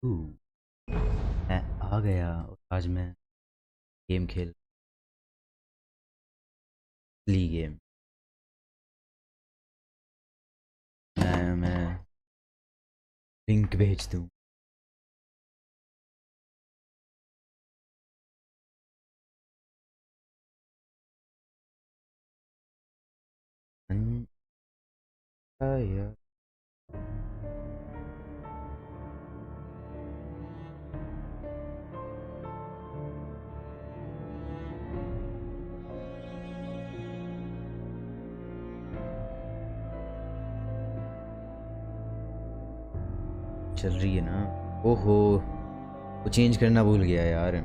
मैं आ गया और आज मैं गेम खेल ली गेम। मैं लिंक भेज दूँ। यार चल रही है ना। ओहो, वो चेंज करना भूल गया यार।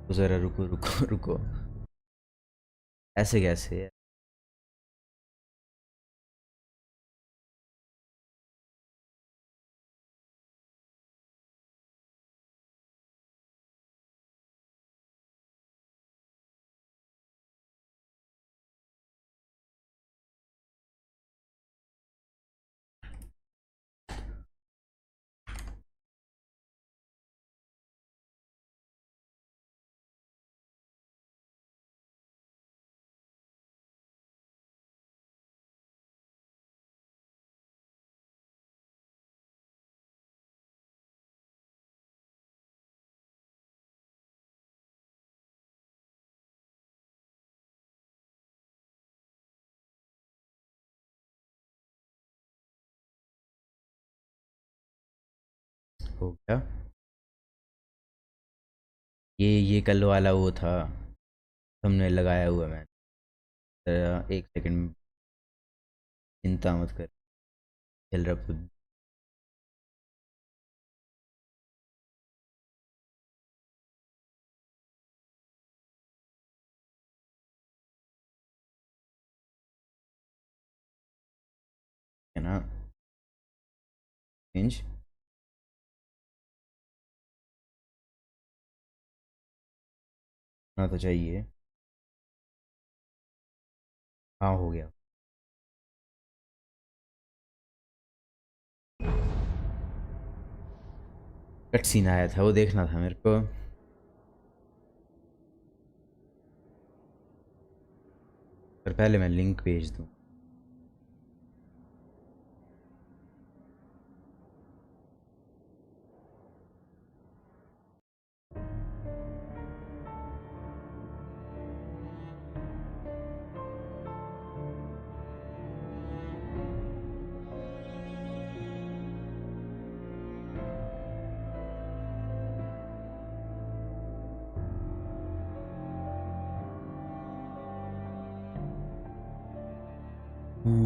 तो ज़रा रुको रुको रुको। ऐसे कैसे है? हो गया। ये कल वाला वो था। हमने लगाया हुआ। मैं ज़रा एक सेकंड, चिंता मत कर। खेल रहा खुद है ना। चेंज ना तो चाहिए। हाँ, हो गया। कट सीन आया था, वो देखना था मेरे को। पर पहले मैं लिंक भेज दूँ।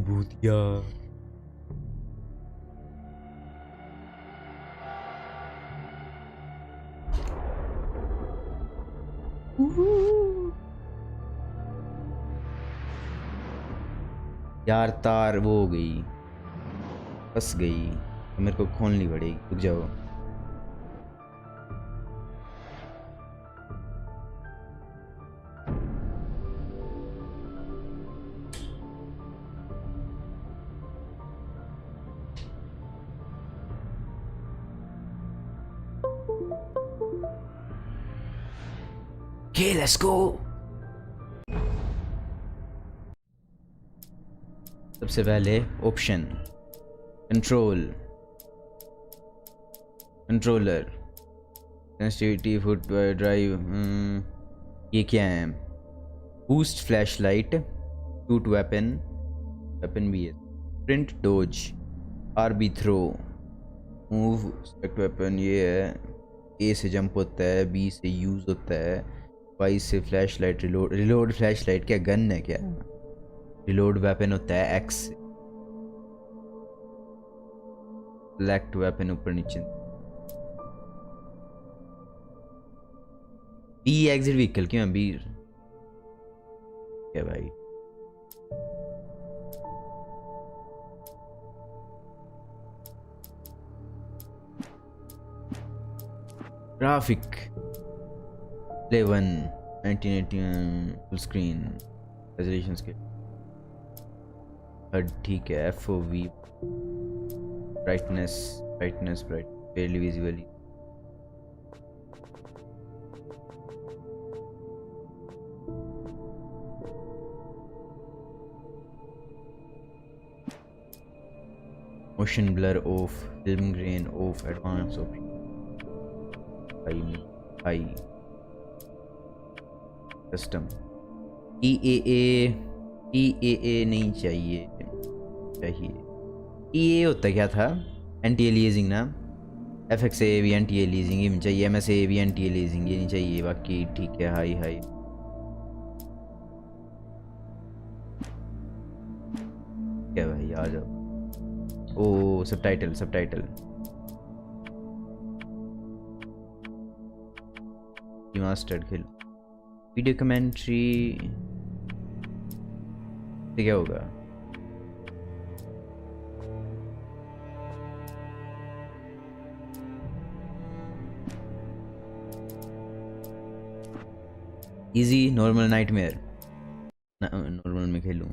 भूतिया। यार तार वो हो गई, फंस गई, तो मेरे को खोलनी पड़ेगी। रुक जाओ। Okay, let's go। सबसे पहले option, control, controller, sensitivity, foot drive. ये क्या है? Boost flashlight, shoot weapon, weapon भी है, print dodge, R B throw, move select weapon. ये है, ए से जंप होता है, बी से यूज होता है, वाई से flash light, reload. Reload flash light क्या गन है क्या? रिलोड वेपन होता है एक्स से। सेलेक्ट वेपन ऊपर नीचे। बी एग्जिट व्हीकल, क्यों बी? क्या भाई? Graphic play 1 1980 full screen resolution के। ठीक है। F O V brightness Brightness, barely visible. Motion blur off, film grain off, advanced option, high, custom. EAA नहीं चाहिए EA होता क्या था? एंटी एलियासिंग ना, FXA भी एंटी एलियासिंग ये नहीं चाहिए, MSA भी एंटी एलियासिंग ये नहीं चाहिए, बाकी ठीक है। हाई क्या भाई, आ जाओ। ओ सबटाइटल रिमास्टर्ड खेल, वीडियो कमेंट्री से क्या होगा? Easy, normal, nightmare. नॉर्मल में खेलूं।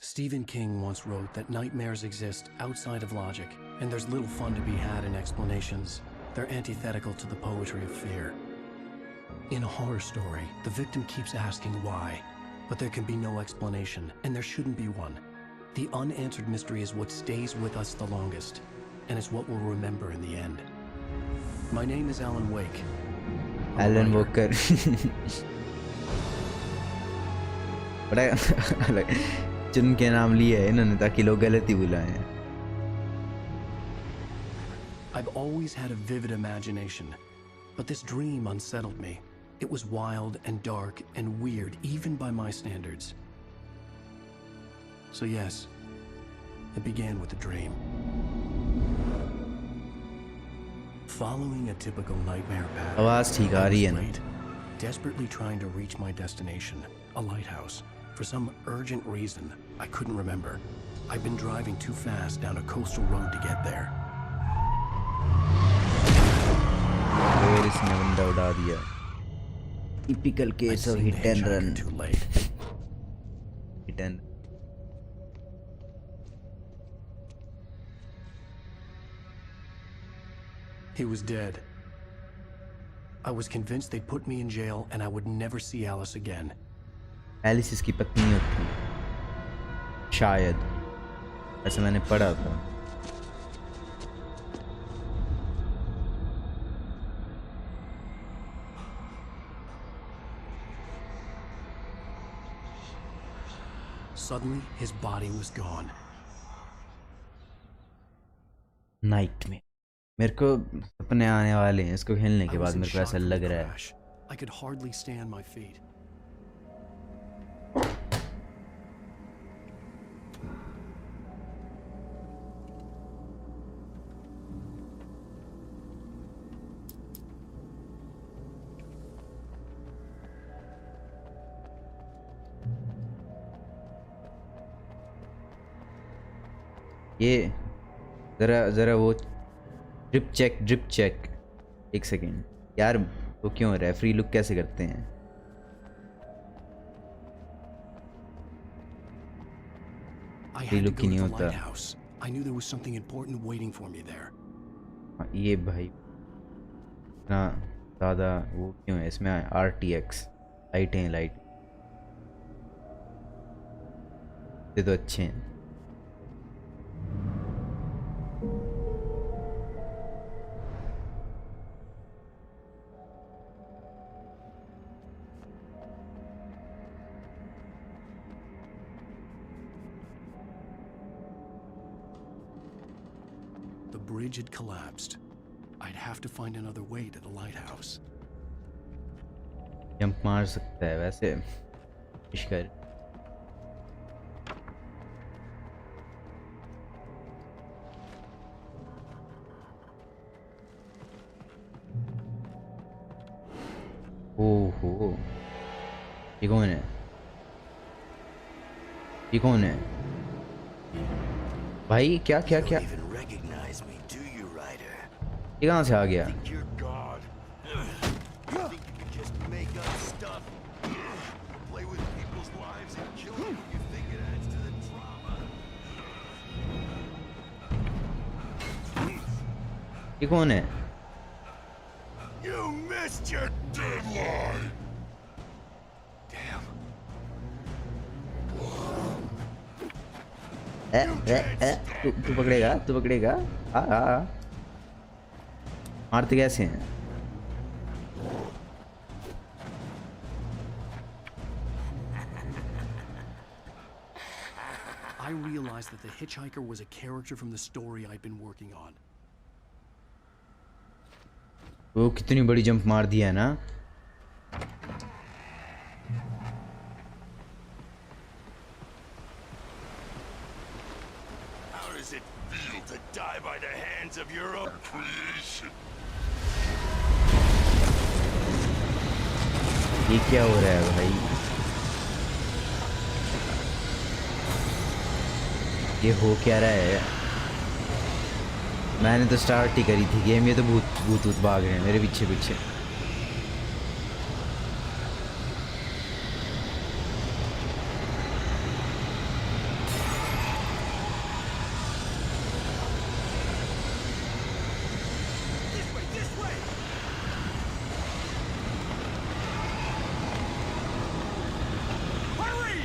Stephen King once wrote that nightmares exist outside of logic, and there's little fun to be had in explanations. They're antithetical to the poetry of fear. In a horror story, the victim keeps asking why, but there can be no explanation, and there shouldn't be one. The unanswered mystery is what stays with us the longest, and it's what we'll remember in the end. My name is Alan Wake. Alan Walker. बड़ा चुन के नाम लिया है इन्होंने ताकि लोग गलत ही बुलाएं। I've always had a vivid imagination, but this dream unsettled me. It was wild and dark and weird, even by my standards. So yes, it began with a dream. Following a typical nightmare path, आवाज ठीक आ रही है ना? desperately trying to reach my destination, a lighthouse. For some urgent reason, I couldn't remember. I'd been driving too fast down a coastal road to get there. इसने बंदा उड़ा दिया। Typical case of hit and run. Too late. Hit and He was dead. I was convinced they'd put me in jail and I would never see Alice again. Alice इसकी पत्नी होती शायद, ऐसा मैंने पढ़ा था। Suddenly, his body was gone. Night में मेरे को सपने आने वाले हैं इसको खेलने के बाद, मेरे को ऐसा लग रहा है। I could hardly stand my feet. ये जरा वो ड्रिप चेक एक सेकेंड यार, वो क्यों हो रहा है? फ्री लुक कैसे करते हैं? फ्री लुक ही नहीं होता। I knew there was something important waiting for me there. ये भाई ना ज़्यादा वो क्यों है इसमें? RTX लाइट ये तो अच्छे हैं। The bridge had collapsed. I'd have to find another way to the lighthouse. Jump मार सकता है वैसे, कर। ओहो, ये कौन है? ये कौन है भाई? क्या ये कहाँ से आ गया? ये कौन है? You missed your deadline! Damn. तू पकड़ेगा, तू पकड़ेगा। हाँ मारते कैसे हैं? I realized that the hitchhiker was a character from the story I'd been working on. वो कितनी बड़ी जंप मार दिया है ना। How does it feel to die by the hands of your own creation? ये क्या हो रहा है भाई? ये हो क्या रहा है? मैंने तो स्टार्ट ही करी थी गेम, ये तो भूत भूत भाग रहे हैं मेरे पीछे पीछे। This way! Hurry!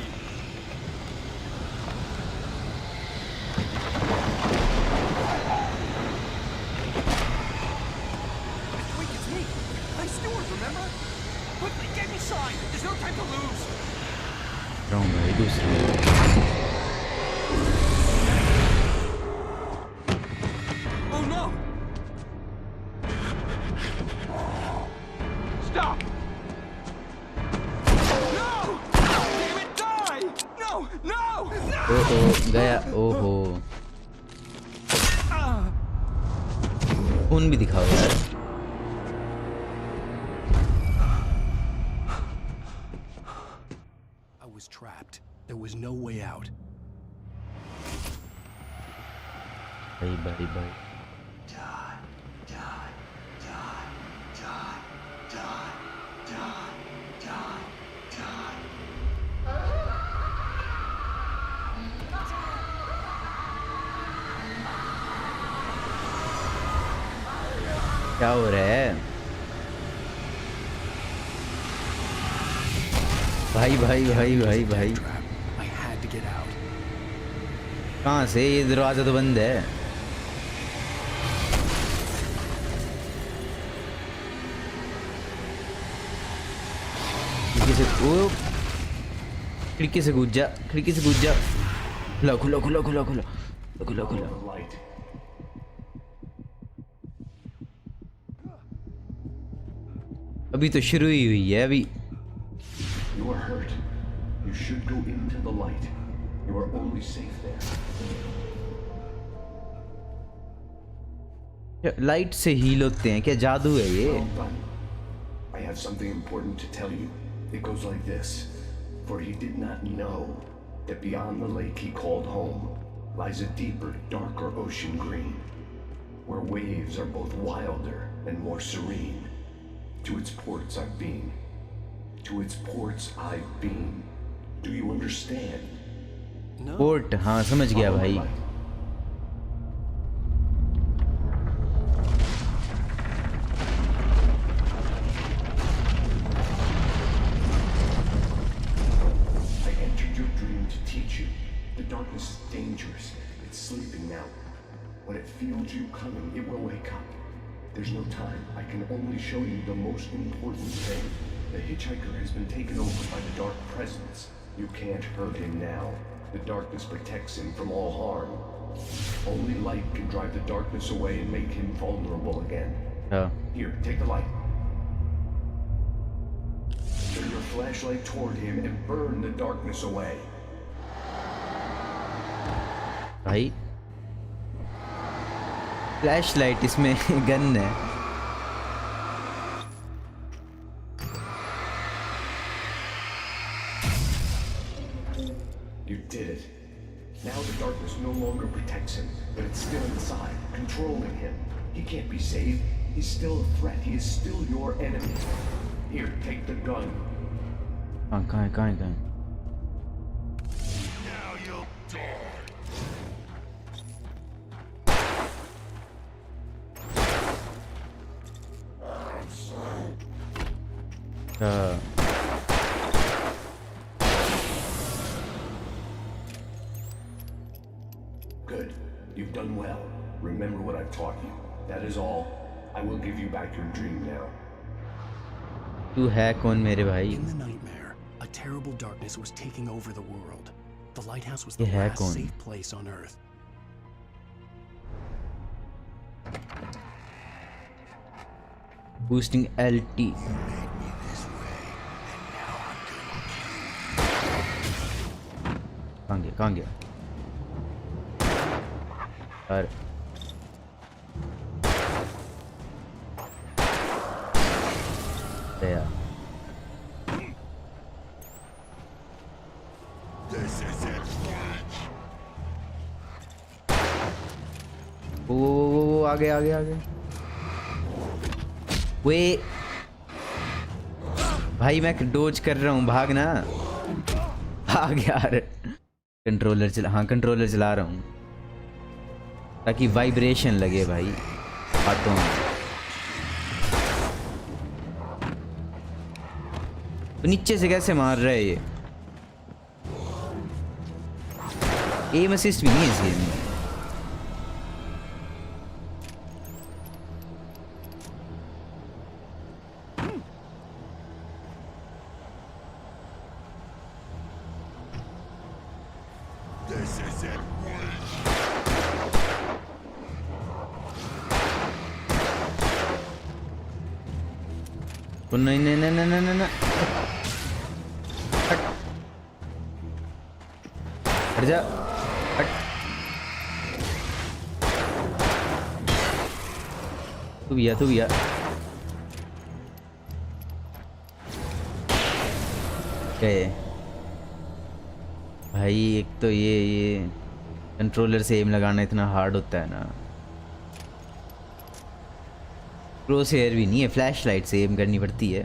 Wait, it's me! I'm Stewart, remember? Quickly, get inside! There's no time to lose! रहा भाई दूसरी। Oh no! Stop! No! Damn it, die! No! No! No! ओहो गया, ओहो खून भी दिखाओ यार। I was trapped. There was no way out. भाई भाई भाई क्या हो रहा है? भाई भाई भाई भाई भाई Trap. I had to get out. कहाँ से? ये दरवाजा तो बंद है। खिड़की से ओ खिड़की से कूद जा, खिड़की से कूद जा। खुला खुला खुला खुला खुला खुला खुला। अभी तो शुरू ही हुई है अभी। You are hurt. You should go into the light. You are only safe there. Light से हील होते हैं क्या? जादू है ये? Well done. I have something important to tell you. It goes like this. For he did not know that beyond the lake he called home lies a deeper, darker ocean green, where waves are both wilder and more serene. To its ports I've been. To its ports I've been. Do you understand? No. Port, हाँ समझ गया Follow the भाई। light. I entered your dream to teach you. The darkness is dangerous. It's sleeping now. When it feels you coming, it will wake up. There's no time. I can only show you the most important thing. The hitchhiker has been taken over by the dark presence. You can't hurt him now. The darkness protects him from all harm. Only light can drive the darkness away and make him vulnerable again. हाँ Here, take the light. Turn your flashlight toward him and burn the darkness away. भाई flash light, इसमें gun है। You did it. Now the darkness no longer protects him, but it's still inside, controlling him. He can't be saved. He's still a threat. He is still your enemy. Here, take the gun. हाँ कहाँ है कहाँ है कहाँ है? Now you'll die! अच्छा Good. You've done well. Remember what I've taught you. That is all. I will give you back your dream now. तू है कौन मेरे भाई? In the nightmare, a terrible darkness was taking over the world. The lighthouse was ये the है last कौन? safe place on Earth. Boosting LT. कहाँ गया? यार गया। वो आगे वे भाई मैं डोज कर रहा हूँ, भागना। भाग यार। कंट्रोलर चला रहा हूँ ताकि वाइब्रेशन लगे भाई हाथों में। तो नीचे से कैसे मार रहा है ये? एम असिस्ट भी नहीं है इस गेम में। ओ नहीं नहीं नहीं नहीं नहीं नहीं, हट जा, हट। तू भी आ गए भाई। एक तो ये कंट्रोलर से एम लगाना इतना हार्ड होता है ना। क्रोस हेयर भी नहीं है, फ्लैश लाइट से एम करनी पड़ती है।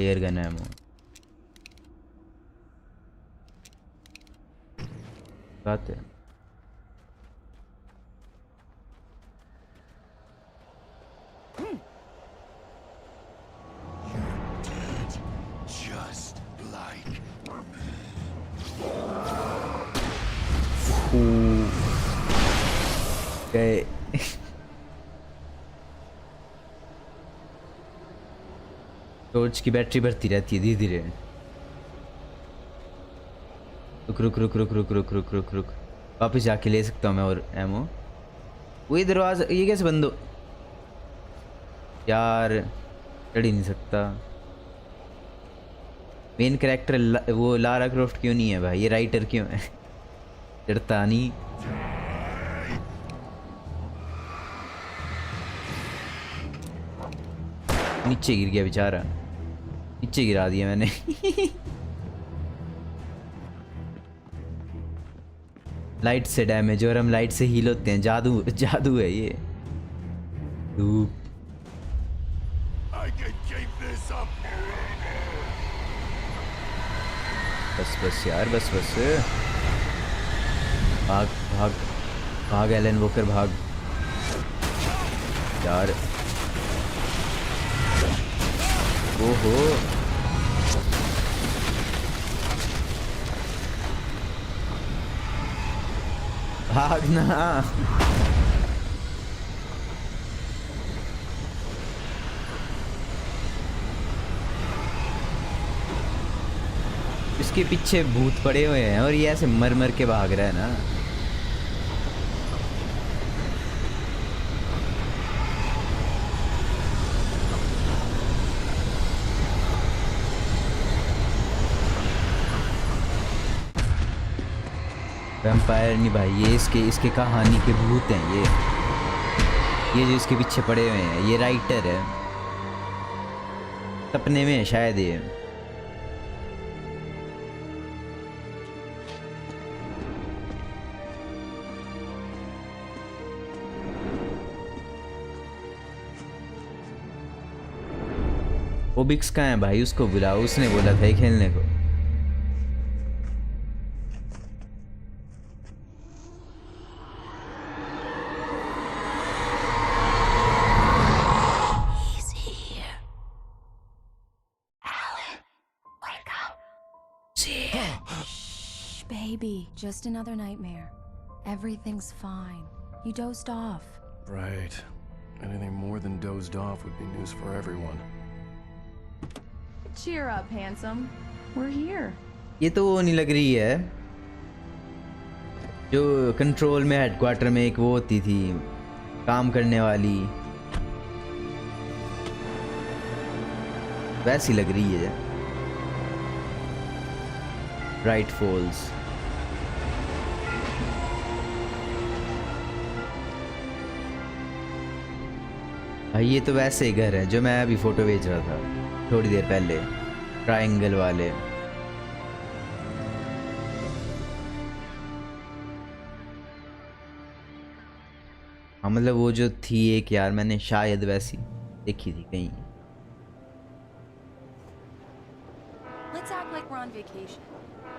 एयर गन है वो बात है। गए टॉर्च की बैटरी बढ़ती रहती है धीरे धीरे। रुक वापस जाके ले सकता हूँ मैं और एमो। वही दरवाजा ये कैसे बंद हो यार? चढ़ ही नहीं सकता। मेन कैरेक्टर वो लारा क्रॉफ्ट क्यों नहीं है भाई? ये राइटर क्यों है? चढ़ता नहीं। नीचे गिर गया बेचारा, नीचे गिरा दिया मैंने। लाइट से डैमेज, और हम लाइट से हील होते हैं। जादू है ये। धूप बस यार, बस भाग एलन वॉकर भाग यार। ओहो भागना। इसके पीछे भूत पड़े हुए हैं और ये ऐसे मर के भाग रहा है ना। वैम्पायर नहीं भाई, ये इसके कहानी के भूत हैं ये जो इसके पीछे पड़े हुए हैं। ये राइटर है, सपने में है शायद ये। ओबिक्स कहाँ है भाई? उसको बुलाओ, उसने बोला था खेलने को। baby. Just another nightmare. Everything's fine. You dozed off. Right. Anything more than dozed off would be news for everyone. Cheer up, handsome. We're here. ये तो वो नहीं लग रही है जो कंट्रोल में हेडक्वार्टर में एक वो होती थी काम करने वाली, वैसी लग रही है। Right Falls. भाई ये तो वैसे ही घर है जो मैं अभी फोटो भेज रहा था थोड़ी देर पहले, ट्रायंगल वाले। हाँ मतलब वो जो थी एक यार, मैंने शायद वैसी देखी थी कहीं। Let's act like we're on vacation.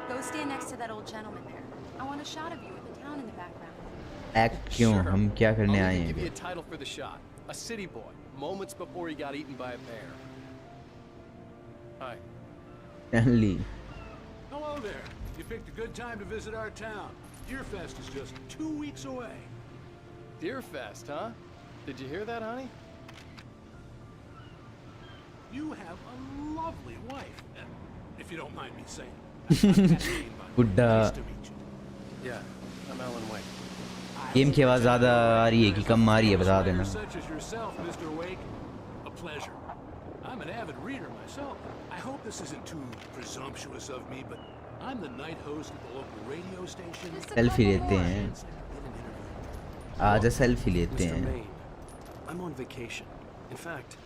Go stand next to that old gentleman there. I want a shot of you with the town in the background. Act क्यों, हम क्या करने आए I'll give you हैं? a title for the shot. A city boy, moments before he got eaten by a bear. Hi. Stanley. Hello there. You picked a good time to visit our town. Deerfest is just 2 weeks away. Deerfest, huh? Did you hear that, honey? You have a lovely wife, if you don't mind me saying. I'm Kathleen, by the way. Buddha. Nice to meet you. Yeah, I'm Alan Wake. Game की आवाज़ ज़्यादा आ रही है कि कम आ रही है, बता देना। Such as yourself, Mr. Wake. A pleasure. I'm an avid reader myself. I hope this isn't too presumptuous of me, but I'm the night host at the local radio station. Selfie लेते हैं, आजा selfie लेते Mr. हैं। Maine, I'm on vacation. In fact,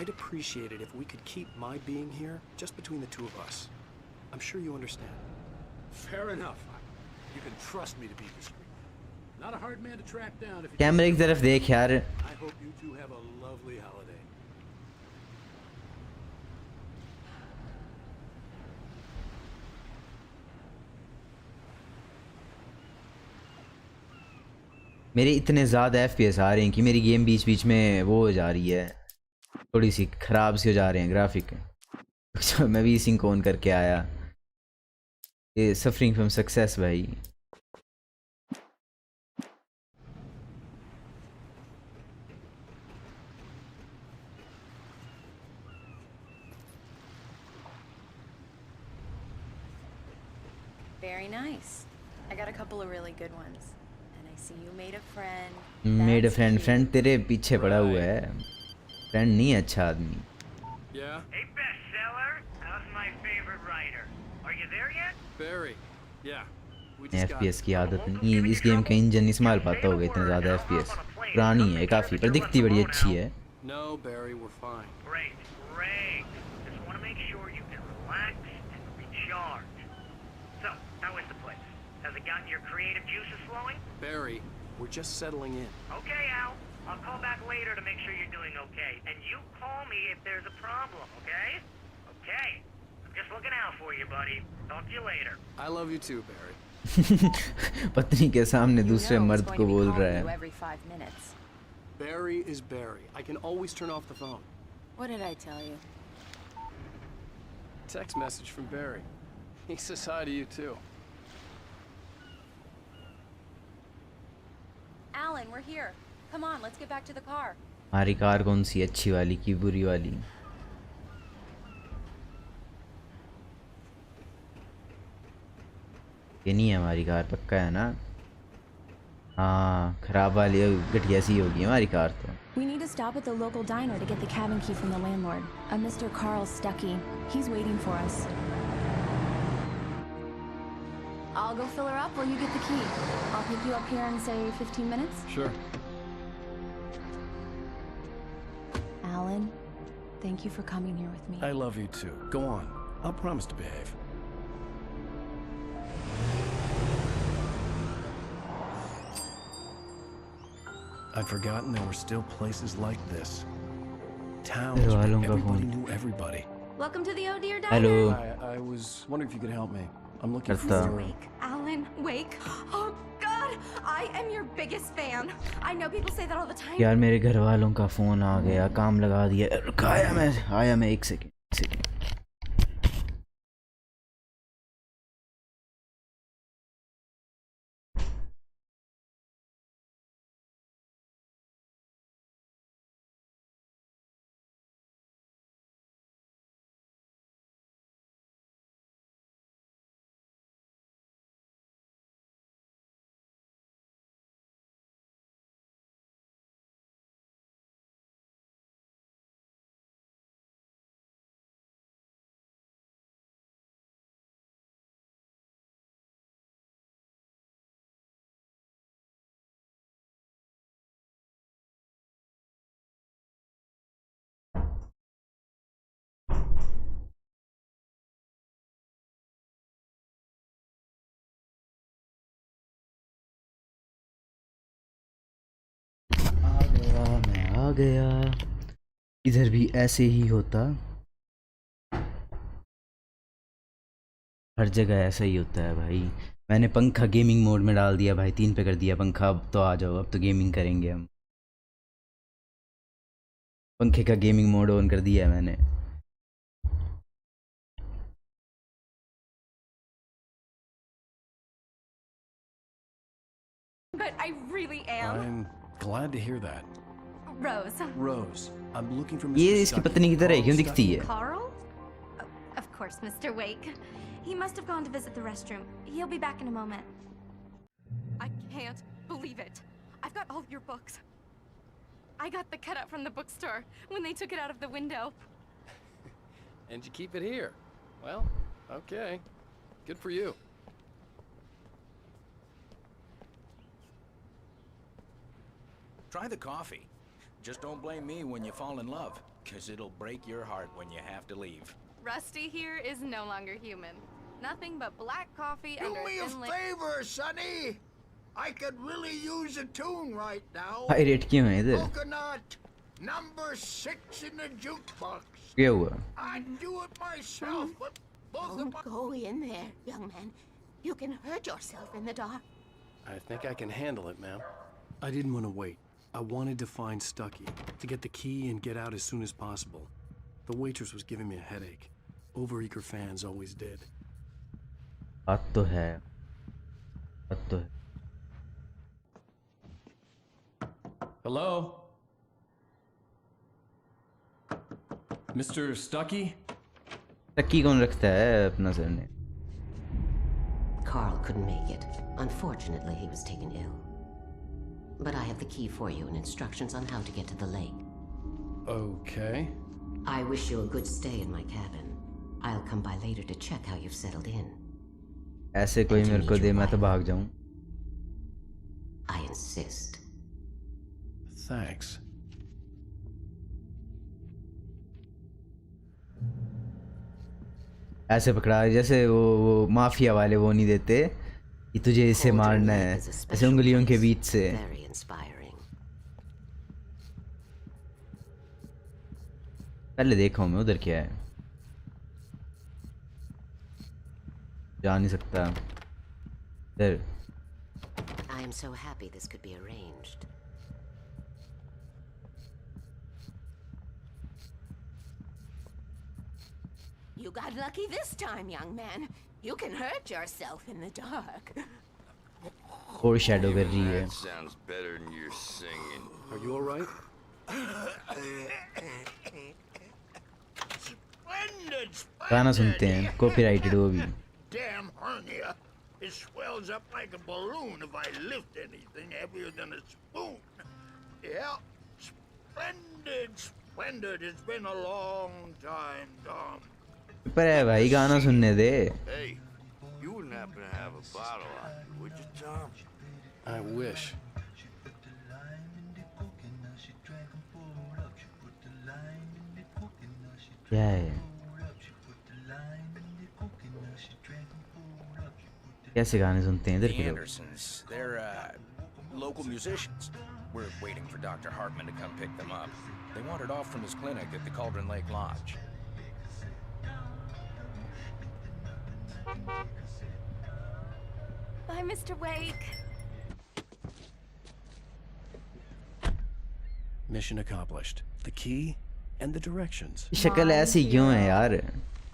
I'd appreciate it if we could keep my being here just between the two of us. I'm sure you understand. Fair enough. You can trust me to be discreet. Not a hard man to track down if you कैमरे की तरफ देख यार। I hope you two have a lovely holiday. मेरे इतने ज़्यादा FPS आ रहे हैं कि मेरी गेम बीच बीच में वो हो जा रही है, थोड़ी सी ख़राब सी हो जा रहे हैं ग्राफिक। तो मैं भी सिंक ऑन करके आया। ये सफरिंग फ्रॉम सक्सेस भाई। Very nice. I got a couple of really good ones. And I see you made a friend. Made That's friend, cute. Friend तेरे पीछे पड़ा हुआ है, फ्रेंड नहीं है अच्छा आदमी। Yeah? Hey, bestseller, how's my favorite writer? Are you there yet? Barry. Yeah. We just got FPS की आदत नहीं, इस गेम का इंजन नहीं संभाल पाता होगा इतना ज़्यादा FPS। पुरानी है काफ़ी, पर दिखती बड़ी अच्छी है। No, Barry, we're fine. Great, great. Just want to make sure you can relax and recharge. So, how is the place? Has it gotten your creative juices flowing? Barry, we're just settling in. Okay, Al. I'll call back later to make sure you're doing okay. And you call me if there's a problem, okay? Okay. I'm just looking out for you, buddy. Talk to you later. I love you too, Barry. पत्नी के सामने You दूसरे know it's मर्द going को to be बोल calling रहा you है। every 5 minutes. Barry is Barry. I can always turn off the phone. What did I tell you? Text message from Barry. He says hi to you too. Alan, we're here. Come on, let's get back to the car. हमारी car कौन सी, अच्छी वाली की बुरी वाली? ये नहीं है हमारी कार, पक्का है ना? हाँ खराब वाली घटिया सी होगी हमारी कार तो। We need to stop at the local diner to get the cabin key from the landlord, a Mr. Carl Stuckey. He's waiting for us. I'll go fill her up while you get the key. I'll pick you up here in, say, 15 minutes. Sure. Alan, thank you for coming here with me. I love you too. Go on. I'll promise to behave. I'd forgotten there were still places like this. Towns Hello, where hello, everybody phone. knew everybody. Welcome to the Oh Dear Diner. Hello I was wondering if you could help me. I'm looking करता। for... Wake, Alan, Wake. Oh God, I am your biggest fan. I know people say that all the time. यार मेरे घर वालों का phone आ गया, काम लगा दिया। रुक, आया मैं एक सेकंड। गया। इधर भी ऐसे ही होता, हर जगह ऐसा ही होता है भाई। मैंने पंखा गेमिंग मोड में डाल दिया भाई, 3 पे कर दिया पंखा। अब तो आ जाओ, अब तो गेमिंग करेंगे हम। पंखे का गेमिंग मोड ऑन कर दिया है मैंने। But I really am. I'm glad to hear that. Rose. Rose, I'm looking for ये Mr. इसकी Stucky. पत्नी की तरह Carl क्यों दिखती Stucky? है? Carl? Of course, Mr. Wake. He must have gone to visit the restroom. He'll be back in a moment. I can't believe it. I've got all your books. I got the cutout from the bookstore when they took it out of the window. And you keep it here. Well, okay. Good for you. Try the coffee. Just don't blame me when you fall in love, 'cause it'll break your heart when you have to leave. Rusty here is no longer human. Nothing but black coffee Do under me a thin favor, Sonny. I could really use a tune right now. High rate क्यों है इधर? Coconut, number 6 in the jukebox. क्या हुआ? I'd do it myself, but both of Don't my... go in there, young man. You can hurt yourself in the dark. I think I can handle it, ma'am. I didn't want to wait. I wanted to find Stucky, to get the key and get out as soon as possible. The waitress was giving me a headache. Overeager fans always did. बात तो है, बात तो है। Hello? Mr. Stucky? टक्की कौन रखता है अपना सरने? Carl couldn't make it. Unfortunately, he was taken ill. But I have the key for you and instructions on how to get to the lake. Okay. I wish you a good stay in my cabin. I'll come by later to check how you've settled in. ऐसे कोई मेरे को दे, मैं तो भाग जाऊं। I insist. Thanks. ऐसे पकड़ा जैसे वो माफिया वाले वो नहीं देते कि तुझे इसे मारना है, ऐसे उंगलियों के बीच से। Very inspiring. पहले देखा हूँ मैं उधर क्या है, जा नहीं सकता इधर। I am so happy this could be arranged. You got lucky this time, young man. You can hurt yourself in the dark. और शैडो कर रही है। That sounds better than your singing. Are you all right? Splendid, गाना सुनते हैं, copyrighted वो भी। Damn hernia. It swells up like a balloon if I lift anything heavier than a spoon. Yeah, splendid, splendid. It's been a long time, Tom. पर है भाई, गाना सुनने दे। Hey, you wouldn't happen to have a bottle on you, would you, Tom? I wish. क्या है? कैसे गाने सुनते हैं इधर The के लोग? Andersons, they're local musicians. We're waiting for Dr. Hartman to come pick them up. They wandered off from his clinic at the Cauldron Lake Lodge. Bye, Mr. Wake. Mission accomplished. The key and the directions. शक्ल ऐसी क्यों है यार?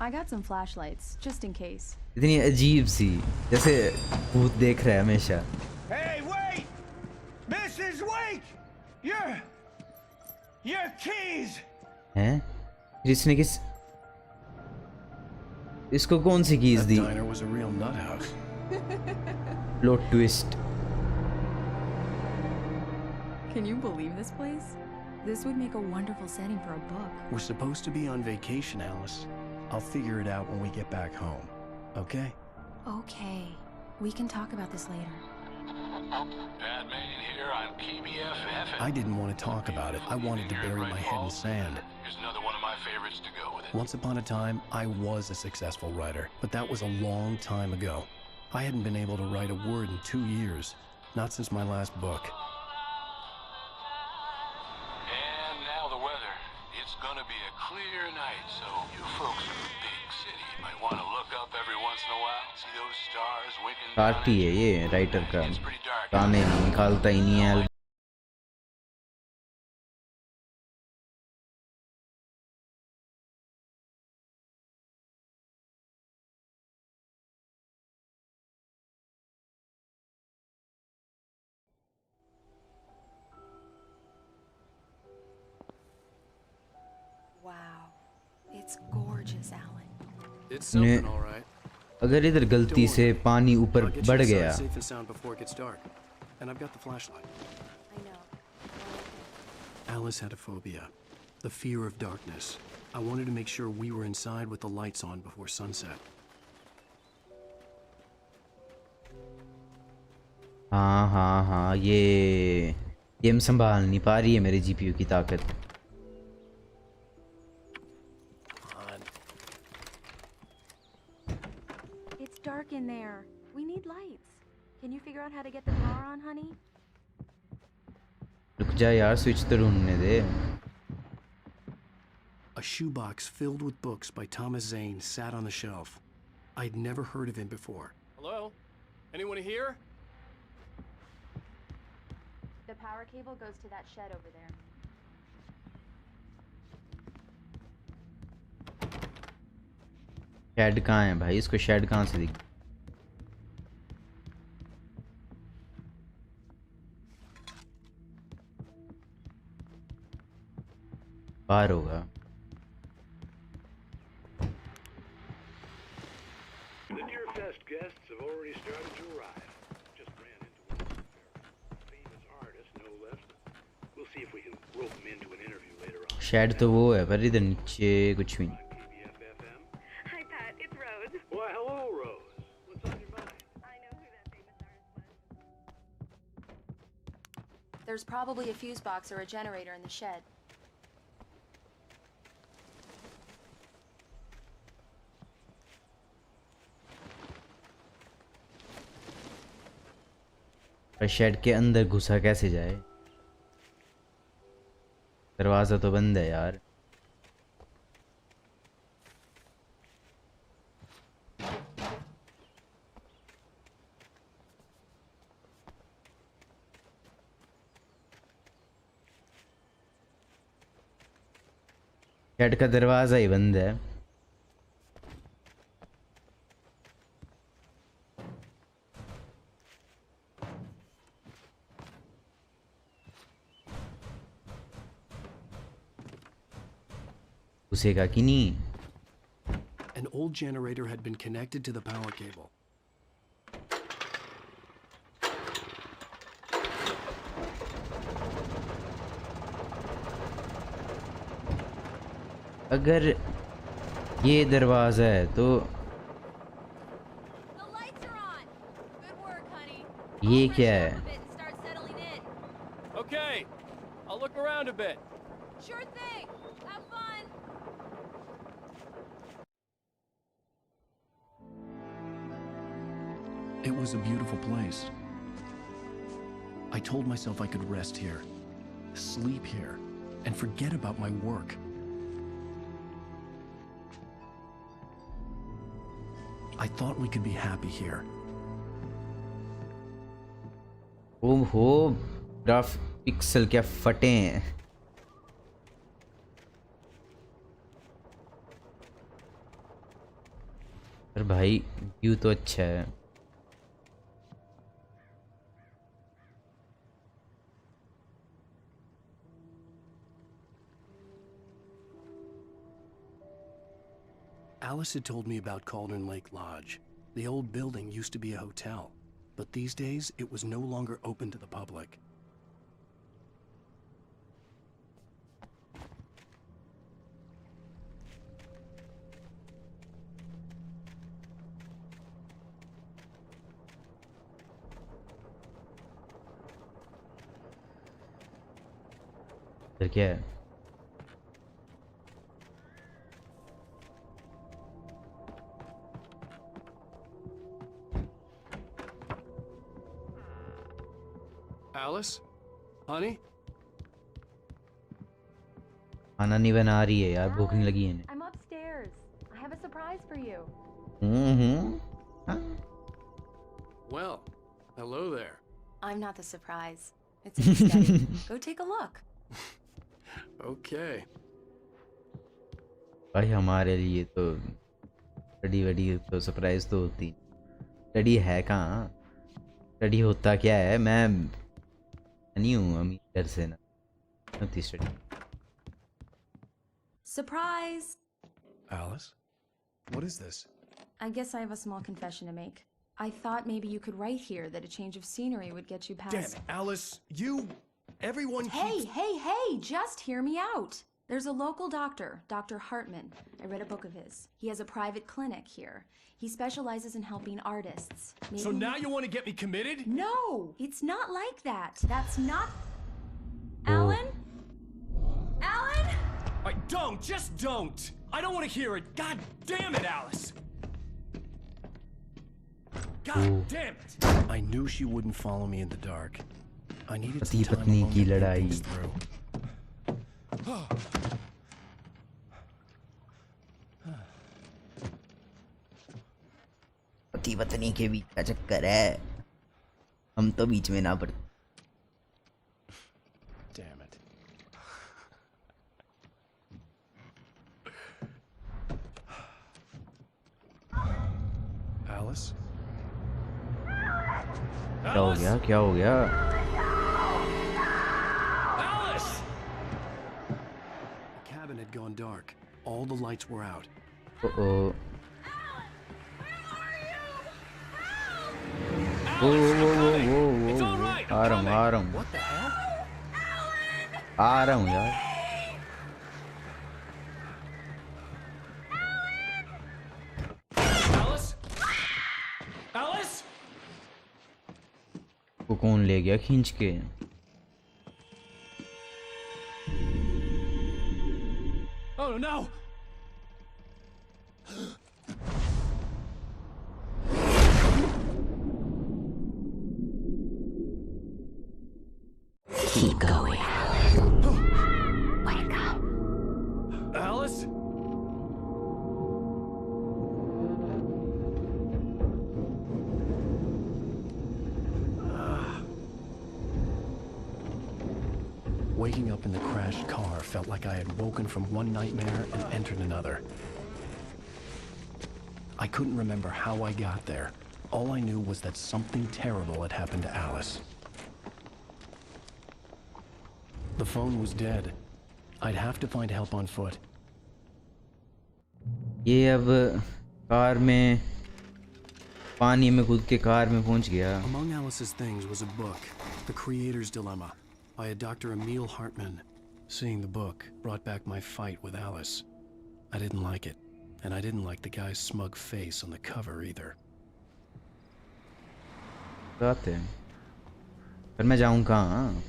I got some flashlights, just in case. इतनी अजीब सी, जैसे भूत देख रहा है हमेशा। Hey, wait! Mrs. Wake! Your keys! हैं? इसने किस इसको कौन सी कीज That दी? diner was a real nut house. Plot twist. Can you believe this place? This would make a wonderful setting for a book. We're supposed to be on vacation, Alice. I'll figure it out when we get back home. Okay? Okay, we can talk about this later. Batman here on KBFF. I didn't want to talk about it. I wanted to bury my head in sand. Here's another one of my favorites to go with it. Once upon a time, I was a successful writer, but that was a long time ago. I hadn't been able to write a word in 2 years. Not since my last book. And once in a while. See those stars winking down at party है you? ये writer का It's pretty dark. गाने निकालता ही नहीं है Wow. It's gorgeous, Alan. It's ने something, all right. अगर इधर गलती से पानी ऊपर I'll get you बढ़ inside गया safe and sound before it gets dark. And I've got the flashlight. I know. Alice had a phobia. The fear of darkness. I wanted to make sure we were inside with the lights on before sunset. हाँ हाँ हाँ ये game संभाल नहीं पा रही है मेरे जीपीयू की ताकत It's dark in there. We need lights. Can you figure out how to get the power on, honey? रुक जा यार स्विच तो ढूंढने दे A shoebox filled with books by Thomas Zane sat on the shelf. I'd never heard of him before. Hello? Anyone here? The power cable goes to that shed over there. Shed कहाँ है भाई इसको shade कहाँ से दिख बाहर होगा The Deerfest guests have already started to arrive. Just ran into one of the famous artists, no less. We'll see if we can rope them into an interview later on. Shed तो वो है पर इधर नीचे कुछ भी नहीं Hi, Pat. It's Rose. Why, hello, Rose. What's on your mind? I know who that famous artist was. There's probably a fuse box or a generator in the shed. पर शेड के अंदर घुसा कैसे जाए दरवाज़ा तो बंद है यार शेड का दरवाज़ा ही बंद है घुसेगा कि नहीं An old generator had been connected to the power cable. अगर ये दरवाज़ा है तो The lights are on. Good work, honey. ये I'll क्या fresh है up a bit and start settling in. Okay. I'll look around a bit. Sure thing. Have fun. It was a beautiful place. I told myself I could rest here, sleep here, and forget about my work. I thought we could be happy here. ओहो graph pixel क्या फटे हैं पर भाई view तो अच्छा है Alice had told me about Cauldron Lake Lodge. The old building used to be a hotel, but these days it was no longer open to the public. फिर क्या है Alice? Honey? खाना नहीं बना रही है यार भूख नहीं लगी है I'm upstairs. I have a surprise for you. इन्हें I'm not the surprise. It's in the study. Go take a look. Okay. भाई हमारे लिए तो स्टडी वडी तो सरप्राइज तो होती स्टडी है कहाँ स्टडी होता क्या है मैं नहीं हूँ अमीर घर से ना होती study Surprise! Alice? What is this? I guess I have a small confession to make. I thought maybe you could write here that a change of scenery would get you past. Damn it, Alice! Everyone Hey, hey, just hear me out. There's a local doctor, Dr. Hartman. I read a book of his. He has a private clinic here. He specializes in helping artists. So now you want to get me committed? No, it's not like that. That's not... Alan? Alan? Just don't! I don't want to hear it! God damn it, Alice! God damn it! I knew she wouldn't follow me in the dark. I needed some time alone to think things through. पति पत्नी के बीच का चक्कर है हम तो बीच में ना पड़ते Damn it. Alice? क्या हो गया क्या हो गया Alice! The cabin had gone dark. All the lights were out. ओ आ रहा हूँ What the hell? आ रहा हूँ यार Alice? Alice? वो कौन ले गया खींच के Oh no! Keep going. Wake up. Alice? Waking up in the crashed car felt like I had woken from one nightmare and entered another. I couldn't remember how I got there. All I knew was that something terrible had happened to Alice. The phone was dead. I'd have to find help on foot. ये अब car में पानी में कूद के car में पहुंच गया Among Alice's things was a book, The Creator's Dilemma, by a Dr. Emil Hartman. Seeing the book brought back my fight with Alice. I didn't like it, and I didn't like the guy's smug face on the cover either. जाते हैं फिर मैं जाऊं कहाँ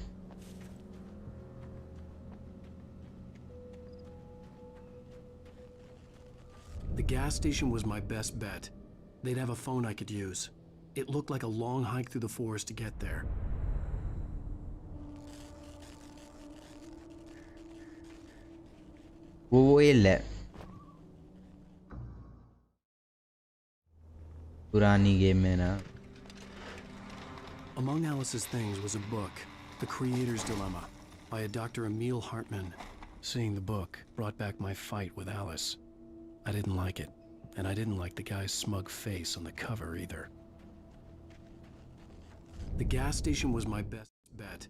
The gas station was my best bet. They'd have a phone I could use. It looked like a long hike through the forest to get there. वो L है पुरानी game में ना Among Alice's things was a book, The Creator's Dilemma, by a Dr. Emil Hartman. Seeing the book brought back my fight with Alice. I didn't like it, and I didn't like the guy's smug face on the cover either. The gas station was my best bet.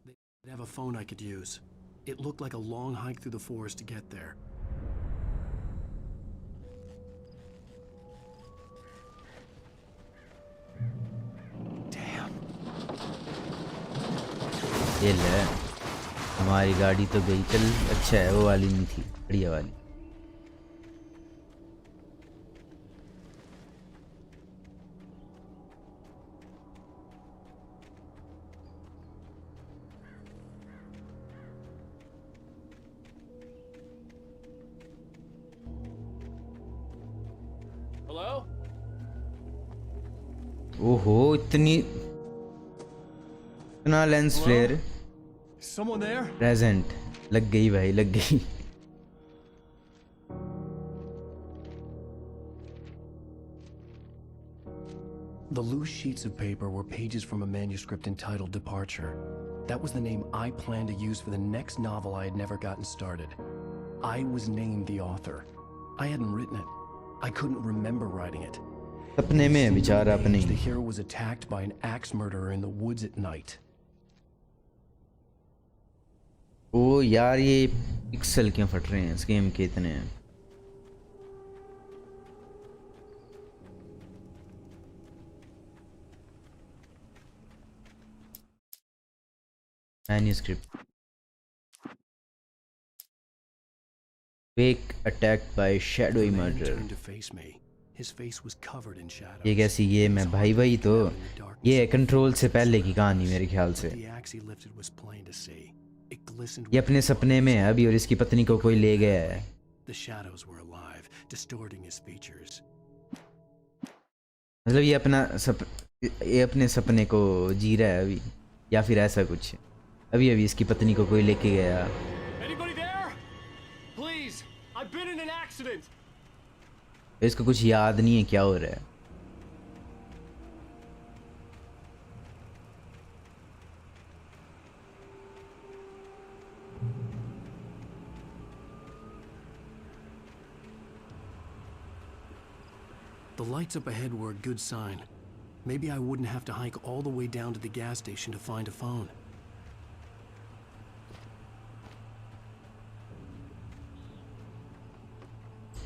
They'd have a phone I could use. It looked like a long hike through the forest to get there. L है हमारी गाड़ी तो गई चल अच्छा है वो वाली नहीं थी बढ़िया वाली Hello? ओहो इतना lens flare Someone there? Present लग गई भाई लग गई The loose sheets of paper were pages from a manuscript entitled Departure. That was the name I planned to use for the next novel I had never gotten started. I was named the author. I hadn't written it. I couldn't remember writing it. सपने में विचार अपनी. The hero was attacked by an axe murderer in the woods at night. ओ यार ये pixel क्यों फट रहे हैं इस गेम के इतने. Manuscript. Wake attacked by shadowy murder. ये कैसी ये मैं भाई भाई तो ये कंट्रोल से पहले की कहानी मेरे ख्याल से. ये अपने सपने में है अभी और इसकी पत्नी को कोई ले गया है. मतलब ये अपने सपने को जी रहा है अभी या फिर ऐसा कुछ. अभी अभी इसकी पत्नी को कोई लेके गया. इसको कुछ याद नहीं है क्या हो रहा है. The lights up ahead were a good sign. Maybe I wouldn't have to hike all the way down to the gas station to find a phone.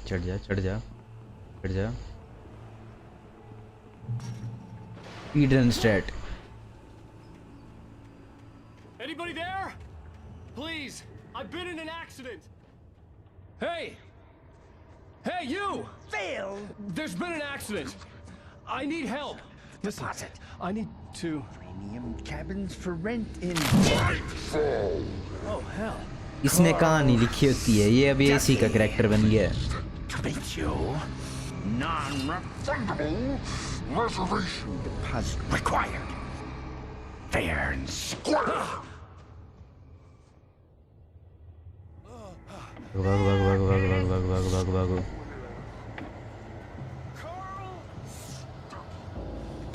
चढ़ जा चढ़ जा चढ़ जा. Speed run stat. Anybody there? Please, I've been in an accident. Hey! Hey, you! Phil! There's been an accident. I need help. Deposit. I need to... Premium cabins for rent in... Oh, hell. इसने कहानी लिखी होती है. ये अभी इसी का character बन गया है. Treat you. Non-refundable reservation deposit required. Fair and square.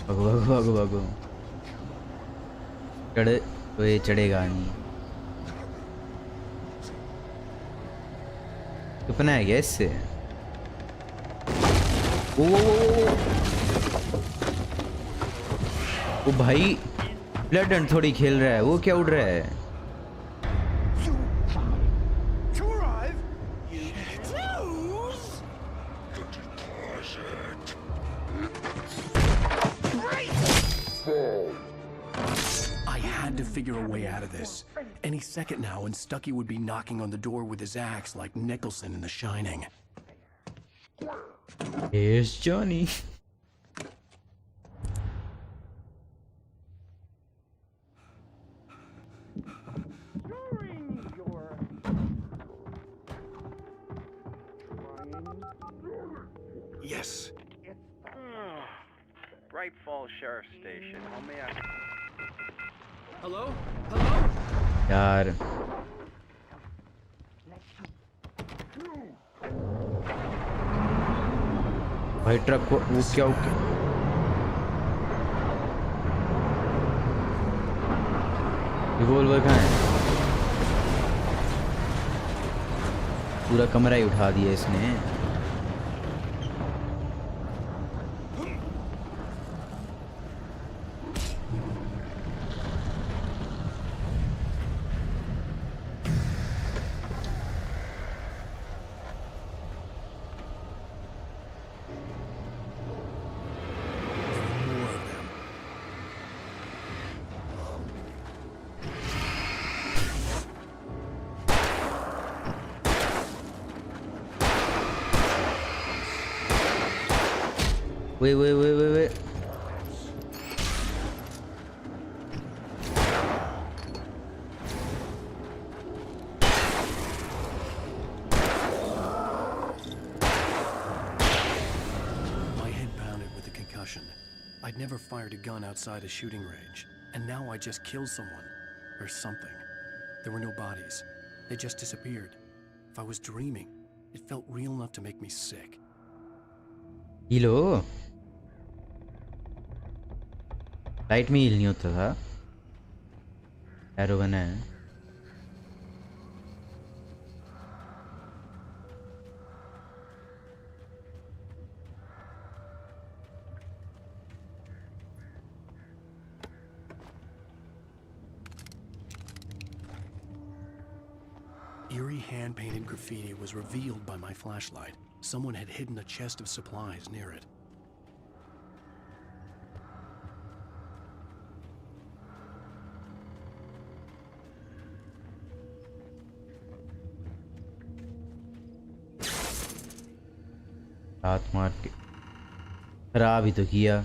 भागो. चढ़े तो ये चढ़ेगा नहीं. कितना है क्या इससे. ओ भाई ब्लड एंड थोड़ी खेल रहा है. वो क्या उड़ रहा है. I had to figure a way out of this. Any second now and Stucky would be knocking on the door with his axe like Nicholson in The Shining. Here's Johnny. Yes. Bright Falls Sheriff Station. Homie, Hello? Hello? यार भाई truck को वो क्या revolver कहाँ है. पूरा कमरा ही उठा दिया इसने. Wait. I'd never fired a gun outside a shooting range, and now I just killed someone. Or something. There were no bodies. They just disappeared. If I was dreaming, it felt real enough to make me sick. Hello. Light में heal नहीं होता था, arrow बना है। Eerie hand-painted graffiti was revealed by my flashlight. Someone had hidden a chest of supplies near it. हाथ मार के खराब ही तो किया।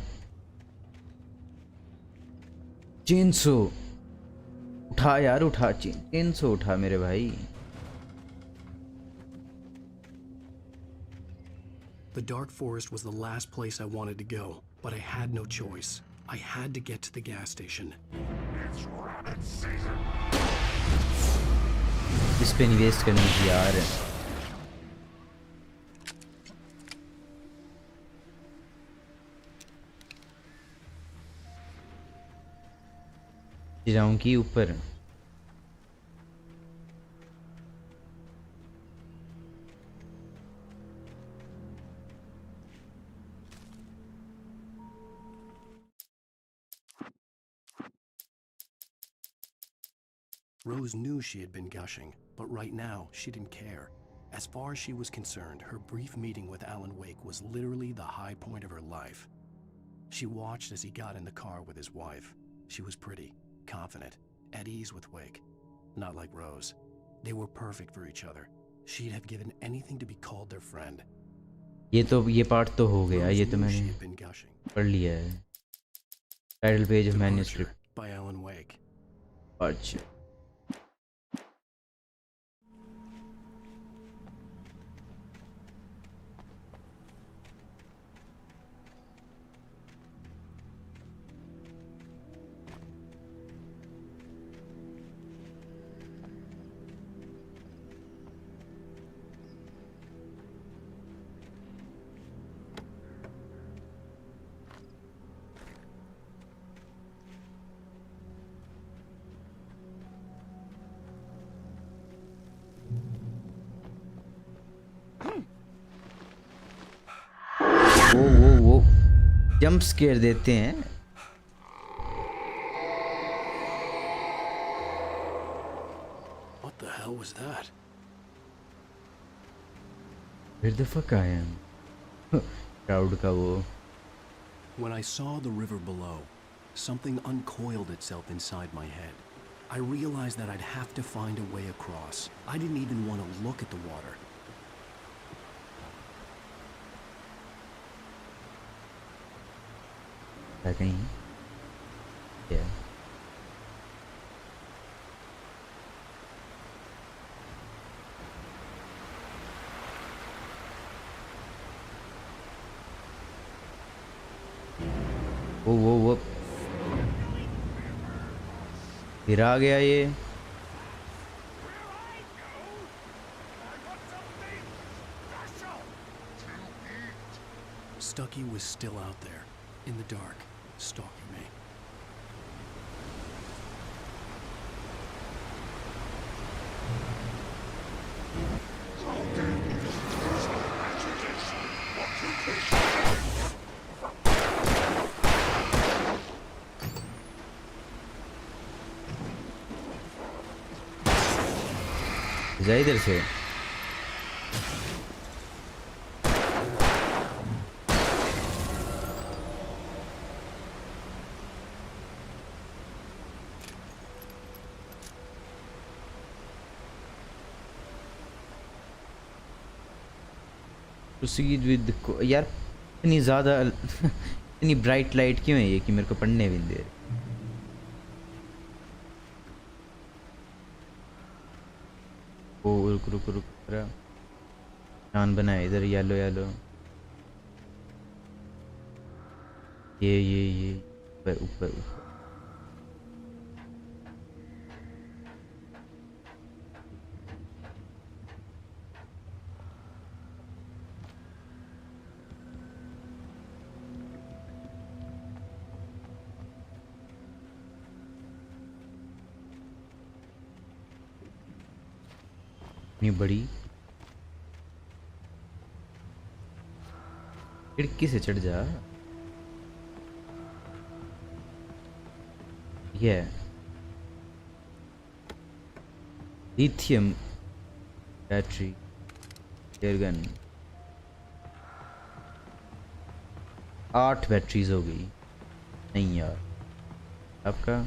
चेनसो उठा यार, उठा चेनसो उठा मेरे भाई। The dark forest was the last place I wanted to go, but I had no choice. I had to get to the gas station. इस पे इन्वेस्ट करनी थी यार। जाऊं कि ऊपर Rose knew she had been gushing, but right now she didn't care. As far as she was concerned, her brief meeting with Alan Wake was literally the high point of her life. She watched as he got in the car with his wife. She was pretty, confident, at ease with Wake. Not like Rose. They were perfect for each other. She'd have given anything to be called their friend. ये part तो हो गया, ये तो मैंने पढ़ लिया है। Title page of manuscript by Alan Wake. अच्छा वो जंप स्केयर देते हैं। What the hell was that? Where the fuck I am? Crowd का वो। When I saw the river below, something uncoiled itself inside my head. I realized that I'd have to find a way across. I didn't even want to look at the water. कहीं क्या वो फिर आ गया ये। Stucky was still out there, in the dark, stalking me. जा इधर से। Proceed with यार इतनी ज़्यादा इतनी ब्राइट लाइट क्यों है ये कि मेरे को पढ़ने भी नहीं दे रही। ओ रुक रुक रुक निशान बनाए इधर येलो येलो। ये ऊपर ऊपर ऊपर। इतनी बड़ी खिड़की से चढ़ जा। ये लिथियम बैटरी एयरगन 8 बैटरीज हो गई। नहीं यार आपका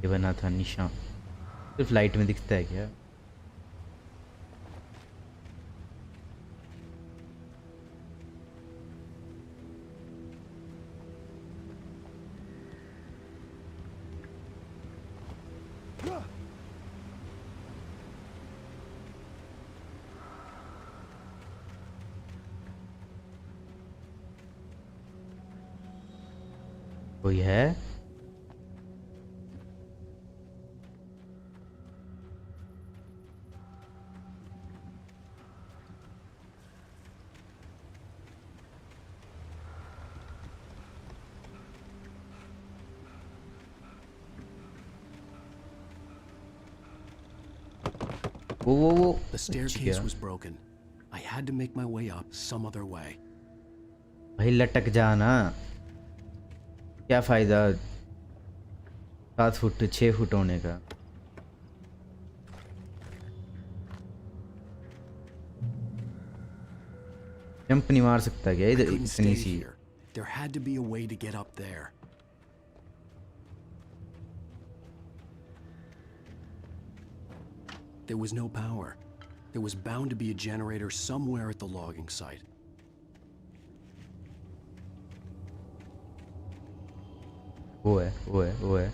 ये बना था निशान, सिर्फ लाइट में दिखता है क्या? कोई है? Whoa. The staircase was broken. I had to make my way up some other way. भाई लटक जाना, क्या फायदा 7 फुट 6 फुट होने का। जंप नहीं मार सकता क्या इधर इतनी सी? There had to be a way to get up there. There was no power. There was bound to be a generator somewhere at the logging site. वो है।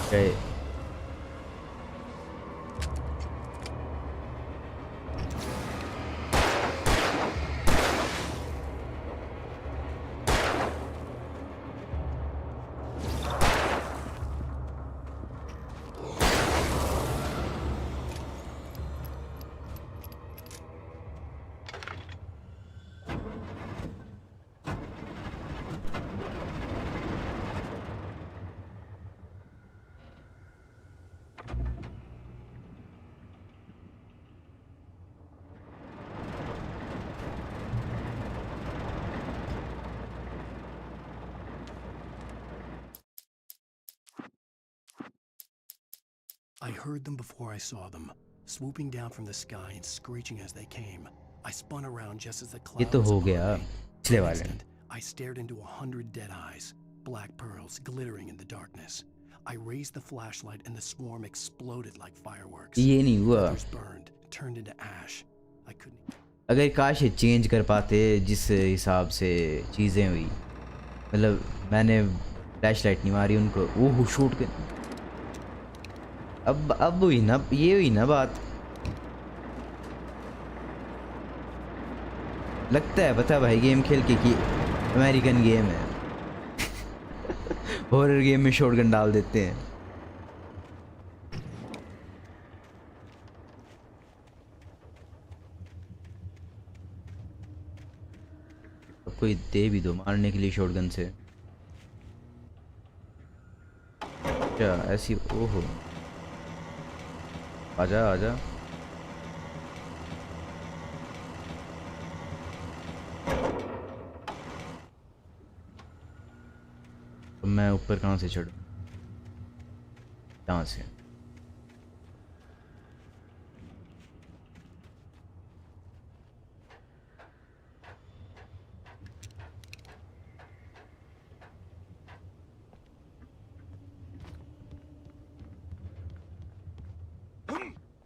Okay. I heard them before I saw them, swooping down from the sky and screeching as they came. I spun around just as the ये clouds तो हो upon गया me. पिछले For an वाले। instant, I stared into 100 dead eyes, black pearls glittering in the darkness. I raised the flashlight and the swarm exploded like fireworks. ये नहीं हुआ। Feathers burned, turned into ash. I couldn't. अगर काश ये change कर पाते जिस हिसाब से चीज़ें हुई, मतलब मैंने फ्लैश लाइट नहीं मारी उनको, वो शूट कर। अब हुई ना, ये हुई ना बात। लगता है पता भाई गेम खेल के कि अमेरिकन गेम है। हॉरर गेम में शॉटगन डाल देते हैं। अब कोई दे भी दो मारने के लिए शॉटगन से। क्या ऐसी? ओहो आजा। तो मैं ऊपर कहाँ से चढ़ूं? कहाँ से?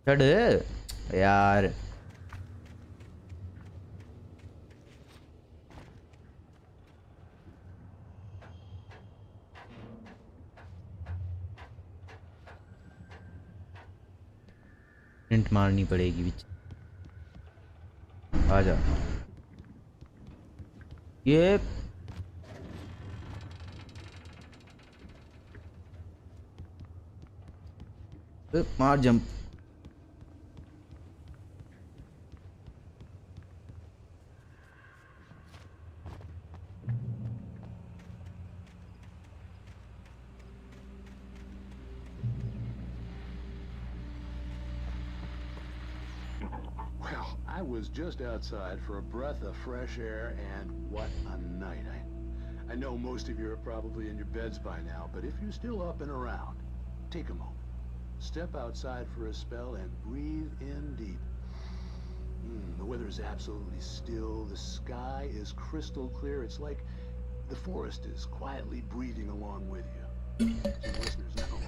चढ़ यार। प्रिंट मारनी पड़ेगी बीच। आजा। ये मार jump. Well, I was just outside for a breath of fresh air, and what a night. I know most of you are probably in your beds by now, but if you're still up and around, take a moment. Step outside for a spell and breathe in deep. The weather is absolutely still. The sky is crystal clear. It's like the forest is quietly breathing along with you. Some listeners know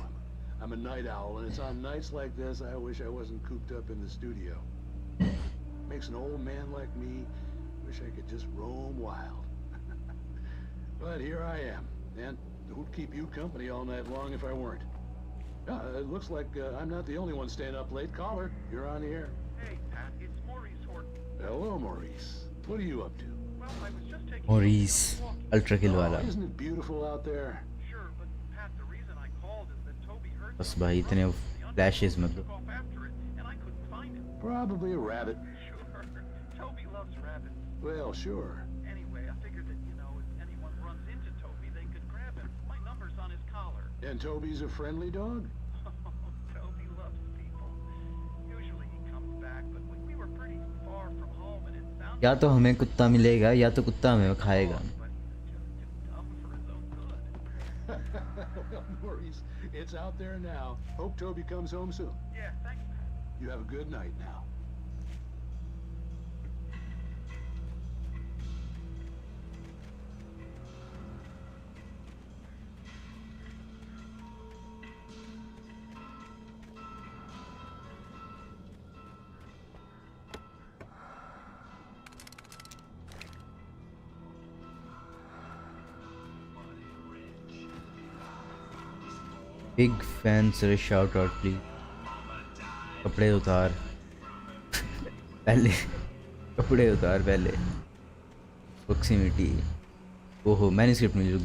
I'm a night owl, and it's on nights like this I wish I wasn't cooped up in the studio. Makes an old man like me wish I could just roam wild. But here I am, and who'd keep you company all night long if I weren't? It looks like I'm not the only one staying up late. Caller, you're on the air. Hey, Pat, it's Maurice Horton. Hello, Maurice. What are you up to? Well, I was just taking Maurice, ultra kill wala. Isn't it beautiful out there? Sure, but Pat, the reason I called is that Toby heard बस भाई इतने flashes मतलब. off after it, and I couldn't find him. Probably a rabbit. Sure, Toby loves rabbits. Well, sure. Anyway, I figured that, if anyone runs into Toby, they could grab him. My number's on his collar. And Toby's a friendly dog? Toby loves people. Usually he comes back, but we were pretty far from home, and it sounded या तो हमें कुत्ता मिलेगा या तो कुत्ता हमें खाएगा. Well, Maurice, it's out there now. Hope Toby comes home soon. Yeah, thanks, Pat. You have a good night now. Big fan sir, shout out please. कपड़े उतार. पहले कपड़े उतार पहले. Proximity. ओहो मैन्युस्क्रिप्ट में रुक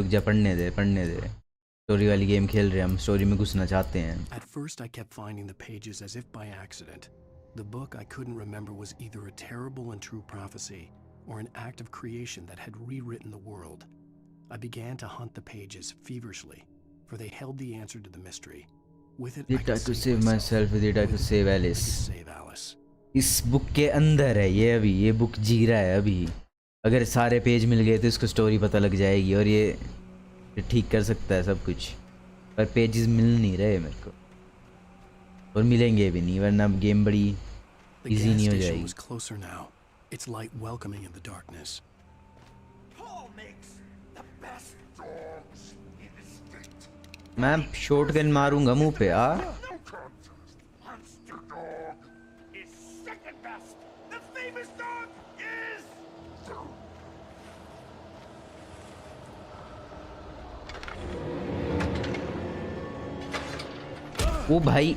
जा पढ़ने दे. स्टोरी वाली गेम खेल रहे हैं हम. स्टोरी में घुसना चाहते हैं. At first I kept finding the pages as if by accident. The book I couldn't remember was either a terrible and true prophecy or an act of creation that had rewritten the world. I began to hunt the pages feverishly, for they held the answer to the mystery. With it, Did I could save myself, did I could save Alice. Save Alice. इस book के अंदर है ये. अभी ये book जी रहा है अभी. अगर सारे पेज मिल गए तो इसको स्टोरी पता लग जाएगी और ये ठीक कर सकता है सब कुछ. पर पेजेस मिल नहीं रहे मेरे को और मिलेंगे भी नहीं वरना गेम बड़ी इजी नहीं हो जाएगी. Was closer now, its light welcoming in the darkness. मैं शॉटगन मारूंगा मुंह पे. वो भाई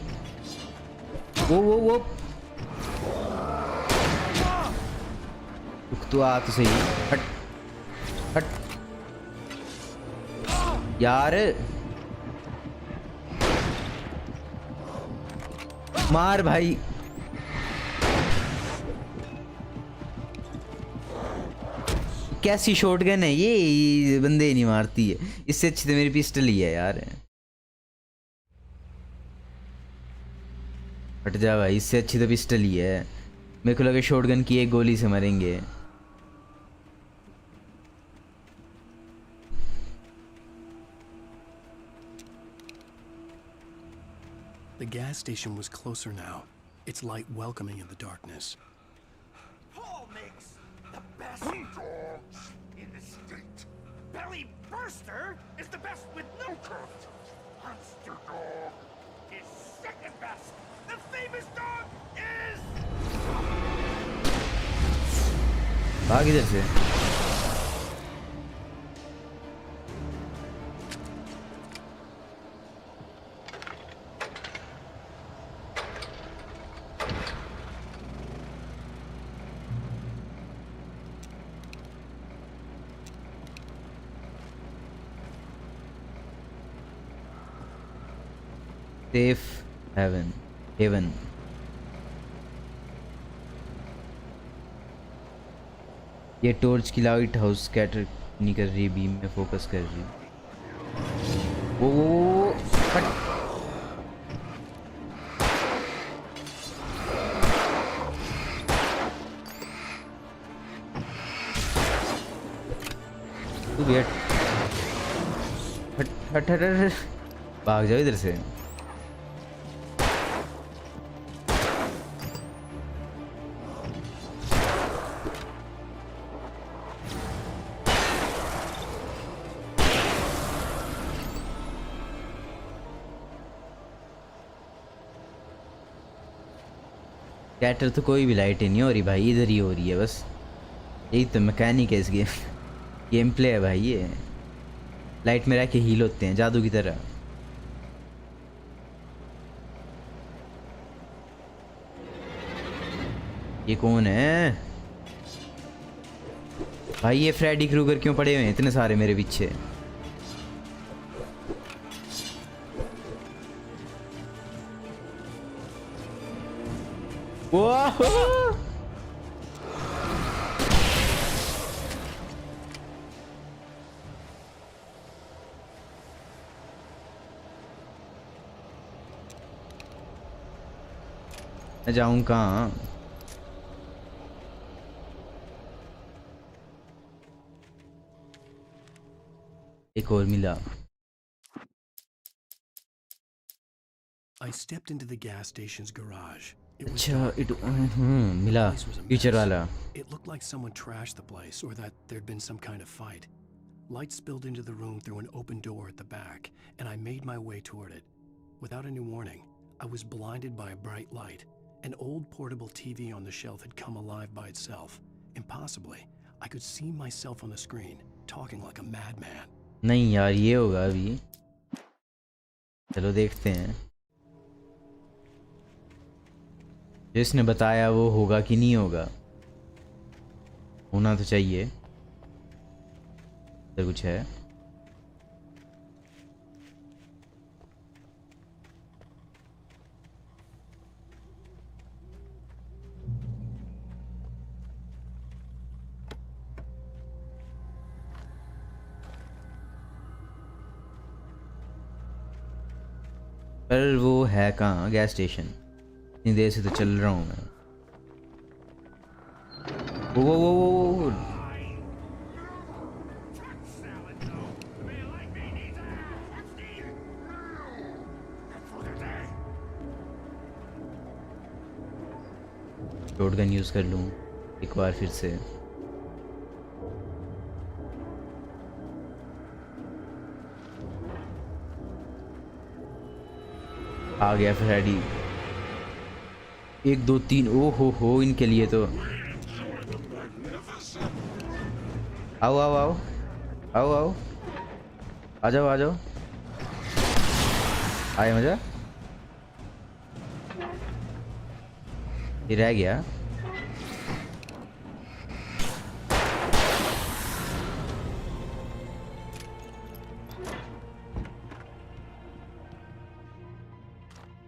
वो रुक तो आ तो सही. हट यार मार भाई. कैसी शॉटगन है ये बंदे नहीं मारती है. इससे अच्छी तो मेरी पिस्टल ही है यार. हट जा भाई. इससे अच्छी तो पिस्टल ही है. मेरे को लगा शॉटगन की एक गोली से मरेंगे. The gas station was closer now, its light welcoming in the darkness. Paul makes the best dogs in the state. Belly Burster is the best with no coat. Monster Dog is second best. The famous dog is... भाग इधर से. Safe haven. ये torch की light house scatter नहीं कर रही, beam में focus कर रही। वो फट। तू बैठ, हट हट हट हट, भाग जाओ इधर से। कैटर तो कोई भी लाइट ही नहीं हो रही भाई, इधर ही हो रही है बस। यही तो मैकेनिक है इस गेम प्ले है भाई। ये लाइट में रह के हील होते हैं जादू की तरह। ये कौन है भाई? ये फ्रेडी क्रूगर क्यों पड़े हुए हैं इतने सारे मेरे पीछे? वाह, मैं जाऊं कहाँ? एक और मिला। I stepped into the gas station's garage. It was अच्छा, dark. मिला The place was a future mess. वाला। It looked like someone trashed the place, or that there'd been some kind of fight. Light spilled into the room through an open door at the back, and I made my way toward it. Without any warning, I was blinded by a bright light. An old portable TV on the shelf had come alive by itself. Impossibly, I could see myself on the screen, talking like a madman. नहीं यार, ये होगा अभी। चलो देखते हैं जिसने बताया वो होगा कि नहीं होगा। होना तो चाहिए। इधर कुछ है? पर वो है कहाँ? Gas station. इतनी देर से तो चल रहा हूँ मैं। वो शॉटगन यूज़ कर लूँ एक बार फिर से। आ गया फ्रेडी। 1 2 3। ओ हो इनके लिए तो। आओ आओ आओ आओ आओ, आ जाओ आ जाओ। आए मजा। ये रह गया।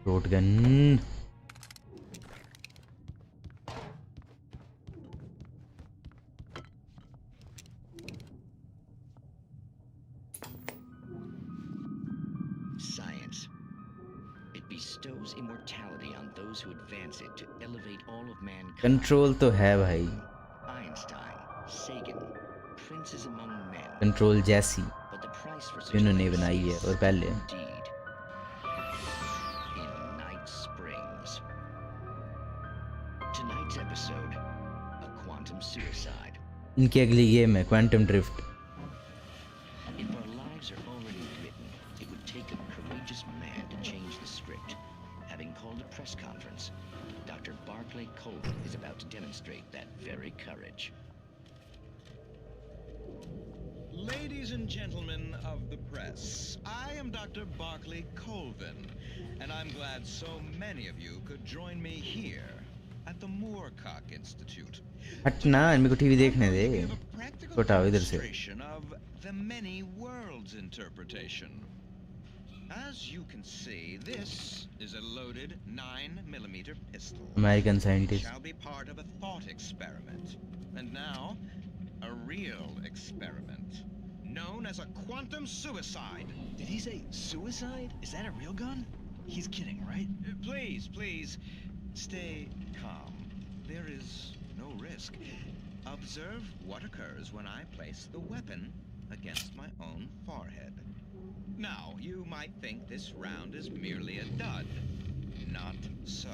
Shotgun. Science. It bestows immortality on those who advance it to elevate all of mankind. Control तो है भाई। Einstein, Sagan, princes among men. Control जैसी But the price for such जिन्होंने बनाई है और पहले। indeed. In Night Springs. Tonight's episode, a quantum suicide. इनकी अगली गेम है quantum drift. If our lives are already written, it would take a courageous man to change the script. Having called a press conference, Dr. Barclay Colvin is about to demonstrate that very courage. Ladies and gentlemen of the press, I am Dr. Barclay Colvin, and I'm glad so many of you could join me here at the Moorcock Institute. हटना, मेरे को TV देखने दे। छोटा इधर से। Demonstration of the many worlds interpretation. As you can see, this is a loaded 9mm pistol. American scientist. Shall be part of a thought experiment. And now, a real experiment. Known as a quantum suicide. Did he say suicide? Is that a real gun? He's kidding, right? Please, please, stay calm. There is no risk. Observe what occurs when I place the weapon against my own forehead. Now, you might think this round is merely a dud. Not so.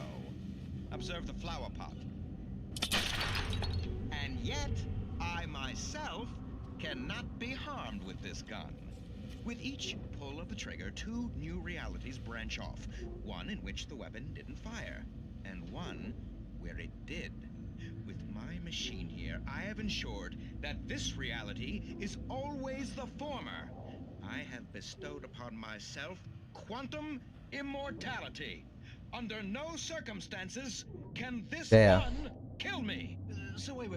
Observe the flower pot. And yet, I myself cannot be harmed with this gun. With each pull of the trigger, 2 new realities branch off. One in which the weapon didn't fire, and one where it did. With my machine here, I have ensured that this reality is always the former. I have bestowed upon myself quantum immortality. Under no circumstances can this gun kill me. So wait.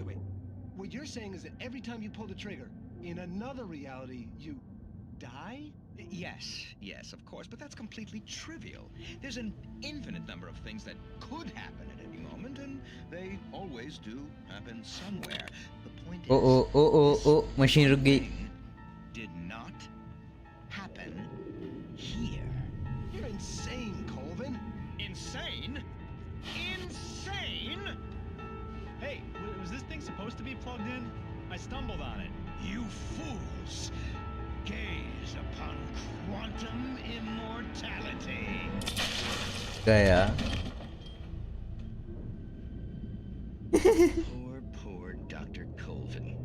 What you're saying is that every time you pull the trigger, in another reality, you die? Yes, of course, but that's completely trivial. There's an infinite number of things that could happen at any moment, and they always do happen somewhere. The point is, oh, machine ruk gayi. Did not happen here. You're insane, Colvin. Insane? Insane? Hey, was this thing supposed to be plugged in? I stumbled on it. You fools! Gaze upon quantum immortality. Gaya. Poor Dr. Colvin.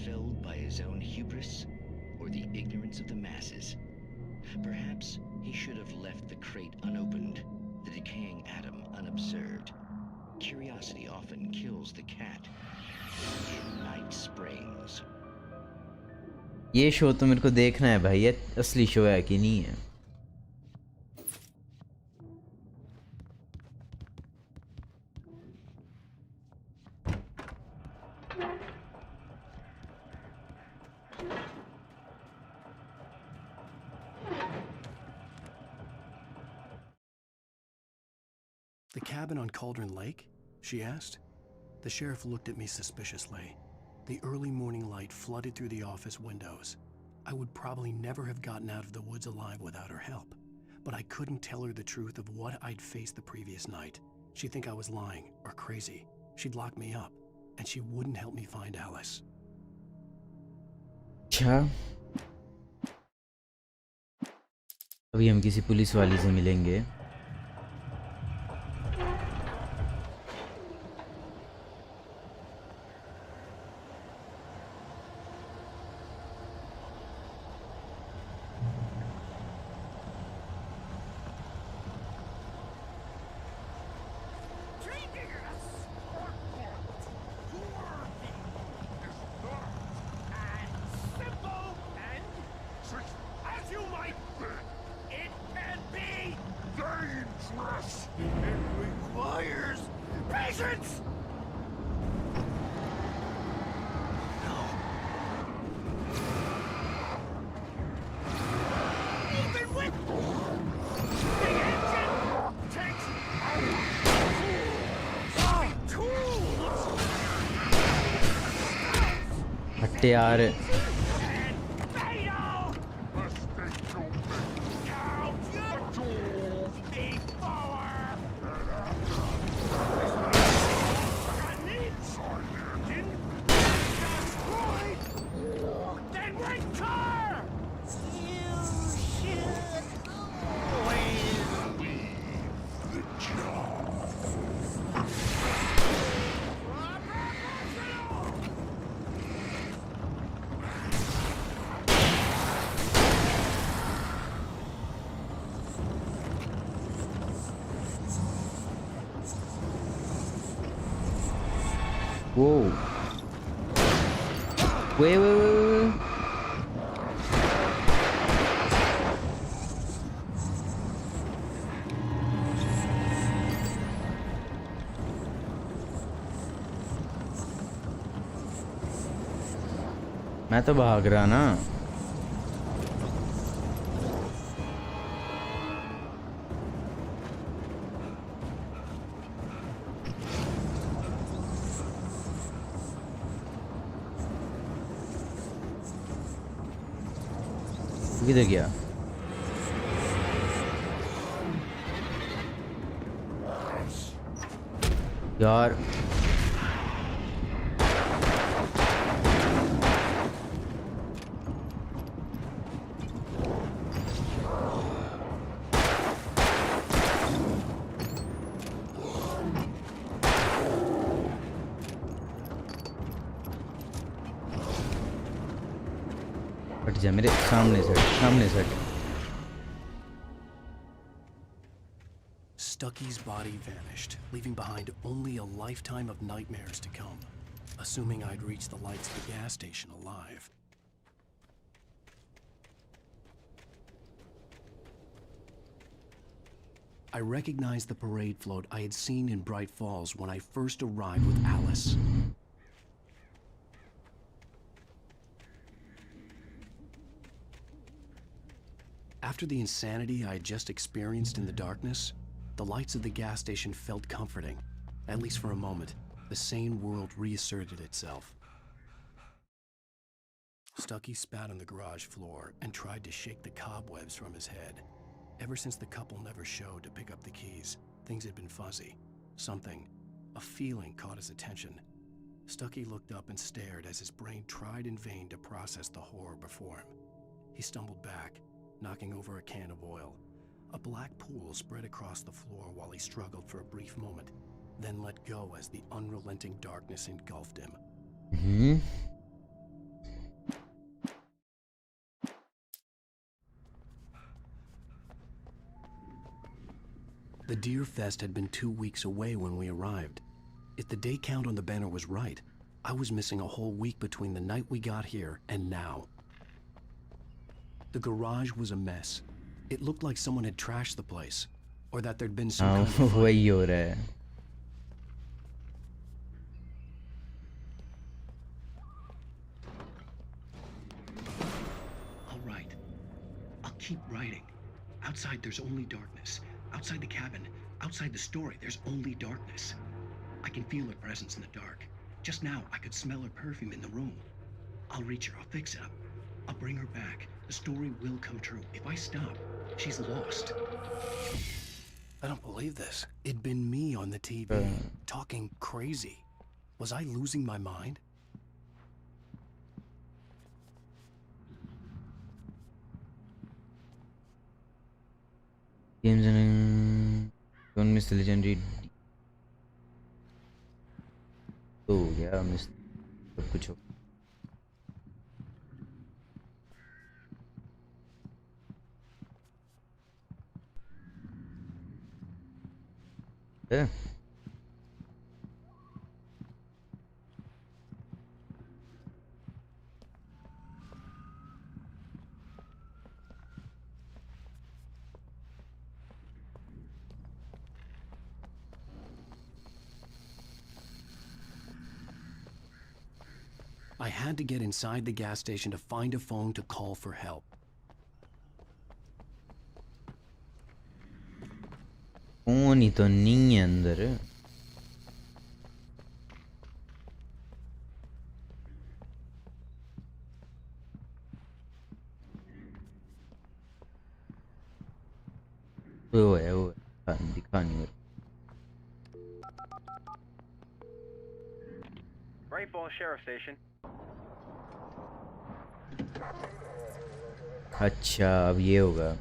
Felled by his own hubris or the ignorance of the masses. Perhaps he should have left the crate unopened, the decaying atom unobserved. Curiosity often kills the cat. In Night Springs. ये show तो मेरे को देखना है भाई, ये असली show है कि नहीं है? The cabin on Cauldron Lake? She asked. The sheriff looked at me suspiciously. The early morning light flooded through the office windows. I would probably never have gotten out of the woods alive without her help, but I couldn't tell her the truth of what I'd faced the previous night. She'd think I was lying or crazy. She'd lock me up, and she wouldn't help me find Alice. अच्छा, अभी हम किसी police वाली से मिलेंगे. हट्टे यार. Whoa. Wait. मैं तो भाग रहा ना. किधर गया? यार हट जा मेरे सामने से हट। Stucky's body vanished, leaving behind only a lifetime of nightmares to come, assuming I'd reached the lights of the gas station alive. I recognized the parade float I had seen in Bright Falls when I first arrived with Alice. After the insanity I had just experienced in the darkness, the lights of the gas station felt comforting. At least for a moment, the sane world reasserted itself. Stucky spat on the garage floor and tried to shake the cobwebs from his head. Ever since the couple never showed to pick up the keys, things had been fuzzy. Something, a feeling caught his attention. Stucky looked up and stared as his brain tried in vain to process the horror before him. He stumbled back, knocking over a can of oil. A black pool spread across the floor while he struggled for a brief moment, then let go as the unrelenting darkness engulfed him. The Deer Fest had been 2 weeks away when we arrived. If the day count on the banner was right, I was missing a whole week between the night we got here and now. The garage was a mess. It looked like someone had trashed the place, or that there'd been some kind of वही हो रहा है। All right. I'll keep writing. Outside, there's only darkness. Outside the cabin, outside the story, there's only darkness. I can feel her presence in the dark. Just now, I could smell her perfume in the room. I'll reach her. I'll fix it up. I'll bring her back. The story will come true. If I stop, she's lost. I don't believe this. It'd been me on the TV, talking crazy. Was I losing my mind? Games and don't miss the legendary. Oh yeah, miss सब कुछ हो। Yeah. I had to get inside the gas station to find a phone to call for help. Phone ही तो नहीं है अंदर। वो है दिखा नहीं मेरे। Bright Falls Sheriff Station. अच्छा अब ये होगा।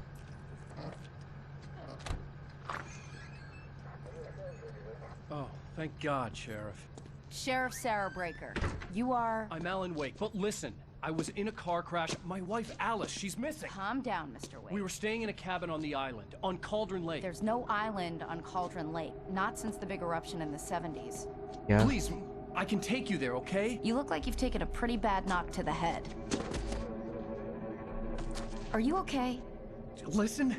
Oh, thank God, Sheriff. Sheriff Sarah Breaker. You are... I'm Alan Wake, but listen. I was in a car crash. My wife, Alice, she's missing. Calm down, Mr. Wake. We were staying in a cabin on the island, on Cauldron Lake. There's no island on Cauldron Lake. Not since the big eruption in the 70s. Yeah. Please, I can take you there, okay? You look like you've taken a pretty bad knock to the head. Are you okay? Listen.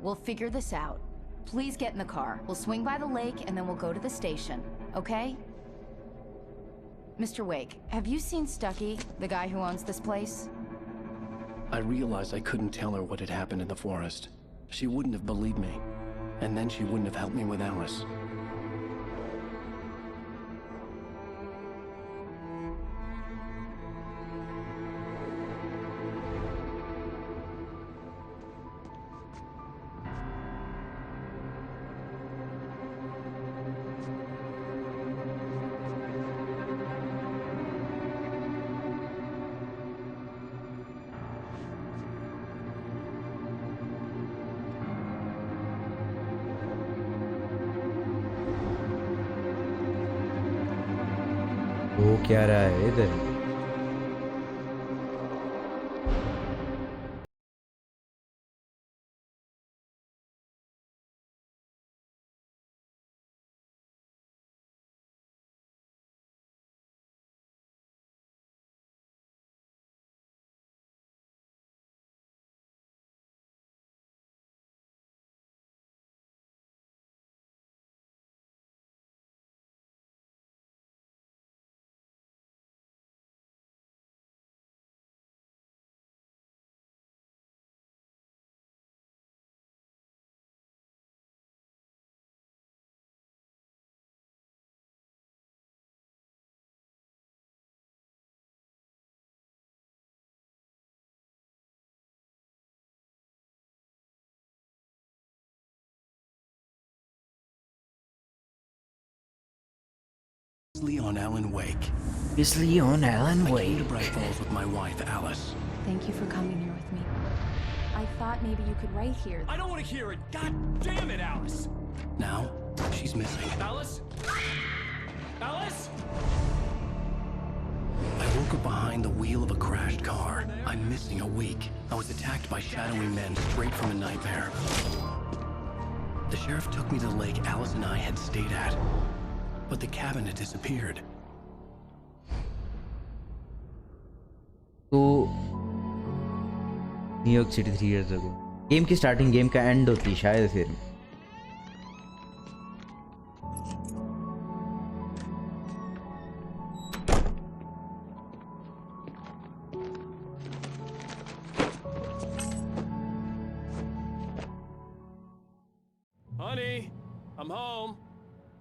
We'll figure this out. Please get in the car. We'll swing by the lake and then we'll go to the station, okay? Mr. Wake, have you seen Stucky, the guy who owns this place? I realized I couldn't tell her what had happened in the forest. She wouldn't have believed me. And then she wouldn't have helped me with Alice. क्या रहा है इधर? On Alan Wake. Obviously on Alan I came to Wake. Bright Falls with my wife, Alice. Thank you for coming here with me. I thought maybe you could write here. I don't want to hear it. God damn it, Alice. Now, she's missing. Alice? Alice? I woke up behind the wheel of a crashed car. I'm missing a week. I was attacked by shadowy men straight from a nightmare. The sheriff took me to the lake Alice and I had stayed at. But the cabin had disappeared. तो New York city 3 years ago. Game की starting game का and होती है शायद फिर. Honey, I'm home.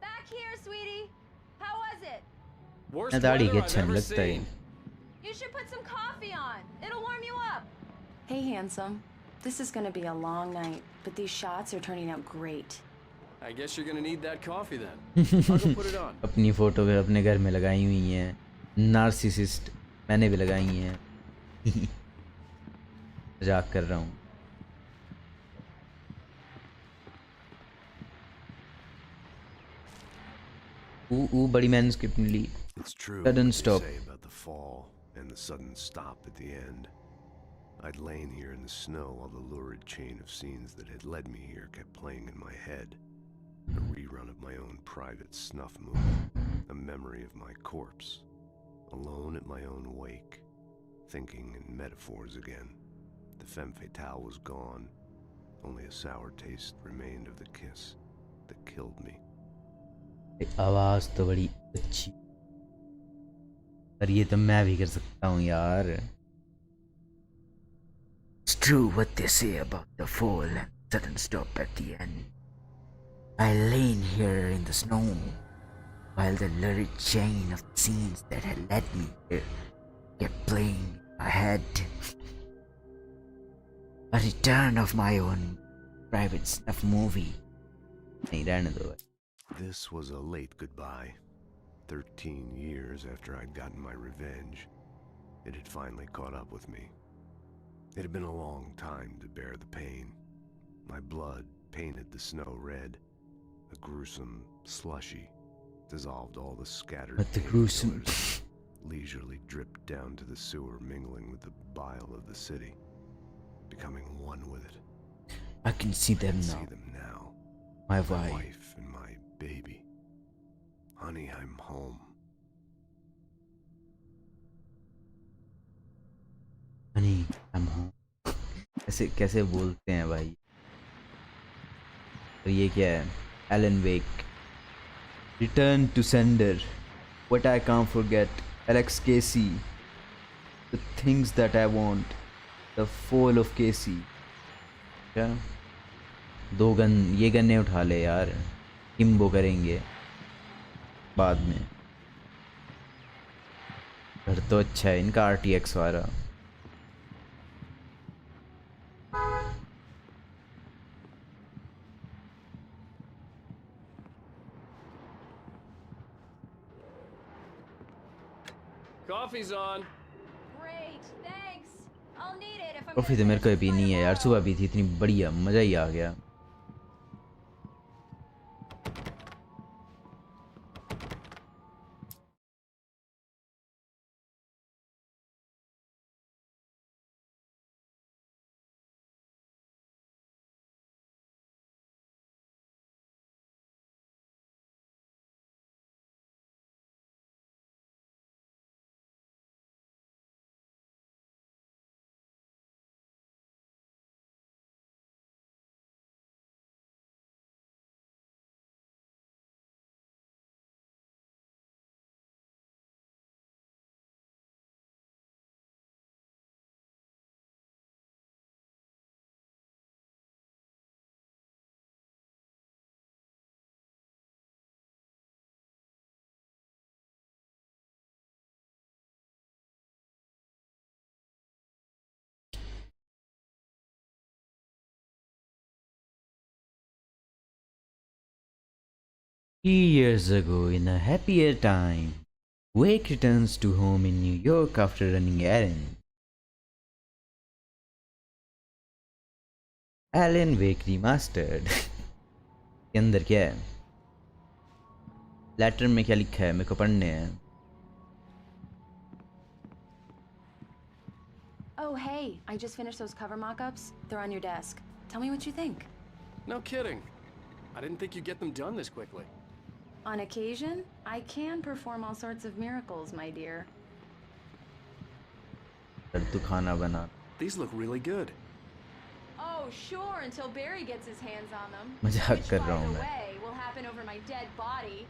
Back here, sweetie. How was it? Worst दाढ़ी weather के I've अच्छा ever लगता है. seen. You should put some coffee on. It'll warm you up. Hey, handsome. This is gonna be a long night, but these shots are turning out great. I guess you're gonna need that coffee then. I'll go put it on. अपनी photo भी अपने घर में लगाई हुई हैं. Narcissist मैंने भी लगाई हैं. मजाक कर रहा हूँ. बड़ी मैनस्क्रिप्ट मिली. It's true Sudden what they stop. say about the fall and the sudden stop at the end. I'd lain here in the snow while the lurid chain of scenes that had led me here kept playing in my head. A rerun of my own private snuff movie, a memory of my corpse, alone at my own wake, thinking in metaphors again. The femme fatale was gone. Only a sour taste remained of the kiss that killed me. आवाज तो बड़ी अच्छी. पर ये तो मैं भी कर सकता हूँ यार. It's true what they say about the fall and sudden stop at the end. I lay here in the snow while the lurid chain of scenes that had led me here kept playing in my head. A return of my own private snuff movie. नहीं रहने दो भाई. This was a late goodbye. 13 years after I'd gotten my revenge, it had finally caught up with me. It had been a long time to bear the pain. My blood painted the snow red. A gruesome slushy dissolved all the scattered But the gruesome painkillers, leisurely dripped down to the sewer, mingling with the bile of the city, becoming one with it. I can see them now. See them now. My My wife. wife and my baby. Honey, I'm home. Honey, I'm home. ऐसे कैसे बोलते हैं भाई. और ये क्या है? Alan Wake. Return to sender. What I can't forget. Alex Casey. The things that I want. The fall of Casey. क्या? 2 गन, ये गन्ने उठा ले यार. किम्बो करेंगे बाद में. घर तो अच्छा है इनका RTX वाला. Coffee's on. Great, thanks. I'll need it if I'm coffee तो मेरे को भी नहीं है यार. सुबह भी थी इतनी बढ़िया. मज़ा ही आ गया. Years ago, in a happier time, Wake returns to home in New York after running errands. Alan Wake Remastered. के अंदर क्या है? लेटर में क्या लिखा है? मेरे को पढ़ने हैं. Oh, hey, I just finished those cover mock-ups. They're on your desk. Tell me what you think. No kidding. I didn't think you'd get them done this quickly. On occasion, I can perform all sorts of miracles, my dear. तू खाना बना. These look really good. Oh, sure, until Barry gets his hands on them. मजाक कर रहा हूँ Which, by the मैं. way, will happen over my dead body.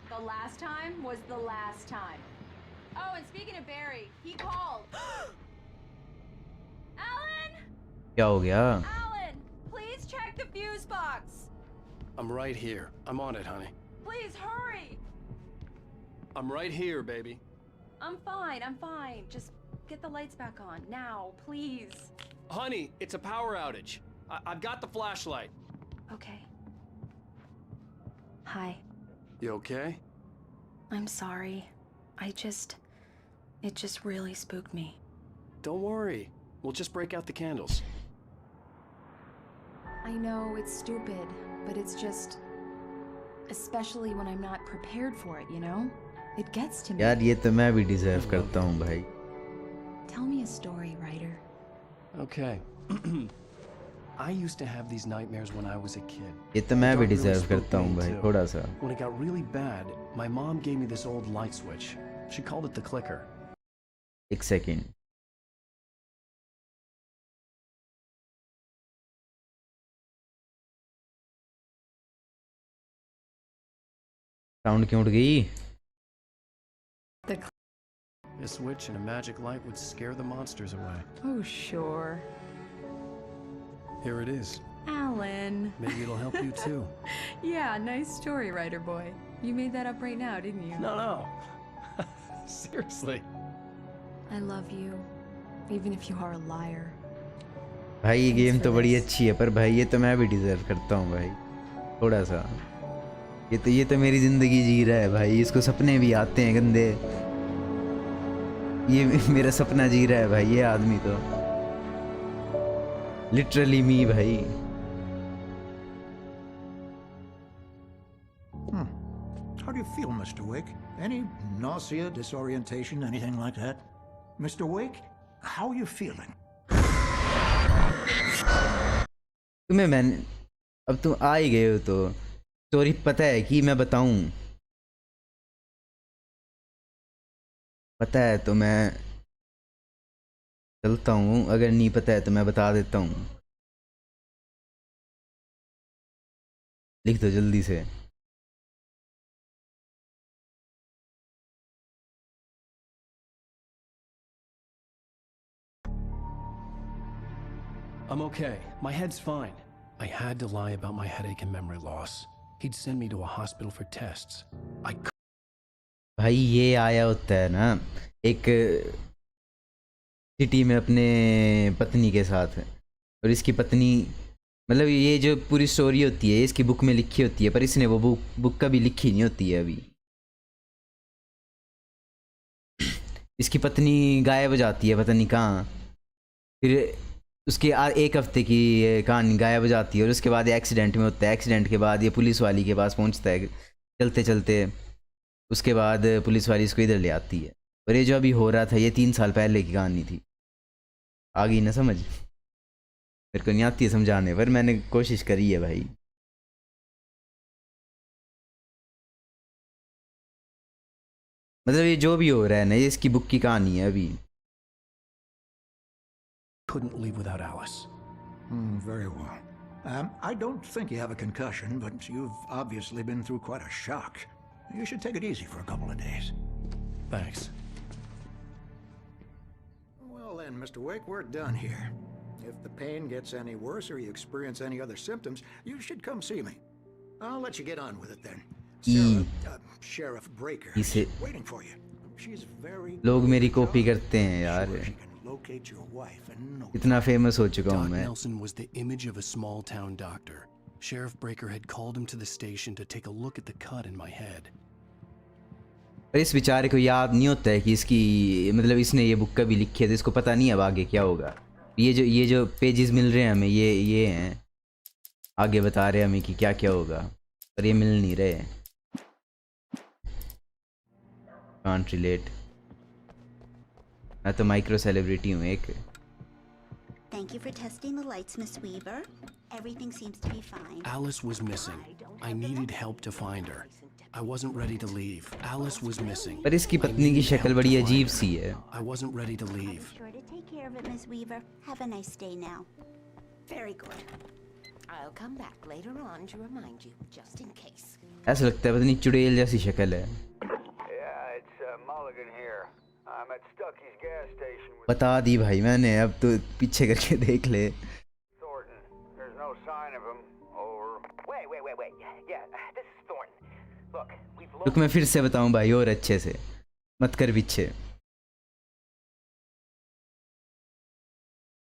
The last time was the last time. Oh, and speaking of Barry, he called. Alan! क्या हो गया? Alan, please check the fuse box. I'm right here. I'm on it, honey. Please hurry. I'm right here, baby. I'm fine. Just get the lights back on now, please. Honey, it's a power outage. I've got the flashlight. Okay. Hi. You okay? I'm sorry. It just really spooked me. Don't worry. We'll just break out the candles. I know it's stupid, but it's just... Especially when I'm not prepared for it, you know? It gets to me. यार ये तो मैं भी deserve करता हूँ भाई. Tell me a story, writer. Okay. I used to have these nightmares when I was a kid. ये तो मैं The भी dark really डिजर्व spooked करता हूँ me भाई too. थोड़ा सा. When it got really bad, my mom gave me this old light switch. She called it the clicker. एक सेकेंड. साउंड क्यों उठ गई? A switch and a magic light would scare the monsters away. Oh, sure. Here it is. Alan. Maybe it'll help you too. Yeah, nice story, writer boy. You made that up right now, didn't you? No. Seriously. I love you, even if you are a liar. भाई ये game तो बड़ी अच्छी है पर भाई ये तो मैं भी डिजर्व करता हूँ भाई थोड़ा सा. ये तो मेरी जिंदगी जी रहा है भाई. इसको सपने भी आते हैं गंदे. ये मेरा सपना जी रहा है भाई ये आदमी तो. लिटरली मी भाई. How do you feel, Mr. Wake? Any nausea, disorientation, anything like that? Mr. Wake, how are you feeling? तुम्हें मैंने अब तुम आ ही गए हो तो स्टोरी पता है कि मैं बताऊं. पता है तो मैं चलता हूं. अगर नहीं पता है तो मैं बता देता हूं. लिख दो जल्दी से. I'm okay. My head's fine. I had to lie about my headache and memory loss. He'd send me to a hospital for tests. भाई ये आया होता है ना एक सिटी में अपने पत्नी के साथ और इसकी पत्नी मतलब ये जो पूरी स्टोरी होती है इसकी बुक में लिखी होती है पर इसने वो बुक कभी लिखी नहीं होती है अभी. इसकी पत्नी गायब हो जाती है पता नहीं कहाँ. फिर उसके एक हफ्ते की कहानी गायब हो जाती है और उसके बाद एक्सीडेंट में होता है. एक्सीडेंट के बाद ये पुलिस वाली के पास पहुंचता है चलते चलते. उसके बाद पुलिस वाली इसको इधर ले आती है. और ये जो अभी हो रहा था ये 3 साल पहले की कहानी थी. आ गई ना समझ? मेरे को नहीं आती है समझाने पर मैंने कोशिश करी है भाई. मतलब ये जो भी हो रहा है ना ये इसकी बुक की कहानी है अभी. Couldn't leave without Alice. Very well. I don't think you have a concussion, but you've obviously been through quite a shock. You should take it easy for a couple of days. Thanks. Well then, Mr. Wake, we're done here. If the pain gets any worse or you experience any other symptoms, you should come see me. I'll let you get on with it then. Sarah, Sheriff Breaker is waiting for you. She's very... लोग मेरी copy करते हैं यार. इतना famous हो चुका हूँ मैं. Doc Nelson was the image of a small town doctor. Sheriff Breaker had called him to the station to take a look at the cut in my head. पर इस बेचारे को याद नहीं होता है कि इसकी मतलब इसने ये बुक कभी लिखी है, तो इसको पता नहीं अब आगे क्या होगा। ये जो पेजेस मिल रहे हैं हमें ये हैं, आगे बता रहे हैं हमें कि क्या क्या होगा, पर ये मिल नहीं रहे। Can't relate. मैं तो माइक्रो सेलिब्रिटी हूँ एक। Thank you for testing the lights, Miss Weaver. Everything seems to be fine. Alice was missing. I needed help to find her. I wasn't ready to leave. Alice was missing. पर इसकी पत्नी की शक्ल बड़ी अजीब सी है। I wasn't ready to leave. Sure to take care of it, Miss Weaver. Have a nice day now. Very good. I'll come back later on to remind you, just in case. ऐसा लगता है पता नहीं चुड़ैल जैसी शक्ल है। Yeah, it's Mulligan here. I'm at Stucky's gas station with बता दी भाई मैंने, अब तो पीछे करके देख ले। Thornton. There's no sign of him. Over. Wait. Yeah, this is Thornton. Look, we've रुक मैं फिर से बताऊं भाई और अच्छे से, मत कर पीछे।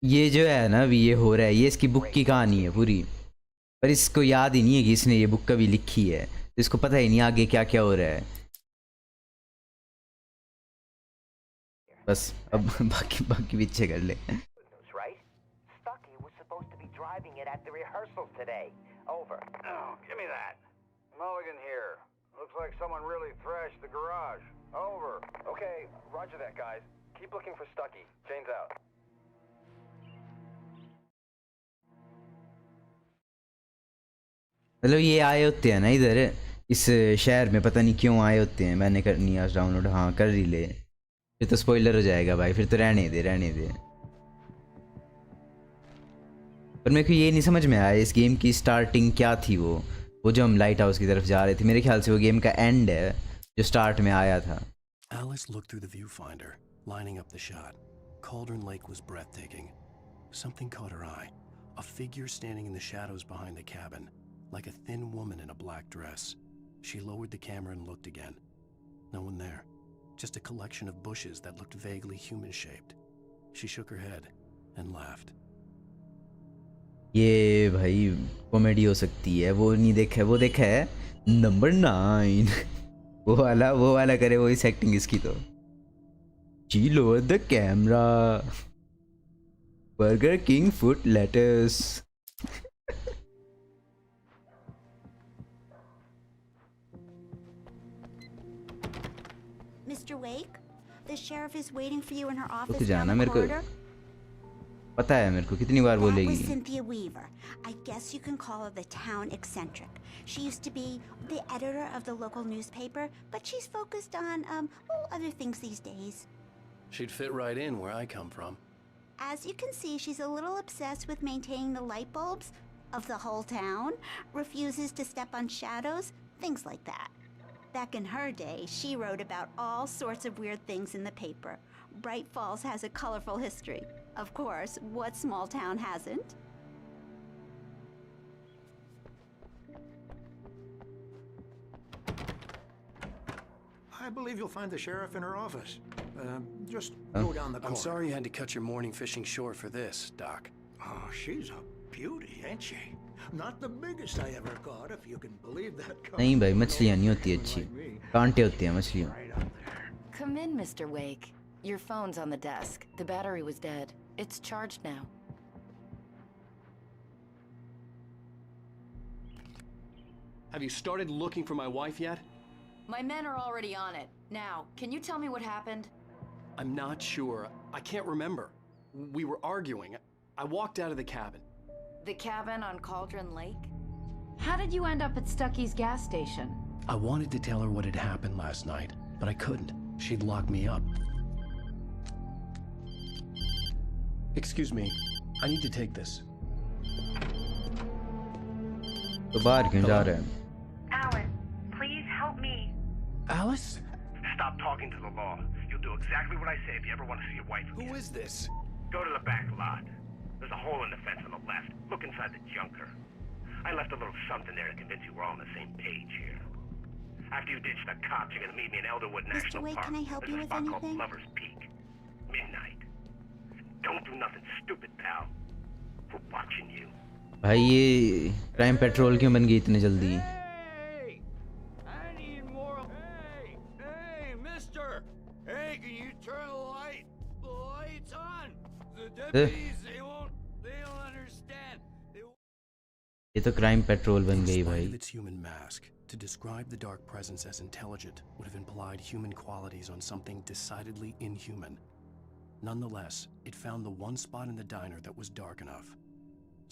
ये जो है ना अभी ये हो रहा है, ये इसकी बुक की कहानी है पूरी, पर इसको याद ही नहीं है कि इसने ये बुक कभी लिखी है, तो इसको पता ही नहीं आगे क्या क्या हो रहा है। बस अब बाकी पीछे कर ले। right? Stucky was supposed to be driving it at the rehearsal today. Over. Oh, give me that. Mulligan here. Looks like someone really thrashed the garage. Over. Okay, roger that, guys. Keep looking for Stucky. Jane's out. मतलब ये आए होते हैं ना इधर इस शहर में, पता नहीं क्यों आए होते हैं। मैंने करनी आज डाउनलोड, हाँ कर ही ले, फिर तो स्पॉइलर हो जाएगा भाई, फिर तो रहने दे। पर मेरे को ये नहीं समझ में आया इस गेम की स्टार्टिंग क्या थी। वो जो हम लाइट हाउस की तरफ जा रहे थे, मेरे ख्याल से वो गेम का एंड है जो स्टार्ट में आया था। Alice looked through the viewfinder, lining up the shot. Cauldron Lake was breathtaking. Something caught her eye. A figure standing in the shadows behind the cabin, like a thin woman in a black dress. She lowered the camera and looked again. No one there. Just a collection of bushes that looked vaguely human-shaped. She shook her head and laughed. ये भाई comedy हो सकती है। वो नहीं देखा है, वो देखा है नंबर 9 वो वाला करे वो इस एक्टिंग इसकी तो। She lowered the camera. Burger King foot lettuce. Mr. Wake, the sheriff is waiting for you in her office तो जाना down the मेरे को corridor. पता है, मेरे को कितनी बार That was बोलेगी। Cynthia Weaver. I guess you can call her the town eccentric. She used to be the editor of the local newspaper, but she's focused on other things these days. She'd fit right in where I come from. As you can see, she's a little obsessed with maintaining the light bulbs of the whole town, refuses to step on shadows, things like that. Back in her day, she wrote about all sorts of weird things in the paper. Bright Falls has a colorful history. Of course, what small town hasn't? I believe you'll find the sheriff in her office. Just go down the corridor. I'm sorry you had to cut your morning fishing short for this, Doc. Oh, she's a beauty, ain't she? Not the biggest I ever caught, if you can believe that. नहीं भाई मछलियाँ नहीं होती अच्छी, कांटे होते हैं मछलियों। Come in, Mr. Wake. Your phone's on the desk. The battery was dead. It's charged now. Have you started looking for my wife yet? My men are already on it. Now, can you tell me what happened? I'm not sure. I can't remember. We were arguing. I walked out of the cabin. The cabin on Cauldron Lake? How did you end up at Stucky's gas station? I wanted to tell her what had happened last night, but I couldn't. She'd lock me up. Excuse me. I need to take this. तो बाहर क्यों जा रहे हैं? Alice, please help me. Alice? Stop talking to the law. You'll do exactly what I say if you ever want to see your wife again. Who is this? Go to the back lot. There's a hole in the fence on the left. Look inside the junker. I left a little something there to convince you we're all on the same page here. After you ditch the cops, you're gonna meet me in Elderwood National Wake, Park. can I help There's you a with spot called anything? Lover's Peak. Midnight. Don't do nothing stupid, pal. We're watching you. भाई ये crime petrol क्यों बन गई इतनी जल्दी? Hey, mister! Hey, can you turn the lights on? The Eh? deputies, they don't understand. ये तो crime petrol बन गई In spite भाई. of its human mask, to describe the dark presence as intelligent would have implied human qualities on something decidedly inhuman. Nonetheless, it found the one spot in the diner that was dark enough.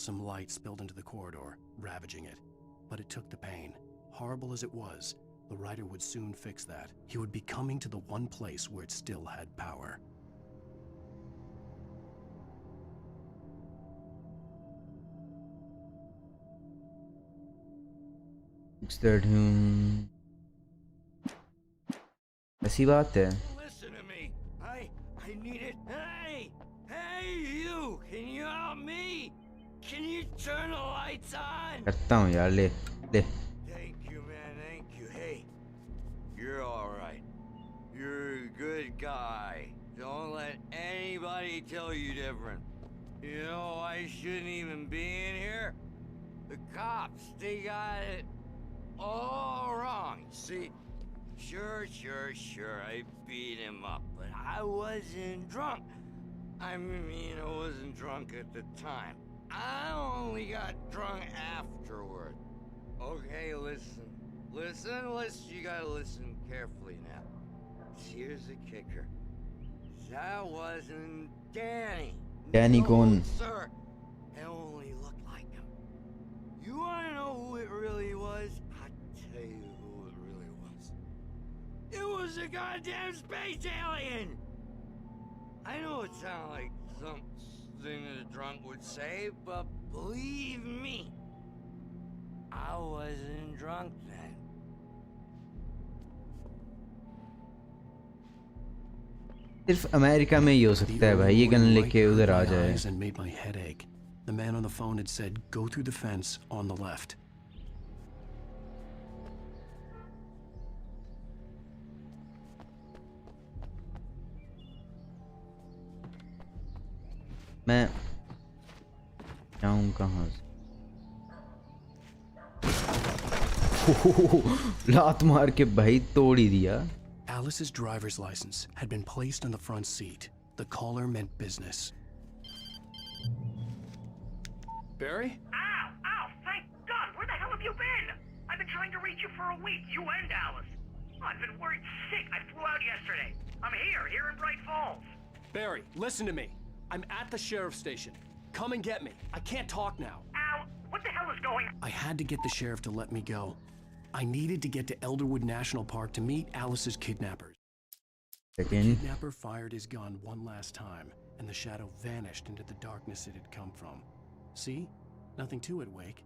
Some light spilled into the corridor, ravaging it. But it took the pain. Horrible as it was, the writer would soon fix that. He would be coming to the one place where it still had power. It's that ऐसी बात है. Listen to me. I need it. Hey, you! Can you help me? Can you turn the lights on? करता हूँ यार, ले. Thank you, man. Thank you. Hey, you're all right. You're a good guy. Don't let anybody tell you different. You know, I shouldn't even be in here. The cops, they got it all wrong. See, sure, I beat him up, but I wasn't drunk. I mean, I wasn't drunk at the time. I only got drunk afterward. Okay, listen. You gotta listen carefully now. Here's the kicker. That wasn't Danny. Danny No, कौन? sir. It only looked like him. You wanna know who it really was? I'll tell you who it really was. It was a goddamn space alien! I know it sounds like something that a drunk would say, but believe me, I wasn't drunk then. सिर्फ America में ही हो सकता है भाई, ये gun लेके उधर आ जाए. And made my head ache. The man on the phone had said, "Go through the fence on the left." मैं जाऊँ कहाँ से? लात मार के भाई तोड़ ही दिया. Alice's driver's license had been placed on the front seat. The caller meant business. Barry? Ow! Thank God! Where the hell have you been? I've been trying to reach you for a week, you and Alice. I've been worried sick. I flew out yesterday. I'm here in Bright Falls. Barry, listen to me. I'm at the sheriff's station. Come and get me. I can't talk now. Ow! What the hell is going on? I had to get the sheriff to let me go. I needed to get to Elderwood National Park to meet Alice's kidnappers. The kidnapper fired his gun one last time, and the shadow vanished into the darkness it had come from. See? Nothing to it, Wake.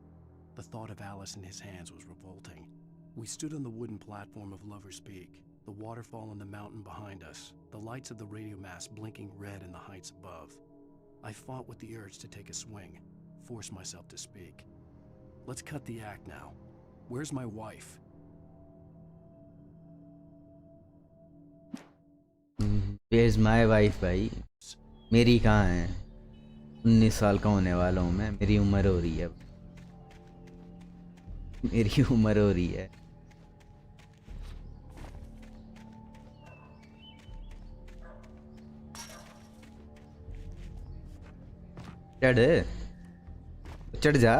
The thought of Alice in his hands was revolting. We stood on the wooden platform of Lover's Peak, the waterfall and the mountain behind us, the lights of the radio mast blinking red in the heights above. I fought with the urge to take a swing, force myself to speak. Let's cut the act now. Where's my wife? Where's my wife भाई? मेरी कहाँ है? 19 साल का होने वाला हूँ मैं. मेरी उम्र हो रही है. मेरी उम्र हो रही है. चढ़ जा.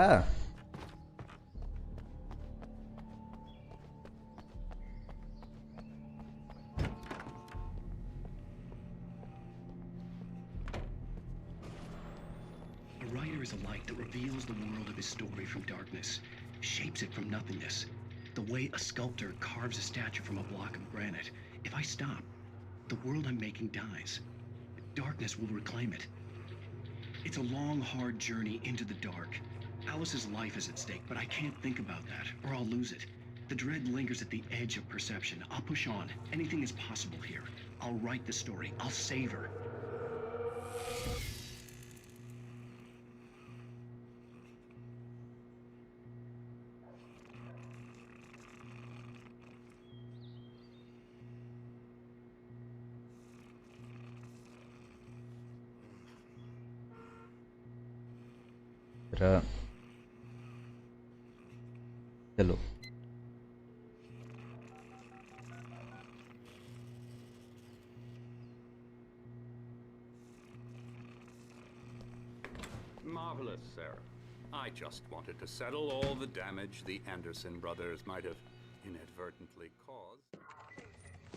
A writer is a light that reveals the world of his story from darkness, shapes it from nothingness. The way a sculptor carves a statue from a block of granite. If I stop, the world I'm making dies. Darkness will reclaim it. It's a long, hard journey into the dark. Alice's life is at stake, but I can't think about that, or I'll lose it. The dread lingers at the edge of perception. I'll push on. Anything is possible here. I'll write the story. I'll save her. चलो Marvelous, Sarah. I just wanted to settle all the damage the Anderson brothers might have inadvertently caused.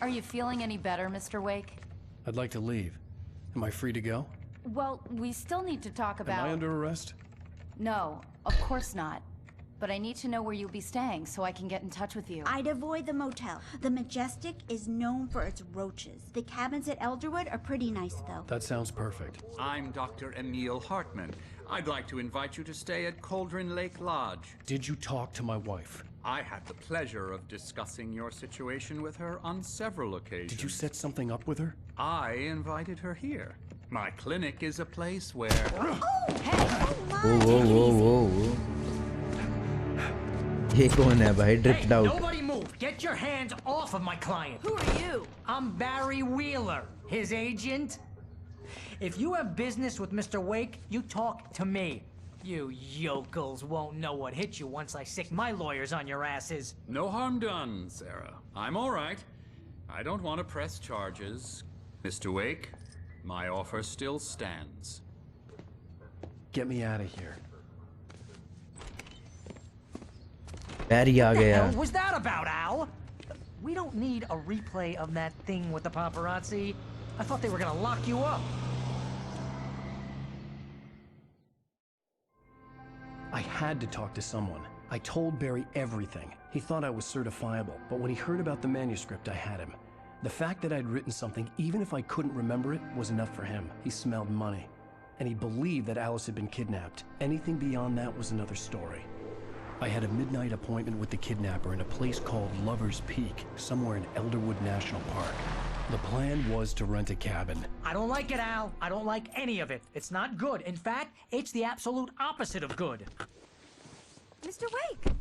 Are you feeling any better, Mr. Wake? I'd like to leave. Am I free to go? Well, we still need to talk about... Am I under arrest? No, of course not. But I need to know where you'll be staying so I can get in touch with you. I'd avoid the motel. The Majestic is known for its roaches. The cabins at Elderwood are pretty nice, though. That sounds perfect. I'm Dr. Emil Hartman. I'd like to invite you to stay at Cauldron Lake Lodge. Did you talk to my wife? I had the pleasure of discussing your situation with her on several occasions. Did you set something up with her? I invited her here. My clinic is a place where... Oh, hey! Whoa. ये कौन है भाई? Dripped out. Nobody move! Get your hands off of my client! Who are you? I'm Barry Wheeler, his agent. If you have business with Mr. Wake, you talk to me. You yokels won't know what hit you once I sick my lawyers on your asses. No harm done, Sarah. I'm all right. I don't want to press charges. Mr. Wake, my offer still stands. Get me out of here. Barry uh What the गया. hell was that about, Al? We don't need a replay of that thing with the paparazzi. I thought they were gonna lock you up. I had to talk to someone. I told Barry everything. He thought I was certifiable, but when he heard about the manuscript, I had him. The fact that I'd written something, even if I couldn't remember it, was enough for him. He smelled money. And he believed that Alice had been kidnapped. Anything beyond that was another story. I had a midnight appointment with the kidnapper in a place called Lover's Peak, somewhere in Elderwood National Park. The plan was to rent a cabin. I don't like it, Al. I don't like any of it. It's not good. In fact, it's the absolute opposite of good. Mr. Wake!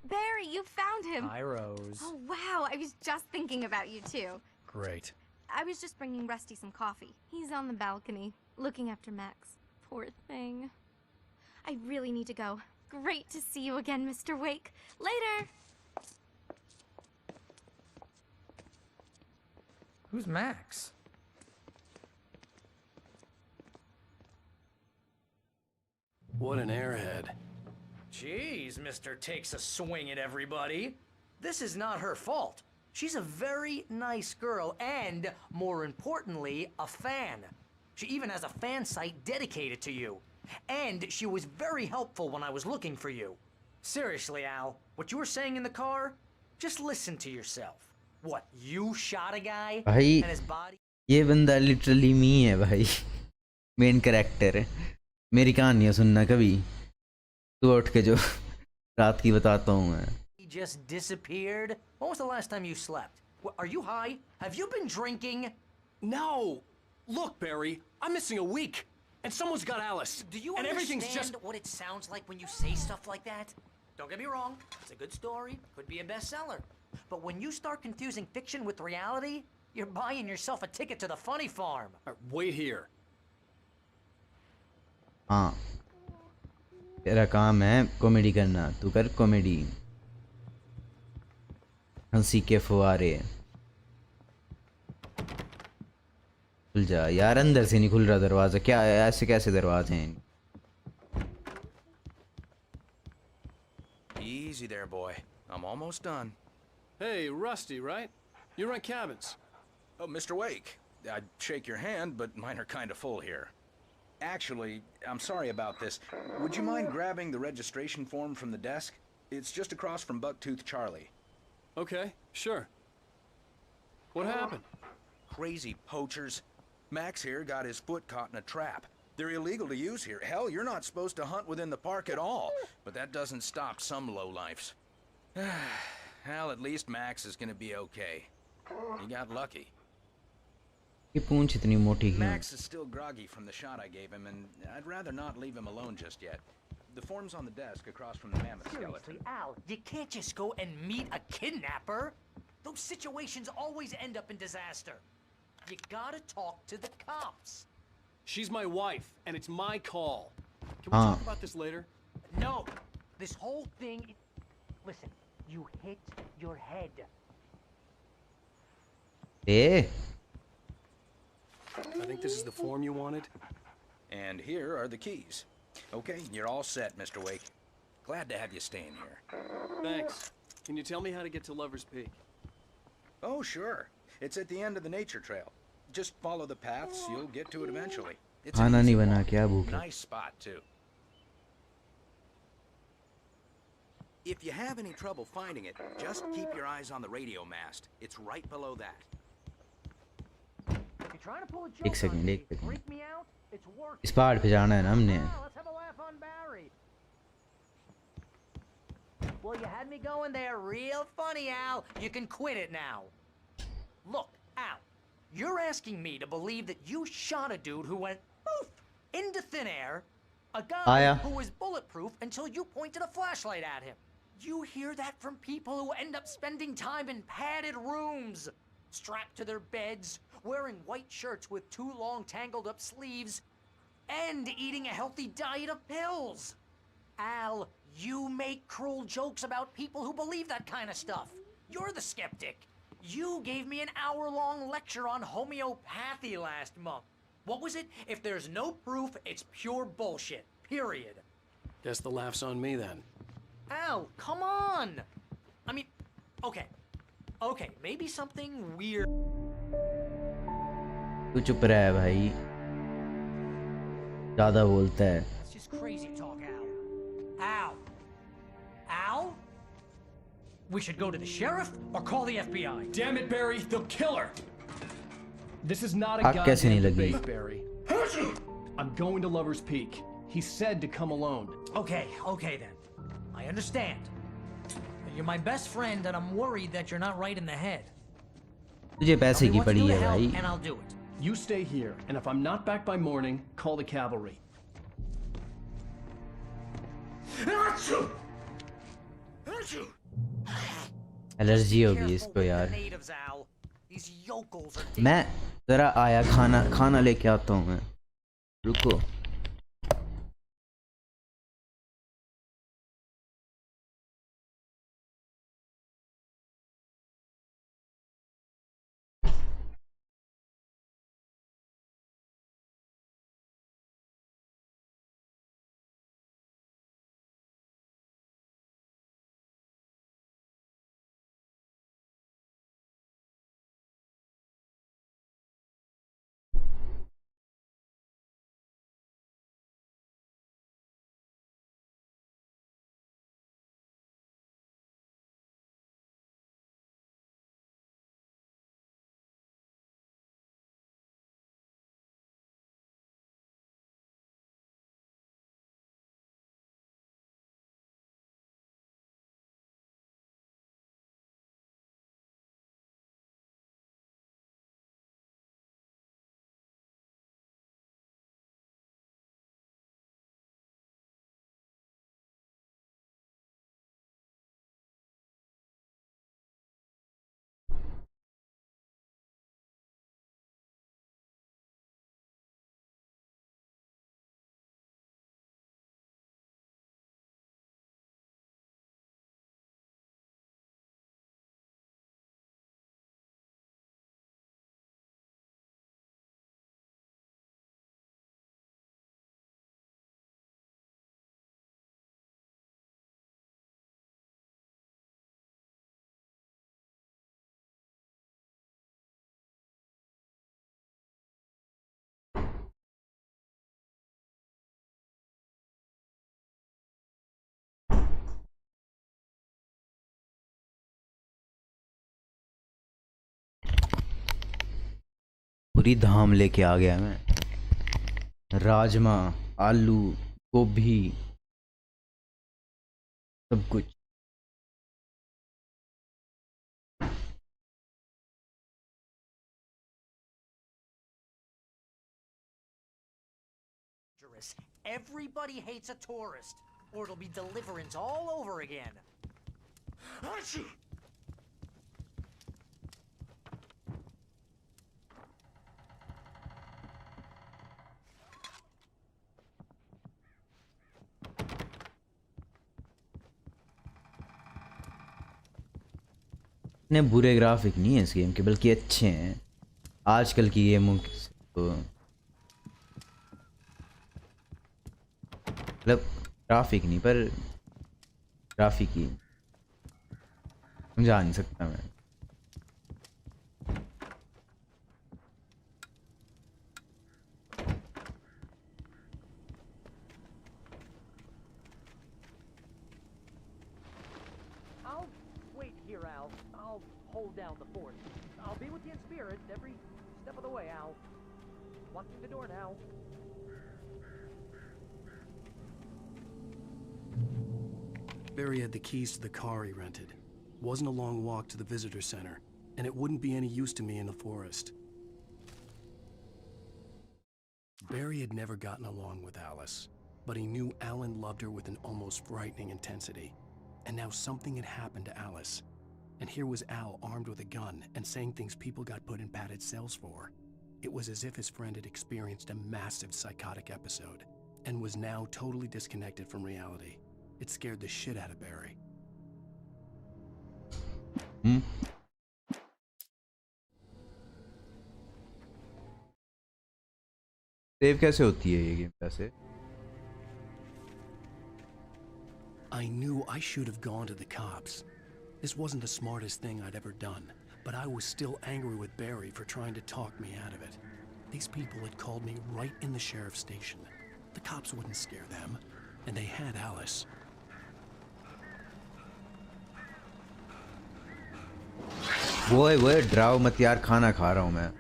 Barry, you found him. Hi, Rose. Oh, wow. I was just thinking about you, too. Great. I was just bringing Rusty some coffee. He's on the balcony, looking after Max. Poor thing. I really need to go. Great to see you again, Mr. Wake. Later! Who's Max? What an airhead. Jeez, Mr. Takes a swing at everybody. This is not her fault. She's a very nice girl and, more importantly, a fan. She even has a fan site dedicated to you. And she was very helpful when I was looking for you. Seriously, Al, what you were saying in the car? Just listen to yourself. What, you shot a guy? भाई And his body? ये बंदा literally मी है भाई. Main character है. मेरी कहानियाँ सुनना कभी. तू उठ के जो रात की बताता हूँ मैं. He just disappeared? When was the last time you slept? Are you high? Have you been drinking? No! Look, Barry, I'm missing a week. And someone's got Alice. Do you and understand everything's just... what it sounds like when you say stuff like that? Don't get me wrong, it's a good story, could be a bestseller. But when you start confusing fiction with reality, you're buying yourself a ticket to the funny farm. Wait here. हाँ. तेरा काम है comedy करना. तू कर comedy. हंसी के फुहारे. खुल जा यार. अंदर से नहीं खुल रहा दरवाजा. क्या है? ऐसे कैसे दरवाजे हैं? Easy there, boy. I'm almost done. Hey, Rusty, right? You rent cabins. Oh, Mr. Wake. I'd shake your hand, but mine are kind of full here. Actually, I'm sorry about this. Would you mind grabbing the registration form from the desk? It's just across from Bucktooth Charlie. Okay, sure. What happened? Crazy poachers. Max here got his foot caught in a trap. They're illegal to use here. Hell, you're not supposed to hunt within the park at all. But that doesn't stop some lowlifes. Well, at least Max is gonna be okay. He got lucky. ये पूंछ इतनी मोटी क्यों? Max is still groggy from the shot I gave him, and I'd rather not leave him alone just yet. The form's on the desk across from the mammoth skeleton. Seriously, Al, you can't just go and meet a kidnapper. Those situations always end up in disaster. You gotta talk to the cops. She's my wife, and it's my call. Can we talk about this later? No, this whole thing... Listen, you hit your head. Hey. I think this is the form you wanted. And here are the keys. Okay, you're all set, Mr. Wake. Glad to have you staying here. Thanks. Can you tell me how to get to Lover's Peak? Oh, sure. It's at the end of the nature trail. Just follow the paths, you'll get to it eventually. It's an खाना easy नहीं बना walk. क्या भूख है? Nice spot, too. If you have any trouble finding it, just keep your eyes on the radio mast. It's right below that. If you're trying to pull a एक joke on second me, एक second freak me out, it's working. इस पहाड़ पे जाना है ना हमने Let's have a laugh on Barry. Well, you had me going there real funny, Al. You can quit it now. Look, Al, you're asking me to believe that you shot a dude who went poof into thin air, a guy Aya. who was bulletproof until you pointed a flashlight at him. You hear that from people who end up spending time in padded rooms, strapped to their beds, wearing white shirts with too long tangled up sleeves, and eating a healthy diet of pills. Al, you make cruel jokes about people who believe that kind of stuff. You're the skeptic. You gave me an hour-long lecture on homeopathy last month. What was it? If there's no proof, it's pure bullshit. Period. Guess the laugh's on me then. Al, come on! I mean, okay. Okay, maybe something weird. तू चुप रहा है भाई ज़्यादा बोलता है It's just crazy talk, Al. Al. Al? We should go to the sheriff or call the FBI. Damn it, Barry, they'll kill her. This is not a आग कैसे नहीं goddamn लगी? debate, Barry. I'm going to Lover's Peak. He said to come alone. Okay, okay then. I understand. You're my best friend and I'm worried that you're not right in the head. तुझे पैसे Tell me की what to पड़ी do to है help, भाई and I'll do it. You stay here, and if I'm not back by morning, call the cavalry. Allergy होगी इसको यार Natives, Al. These yokels are मैं जरा आया खाना खाना लेके आता हूँ मैं रुको पूरी धाम लेके आ गया मैं राजमा आलू गोभी सब कुछ Everybody hates a tourist, or it'll be deliverance all over again. इतने बुरे ग्राफिक नहीं है इस गेम के, बल्कि अच्छे हैं आजकल की गेमों से तो। मतलब ग्राफिक नहीं पर ग्राफिक ही समझा नहीं सकता मैं। I'll wait here, Al. I'll hold down the fort. I'll be with you in spirit every step of the way, Al. Locking the door now. Barry had the keys to the car he rented. Wasn't a long walk to the visitor center, and it wouldn't be any use to me in the forest. Barry had never gotten along with Alice, but he knew Alan loved her with an almost frightening intensity. And now something had happened to Alice. And here was Al armed with a gun and saying things people got put in padded cells for. It was as if his friend had experienced a massive psychotic episode and was now totally disconnected from reality. It scared the shit out of Barry. Save कैसे होती है ये game वैसे? I knew I should have gone to the cops. This wasn't the smartest thing I'd ever done, but I was still angry with Barry for trying to talk me out of it. These people had called me right in the sheriff's station. The cops wouldn't scare them, and they had Alice. वो डराओ मत यार, खाना खा रहा हूँ मैं।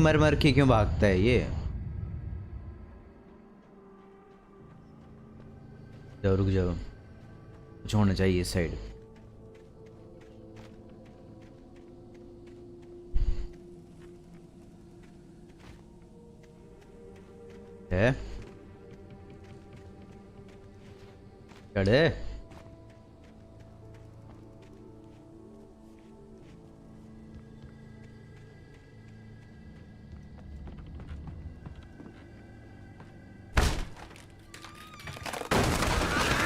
मर मर के क्यों भागता है ये? जाओ रुक जाओ, कुछ होना चाहिए इस साइड। है चढ़े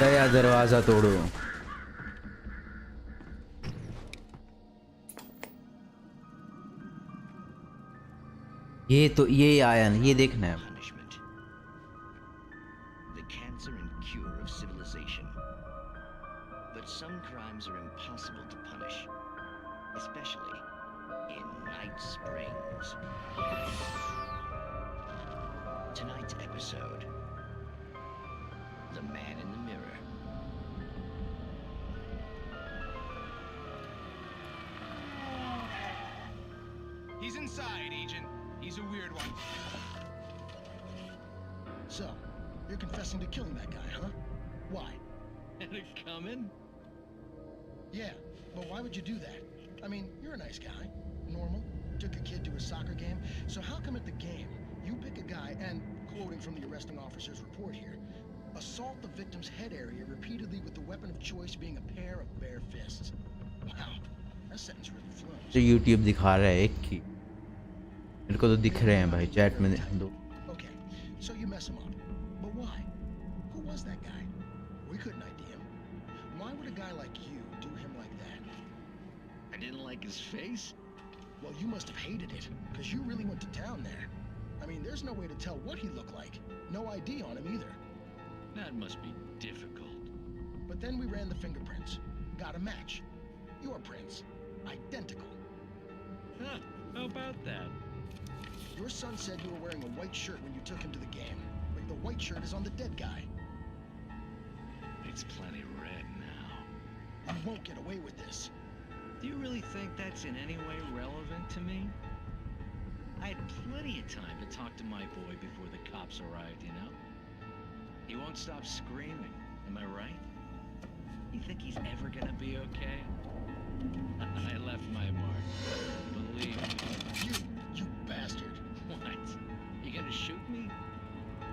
यार, दरवाजा तोड़ो। ये आया ना, ये देखना है। The cancer and cure of civilization. But some crimes are impossible to punish, especially in Night Springs. Tonight's episode, The Man in the Mirror. He's inside, Agent. He's a weird one. So, you're confessing to killing that guy, huh? Why? Had it coming? Yeah, but why would you do that? I mean, you're a nice guy. Normal. Took a kid to a soccer game. So how come at the game, you pick a guy and, quoting from the arresting officer's report here, assault the victim's head area repeatedly with the weapon of choice being a pair of bare fists? Wow, that sentence really flows. तो YouTube दिखा रहा है एक की, मेरे को तो दिख रहे हैं भाई चैट में दो। Okay, so you mess him up. But why? Who was that guy? We couldn't ID him. Why would a guy like you do him like that? I didn't like his face. Well, you must have hated it, because you really went to town there. I mean, there's no way to tell what he looked like. No ID on him either. That must be difficult. But then we ran the fingerprints. Got a match. Your prints. Identical. Huh, how about that? Your son said you were wearing a white shirt when you took him to the game. But the white shirt is on the dead guy. It's plenty red now. You won't get away with this. Do you really think that's in any way relevant to me? I had plenty of time to talk to my boy before the cops arrived, you know? He won't stop screaming, am I right? You think he's ever gonna be okay? I left my mark. Believe me. You bastard. What? You gonna shoot me?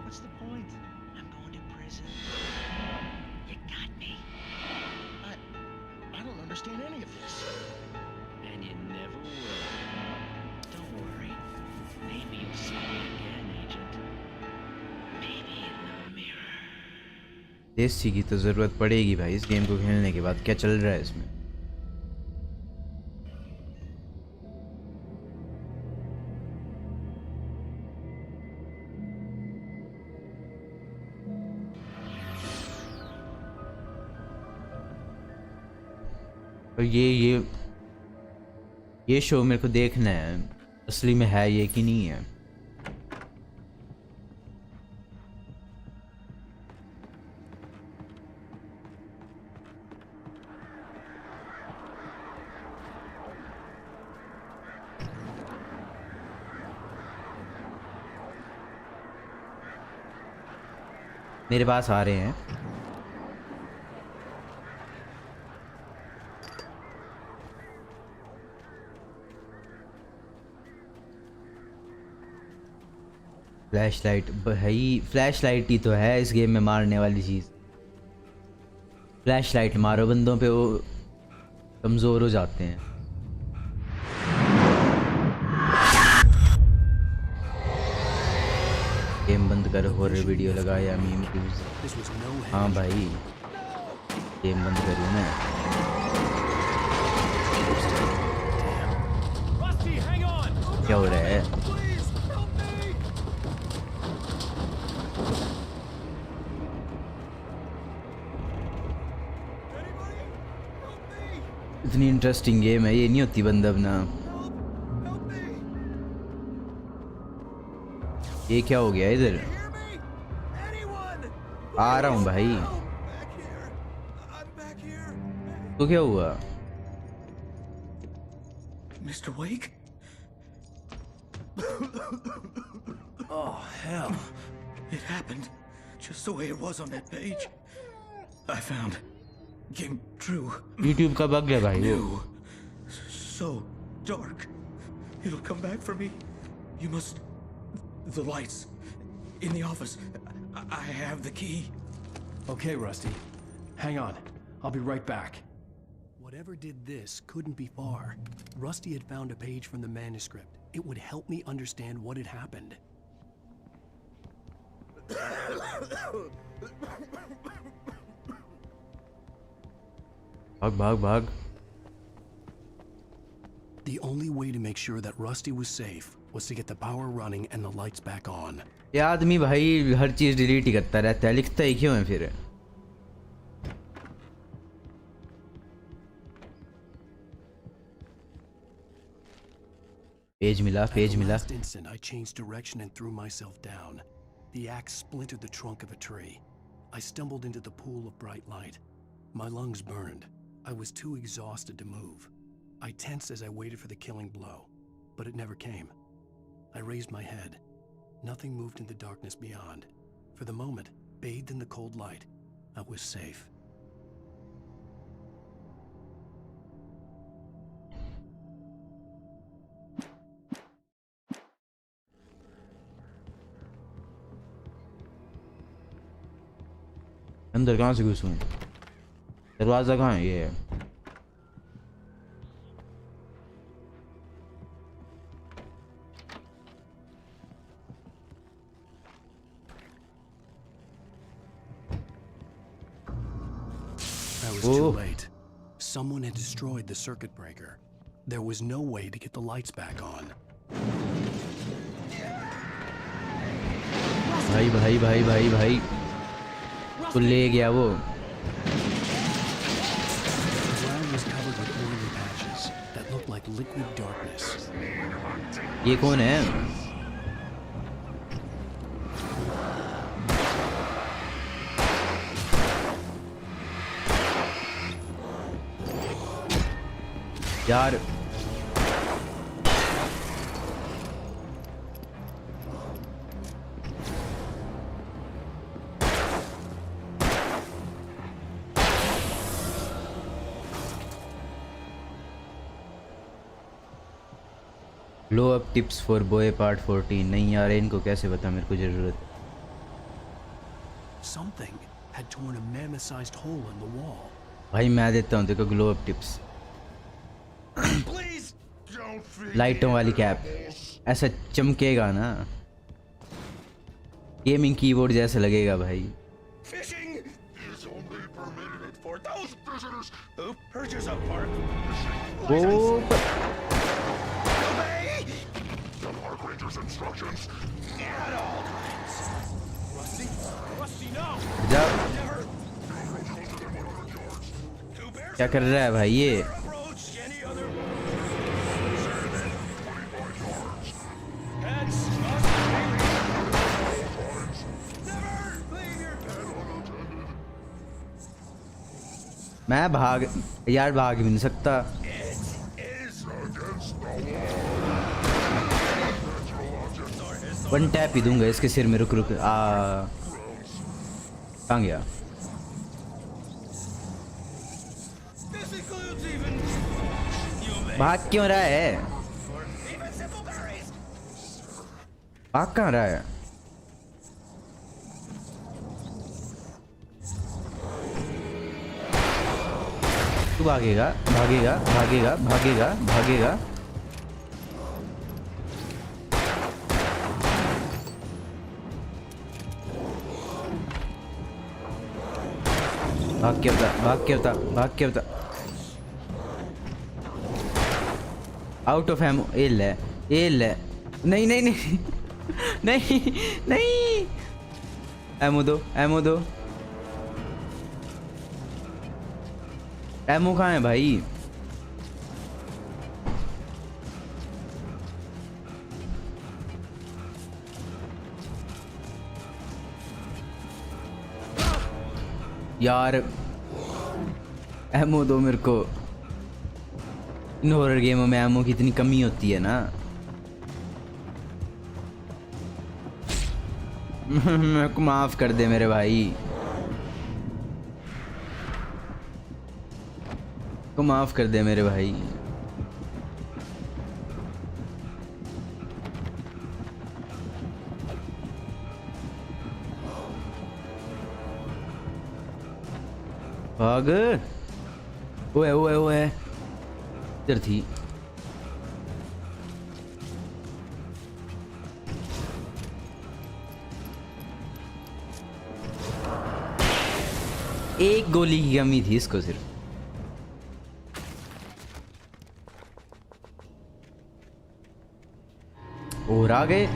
What's the point? I'm going to prison. You got me. I don't understand any of this. And you never will. Don't worry. Maybe you'll see me again, Agent. Maybe in the देसी की तो ज़रूरत पड़ेगी भाई इस game को खेलने के बाद। क्या चल रहा है इसमें? और ये शो मेरे को देखना है, असली में है ये कि नहीं है। मेरे पास आ रहे हैं। फ्लैश लाइट भाई, फ्लैश लाइट ही तो है इस गेम में मारने वाली चीज़। फ्लैश लाइट मारो बंदों पे, वो कमज़ोर हो जाते हैं। गेम बंद कर, हॉरर वीडियो लगा या मीम व्यूज। हाँ भाई गेम बंद करूँ मैं। क्या हो रहा है? इतनी इंटरेस्टिंग गेम है ये, नहीं होती बंदा अपना। ये क्या हो गया इधर? आ रहा हूँ भाई। तो क्या हुआ? Mr. Wake? Oh, hell. It happened just the way it was on that page. I found. Came true. YouTube का बग है भाई वो। So dark. It'll come back for me. You must. The lights. In the office. I have the key. Okay, Rusty. Hang on. I'll be right back. Whatever did this couldn't be far. Rusty had found a page from the manuscript. It would help me understand what had happened. भाग भाग भाग। The only way to make sure that Rusty was safe was to get the power running and the lights back on. ये आदमी भाई हर चीज delete ही करता रहता है, लिखता ही क्यों है फिर? पेज मिला, पेज मिला। At the last instant, I changed direction and threw myself down. The axe splintered the trunk of a tree. I stumbled into the pool of bright light. My lungs burned. I was too exhausted to move. I tensed as I waited for the killing blow, but it never came. I raised my head. Nothing moved in the darkness beyond. For the moment, bathed in the cold light, I was safe. अंदर कहाँ से घुसूं? दरवाजा कहाँ है? ये है। I was too late. Someone had destroyed the circuit breaker. There was no way to get the lights back on. भाई भाई भाई भाई भाई तो ले गया वो। The ground was covered with oily patches that looked like liquid darkness. ये कौन है? यार glow up tips for boy part 14। नहीं यार इनको कैसे बता, मेरे को जरूरत है। Something had torn a mammoth-sized hole in the wall. भाई मैं देता हूँ देखो ग्लो अप टिप्स। लाइटों वाली कैप ऐसा चमकेगा ना, गेमिंग कीबोर्ड जैसा लगेगा भाई। Urges of park. वो Obey! The park ranger's instructions at all times. Rusty? Rusty, no! जा Never. क्या कर रहा है भाई ये? मैं भाग यार भाग भी नहीं सकता। वन टैप ही दूंगा इसके सिर में। रुक रुक कहाँ गया? भाग क्यों रहा है? भाग कहाँ रहा है? तू भागेगा भागेगा भागेगा भागेगा भागेगा। भाग क्या होता भाग क्या होता भाग क्या होता। Out of ammo. ए ले नहीं नहीं नहीं नहीं नहीं। एमो दो एमो दो। एमो कहाँ है भाई? यार एमो दो मेरे को। इन हॉरर गेमों में एमो की इतनी कमी होती है ना। मेरे को माफ कर दे मेरे भाई, को माफ कर दे मेरे भाई। भाग। ओए ओए ओए इधर थी। एक गोली की कमी थी इसको सिर्फ। और आ गए।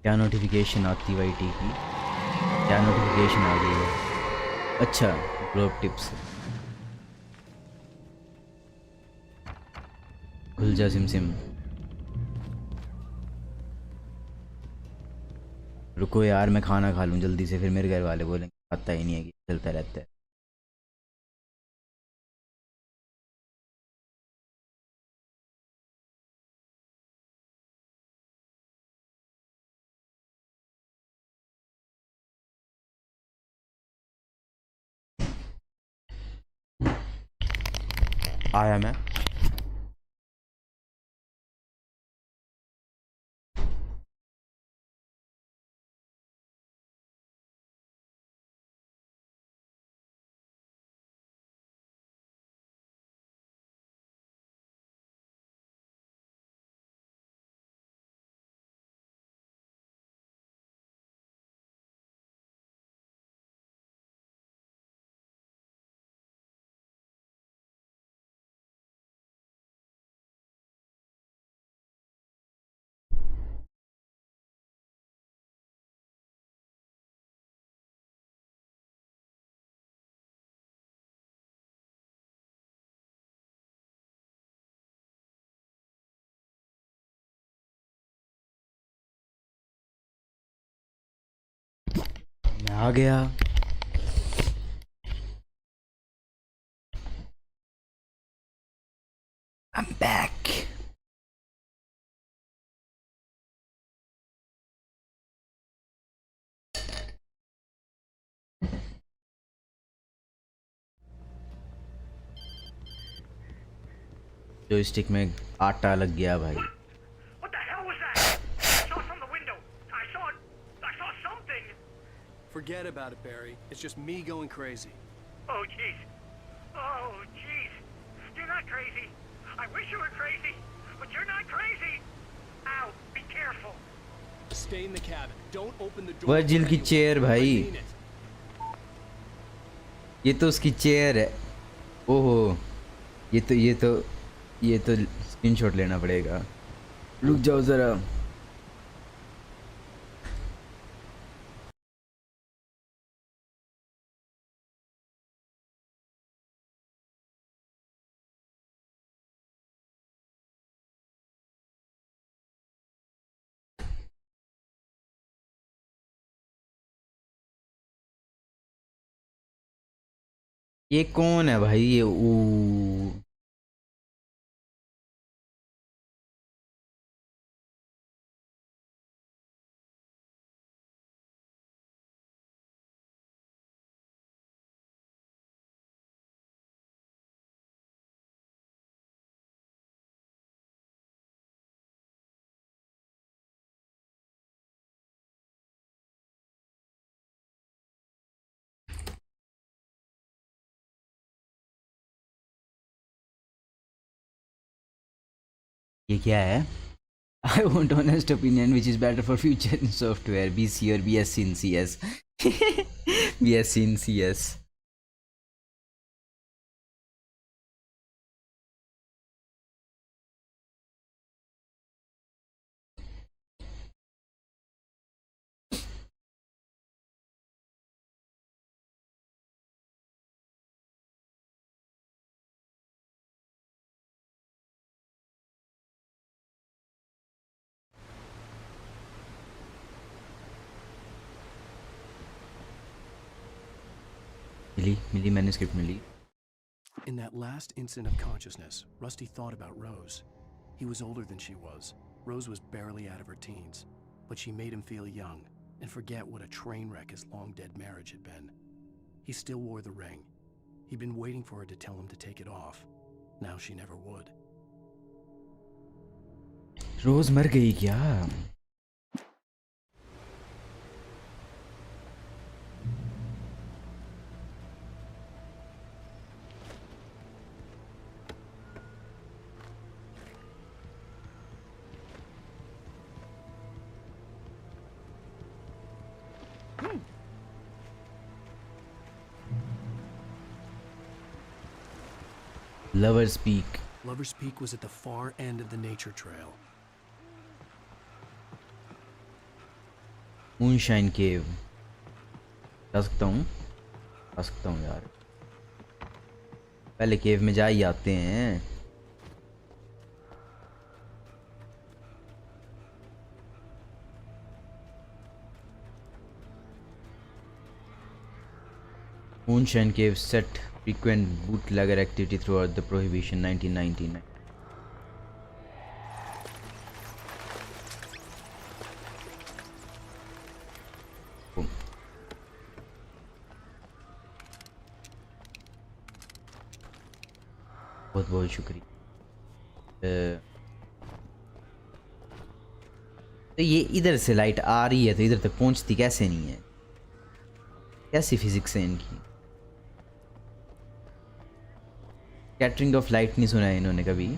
क्या नोटिफिकेशन आती वाई टी की? क्या नोटिफिकेशन आ गई है? अच्छा ग्लोब टिप्स। खुल जा सिम सिम। रुको यार मैं खाना खा लूँ जल्दी से, फिर मेरे घर वाले बोलेंगे पता ही नहीं है कि चलता रहता है। आया मैं। मैं आ गया। I'm back. जोयस्टिक में आटा लग गया भाई। What the hell was that? I saw from the window. I saw Forget about it, Barry. It's just me going crazy. Oh, jeez. Oh, jeez. You're not crazy. I wish you were crazy, but you're not crazy. Ow, be careful. Stay in the cabin. Don't open the door. Virgil की chair भाई, ये तो उसकी chair है। ओहो, ये तो screenshot लेना पड़ेगा। रुक जाओ जरा। ये कौन है भाई? ये ओ ये क्या है? I want honest opinion which is better for future in software, BC or BSc in CS. BSc in CS. मिली मैन्युस्क्रिप्ट मिली। In that last instant of consciousness, Rusty thought about Rose. He was older than she was. Rose was barely out of her teens, but she made him feel young and forget what a train wreck his long-dead marriage had been. He still wore the ring. He'd been waiting for her to tell him to take it off. Now she never would. रोज मर गई क्या? Lover's Peak. Lover's Peak was at the far end of the nature trail. Moonshine Cave. जा सकता हूँ यार। पहले केव में जा ही आते हैं। Moonshine Cave set frequent bootlegger activity throughout the Prohibition 1999. बहुत बहुत शुक्रिया। तो ये इधर से लाइट आ रही है तो इधर तक पहुंचती कैसे नहीं है? कैसी फिजिक्स है इनकी? कैटरिंग ऑफ लाइट नहीं सुना है इन्होंने कभी।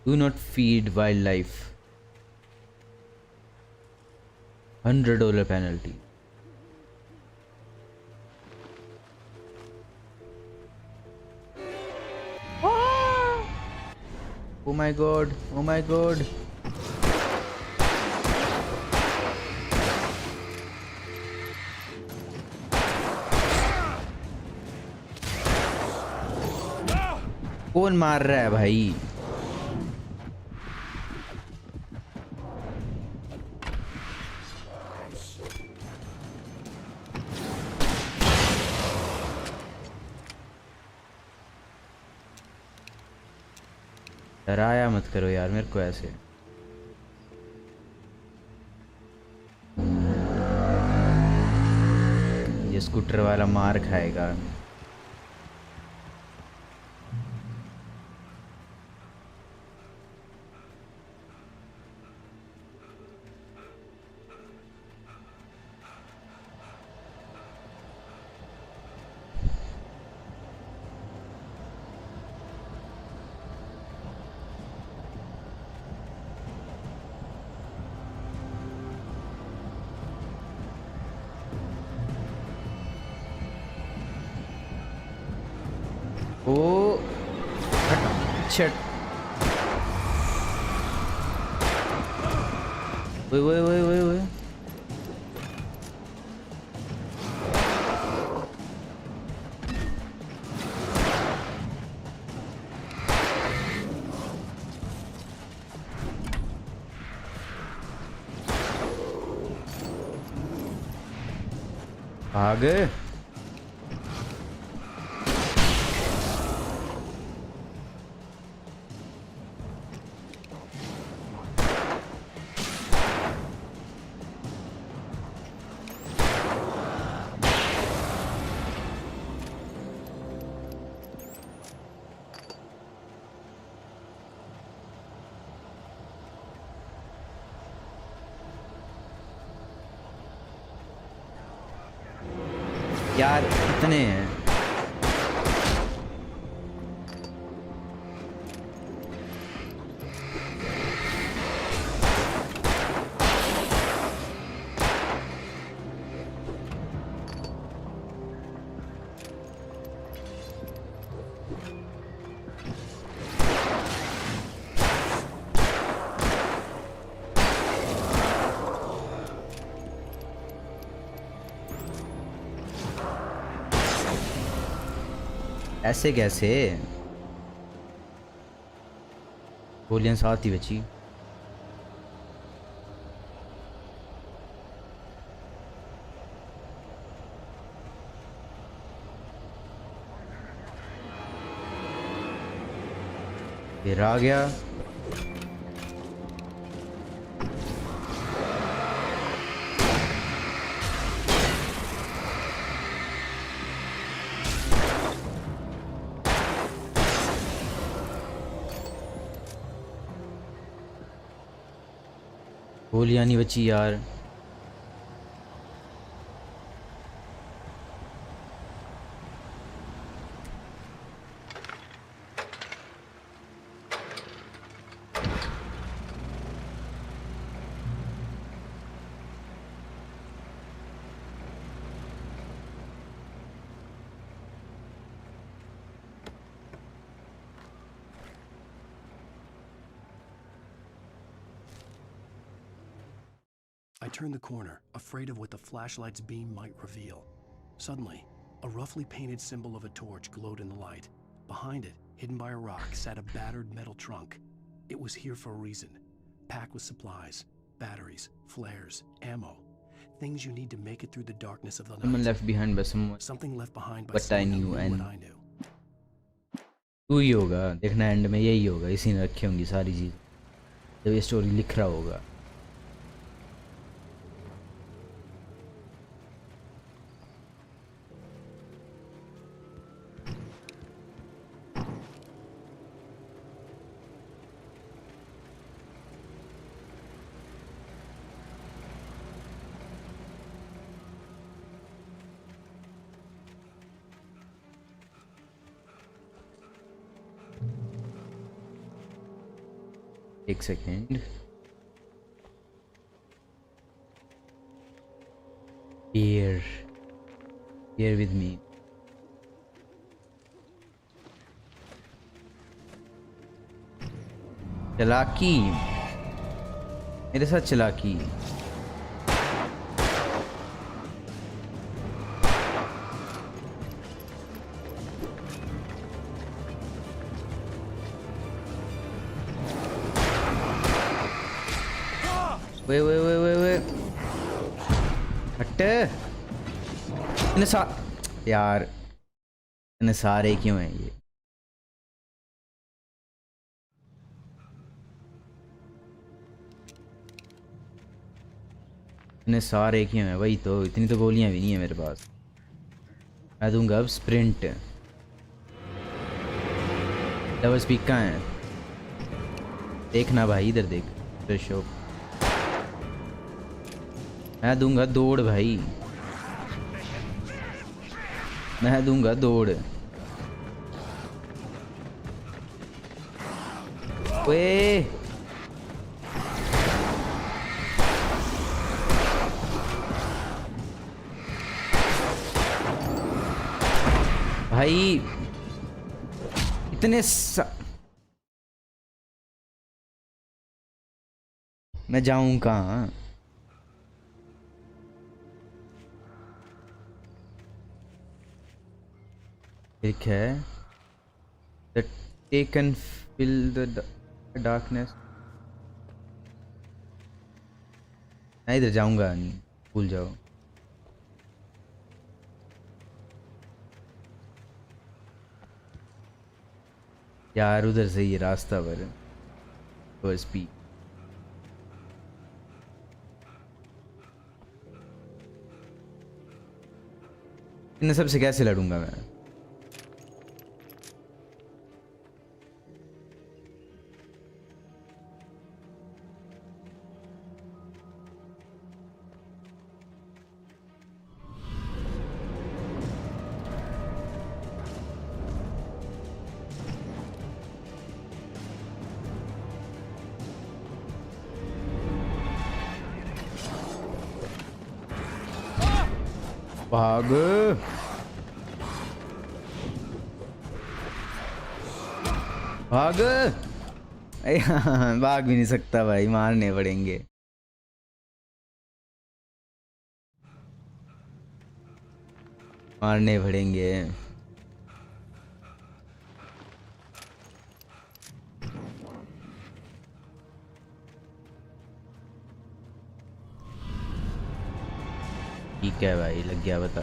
Do not feed wildlife. $100 penalty. Oh my god, oh my god. कौन मार रहा है भाई? डराया मत करो यार मेरे को ऐसे। ये स्कूटर वाला मार खाएगा। ओ shit. Wait. भाग। यार इतने हैं। ऐसे कैसे गोलियां साथ ही बची। फिर आ गया। गोलियां नहीं बची यार। I turned the corner, afraid of what the flashlight's beam might reveal. Suddenly, a roughly painted symbol of a torch glowed in the light. Behind it, hidden by a rock, sat a battered metal trunk. It was here for a reason. Packed with supplies, batteries, flares, ammo. Things you need to make it through the darkness of the night. Someone left behind by someone. Something left behind by But I someone knew who knew and what I knew. तू ही होगा देखना, and में यही होगा। इसी ने रखी होंगी सारी चीज़ जब ये स्टोरी लिख रहा होगा। एक सेकेंड। here with me। चालाकी, मेरे साथ चालाकी। वे हट। यार इतने सारे क्यों हैं ये? इतने सारे क्यों हैं? वही तो, इतनी तो गोलियां भी नहीं है मेरे पास। मैं दूंगा अब स्प्रिंट। डबल स्पीक कहाँ है? देखना भाई, इधर देख। शो मैं दूंगा दौड़ भाई, मैं दूंगा दौड़। ओए भाई इतने मैं जाऊं कहाँ? एक है The taken fill the darkness। मैं इधर जाऊंगा नहीं, भूल जाओ। यार उधर से ये रास्ता पर स्पीड। इन सब से कैसे लड़ूंगा मैं? भाग भाग। भाग भी नहीं सकता भाई, मारने पड़ेंगे। मारने पड़ेंगे। ठीक है भाई, लग गया बता।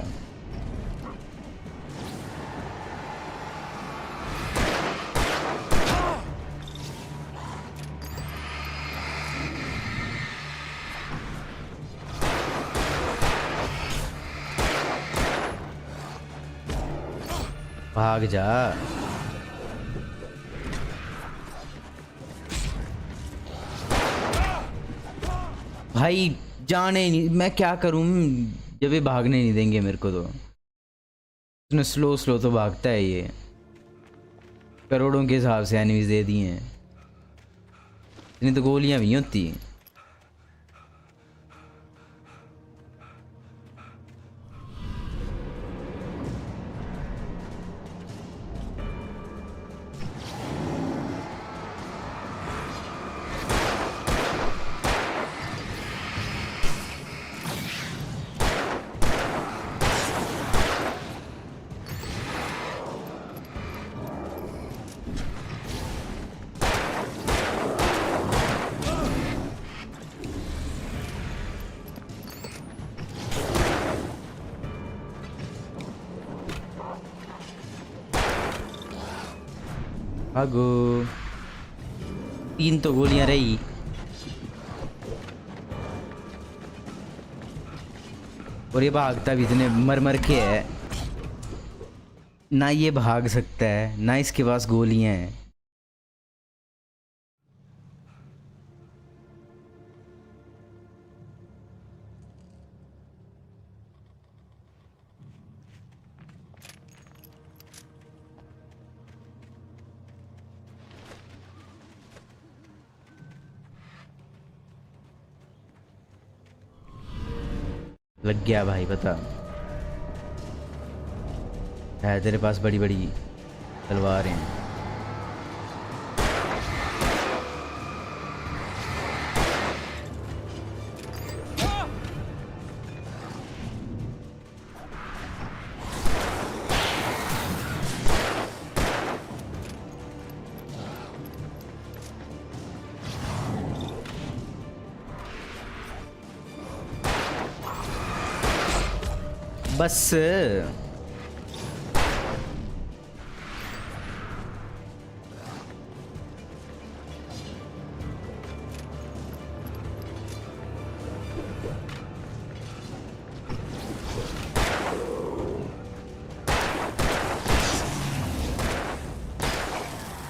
भाग जा। भाई जाने नहीं, मैं क्या करूं जब ये भागने नहीं देंगे मेरे को। तो उसने स्लो स्लो तो भागता है ये, करोड़ों के हिसाब से एनिमीज दे दिए हैं, इतनी तो गोलियां भी नहीं होती। भागो, 3 तो गोलियां रही। और ये भागता भी इतने मर मर के है, ना ये भाग सकता है ना इसके पास गोलियां हैं। लग गया भाई, बता। है तेरे पास बड़ी बड़ी तलवारें हैं। बस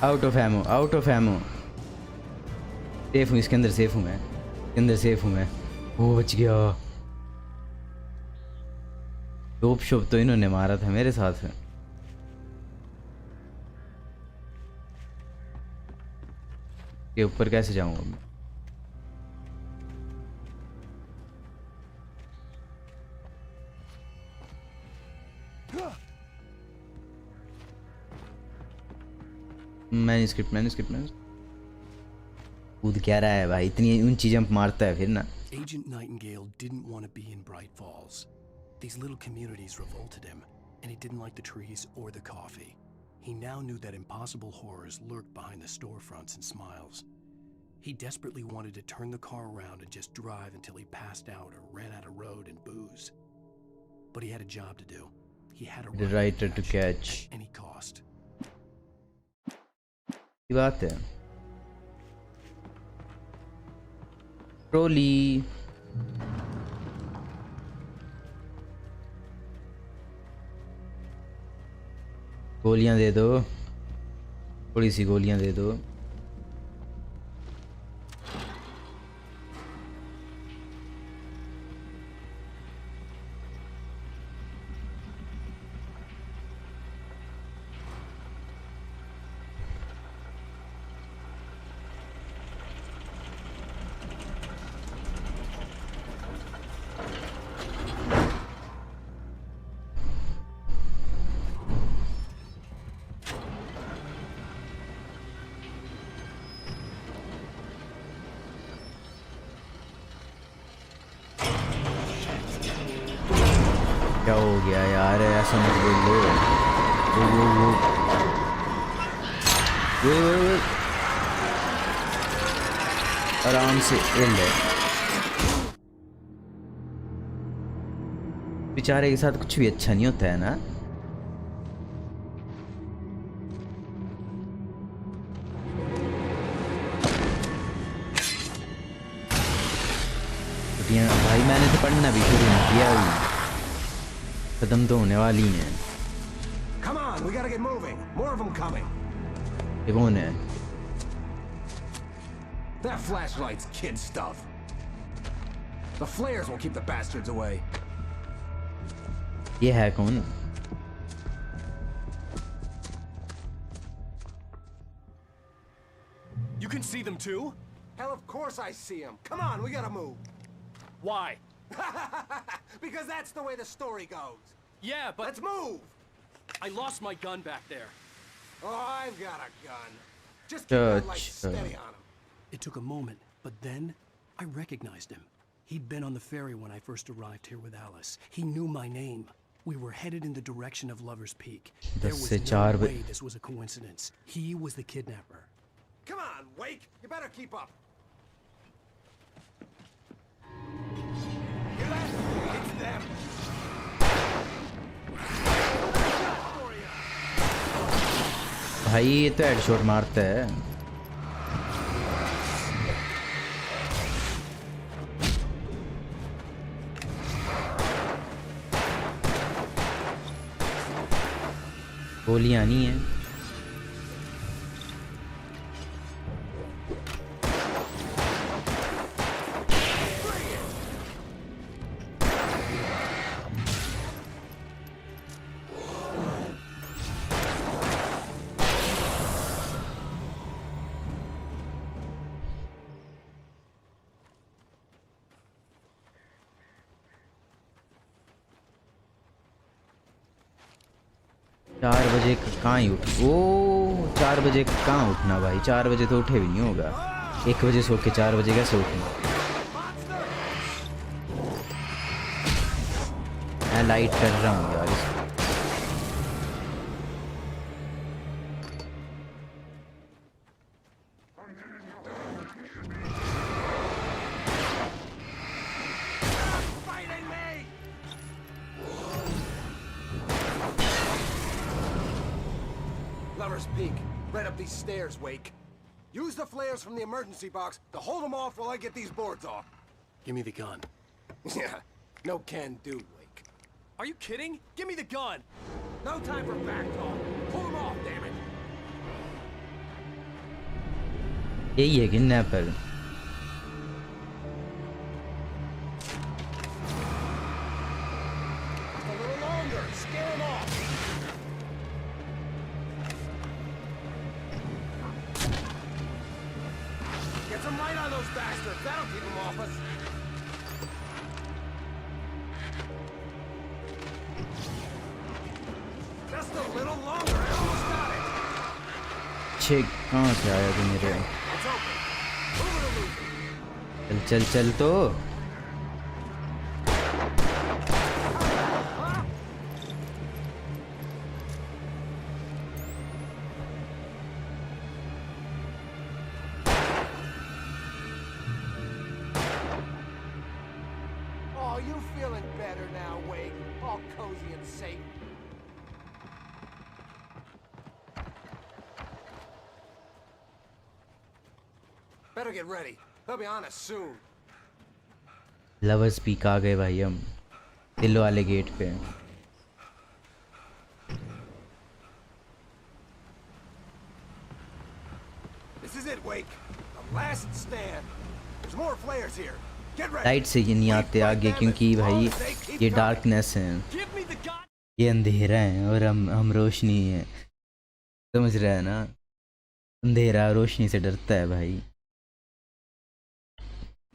out of ammo, out of ammo. Safe हूँ इसके अंदर, सेफ हूँ मैं, इसके अंदर सेफ हूँ मैं। वो बच गया। डोप शोप तो इन्होंने मारा था मेरे साथ। के ऊपर कैसे जाऊँगा मैं? मैन्युस्क्रिप्ट कूद क्या रहा है भाई, इतनी ऊंची जंप मारता है फिर ना। Agent Nightingale didn't want to be in Bright Falls. These little communities revolted him, and he didn't like the trees or the coffee. He now knew that impossible horrors lurked behind the storefronts and smiles. He desperately wanted to turn the car around and just drive until he passed out or ran out of road and booze. But he had a job to do. He had a The writer to catch. at any cost. ये बात है। Trolley गोलियां दे दो, थोड़ी सी गोलियां दे दो। क्या हो गया यार, ऐसा मत बोल लो। वो आराम से हिल है। बेचारे के साथ कुछ भी अच्छा नहीं होता है ना। भाई मैंने तो पढ़ना भी शुरू नहीं किया अभी, खत्म तो होने वाली हैं। Come on, we gotta get moving. More of them coming. ये कौन है? That flashlight's kid stuff. The flares will keep the bastards away. ये है कौन? You can see them too? Hell, of course I see them. Come on, we gotta move. Why? Because that's the way the story goes. Yeah, but... Let's move! I lost my gun back there. Oh, I've got a gun. Just keep that light steady on him. It took a moment, but then I recognized him. He'd been on the ferry when I first arrived here with Alice. He knew my name. We were headed in the direction of Lover's Peak. There was no way this was a coincidence. He was the kidnapper. Come on, Wake! You better keep up. Hear that? It's them. भाई ये तो headshot मारता है। गोलियां नहीं है। 4 बजे कहाँ ही उठ, ओ 4 बजे कहाँ उठना भाई, 4 बजे तो उठे भी नहीं होगा। 1 बजे सो के 4 बजे कैसे उठना। मैं लाइट कर रहा हूँ यार इसको। Lover's Peak, right up these stairs, Wake. Use the flares from the emergency box to hold them off while I get these boards off. Give me the gun. Yeah, no can do, Wake. Are you kidding? Give me the gun! No time for back talk. Pull them off, damn it. यही है kidnapper. Get some light on those bastards. That'll keep them off us. Just a little longer. I almost got it. छे कहाँ से आया तू मेरे? चल चल चल तो। Oh, you feeling better now, Wake? All cozy and safe. Better get ready. They'll be on us soon. Lovers peak आ गए भाई हम दिल वाले गेट पे। This is it, Wake. The last stand. There's more flares here. Get ready. Light से ये नहीं आते आगे क्योंकि भाई ये डार्कनेस है, ये अंधेरा है और हम रोशनी है, समझ रहा है ना? अंधेरा रोशनी से डरता है भाई।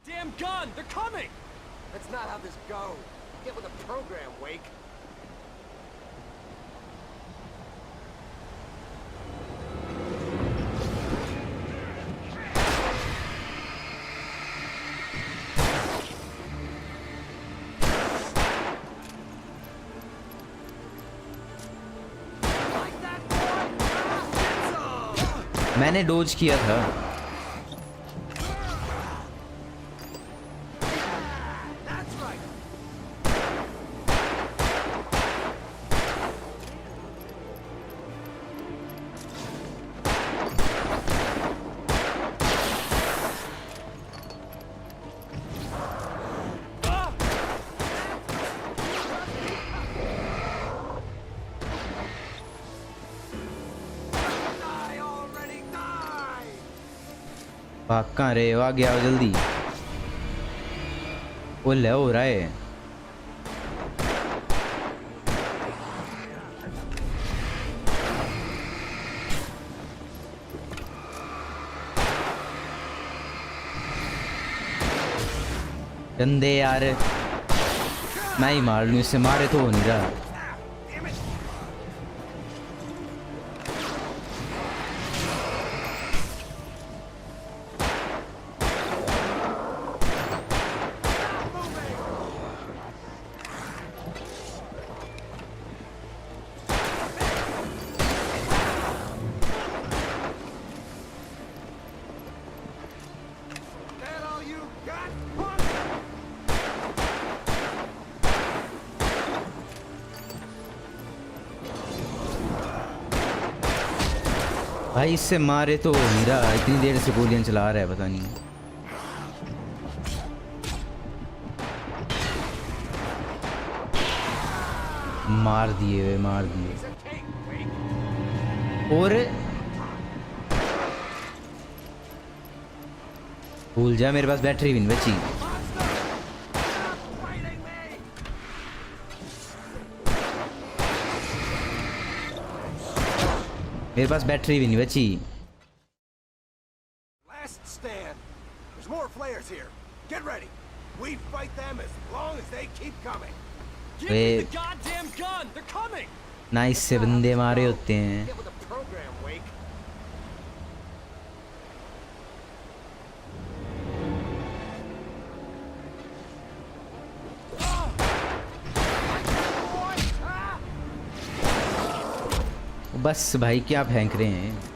Damn gun! They're coming! That's not how this goes. Get with the program, Wake. मैंने डोज किया था। भाग कहाँ रहे हो? आ गया हो जल्दी। वो ले हो रहा है। गंदे यार, मैं ही मार लूँ इससे, मारे तो हो नहीं रहा। भाई इससे मारे तो हो नहीं रहा, इतनी देर से गोलियां चला रहा है, पता नहीं। मार दिए मार दिए। और भूल जा, मेरे पास बैटरी भी नहीं बची। मेरे पास बैटरी भी नहीं बची। Last stand. There's more flares here. Get ready. We fight them as long as they keep coming. Give me the goddamn gun. They're coming. Nice से बंदे मारे होते हैं। Get with the program, Wake. बस भाई क्या फेंक रहे हैं?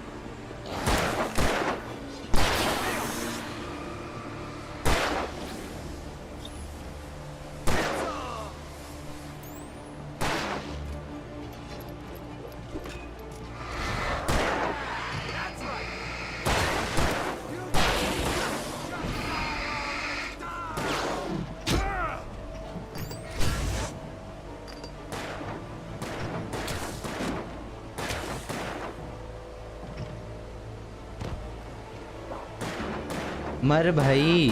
मर भाई।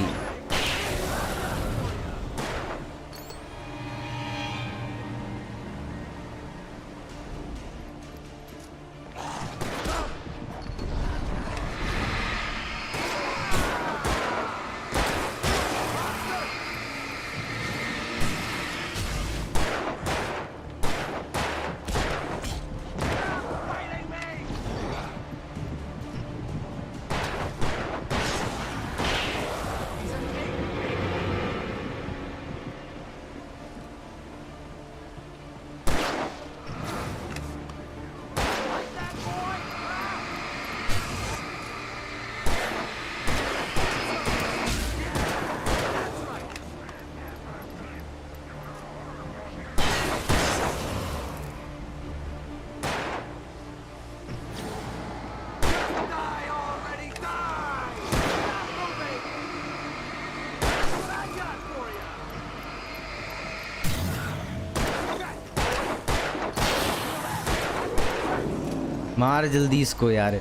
मार जल्दी इसको यार।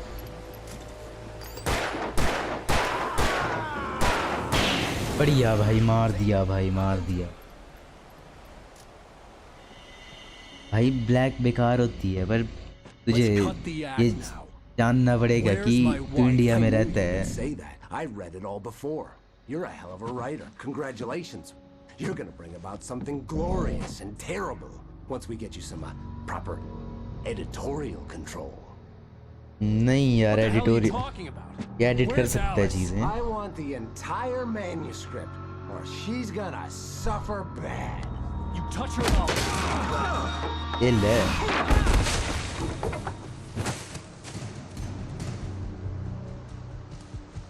बढ़िया भाई, मार दिया भाई, मार दिया भाई। ब्लैक बेकार होती है, पर तुझे ये जानना पड़ेगा कि तू इंडिया में रहता है। I read it all before. You're a hell of a writer. Congratulations. You're gonna bring about something glorious and terrible once we get you some proper editorial control. नहीं यार, एडिटोरियल ये एडिट कर सकता है चीजें। I want the entire manuscript, or she's gonna suffer bad. You touch her mouth. ये ले।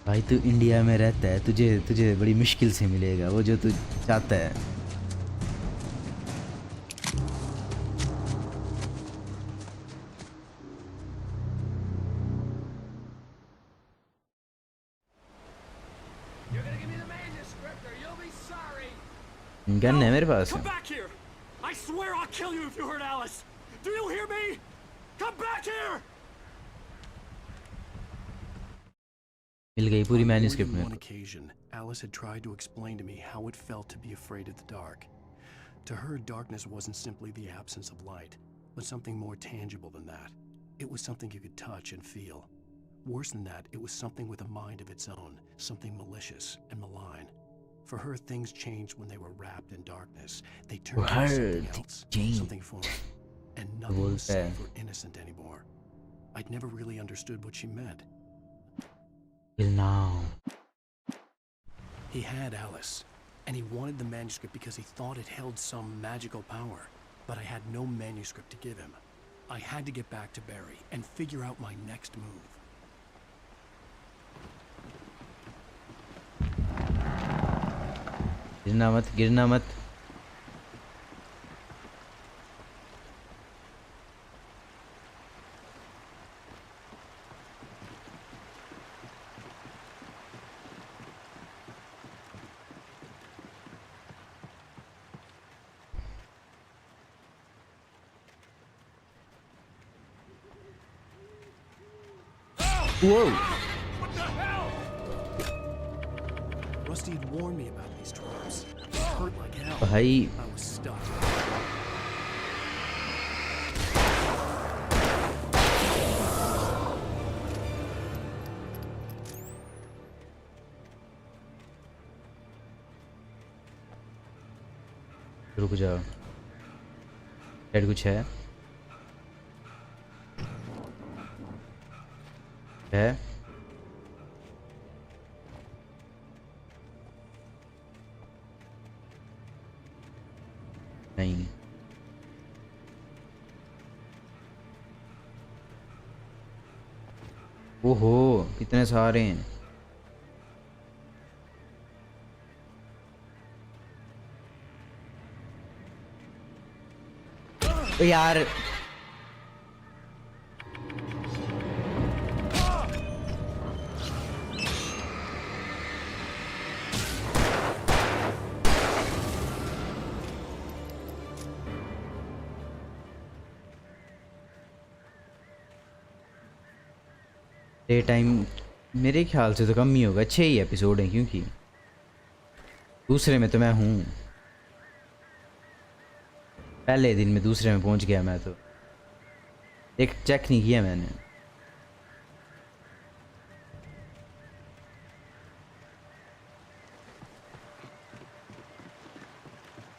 भाई तू इंडिया में रहता है, तुझे बड़ी मुश्किल से मिलेगा वो जो तू चाहता है। गन है मेरे पास। Come back here! I swear I'll kill you if you hurt Alice. Do you hear me? Come back here! मिल गई पूरी मैन्युस्क्रिप्ट में। On one occasion, Alice had tried to explain to me how it felt to be afraid of the dark. To her, darkness wasn't simply the absence of light, but something more tangible than that. It was something you could touch and feel. Worse than that, it was something with a mind of its own, something malicious and malign. For her, things changed when they were wrapped in darkness. They turned into something else, something foreign, and nothing was safe or innocent anymore. I'd never really understood what she meant. Till now. He had Alice, and he wanted the manuscript because he thought it held some magical power. But I had no manuscript to give him. I had to get back to Barry and figure out my next move. गिरना मत, गिरना मत। Whoa! What the hell? Rusty had warned me about these traps. It hurt like hell. भाई I was stuck. रुक जाओ, शायद कुछ है। नहीं, ओहो कितने सारे हैं। यार डे टाइम मेरे ख्याल से तो कम ही होगा, 6 ही एपिसोड हैं क्योंकि दूसरे में तो मैं हूँ, पहले दिन में दूसरे में पहुँच गया मैं तो, एक चेक नहीं किया मैंने।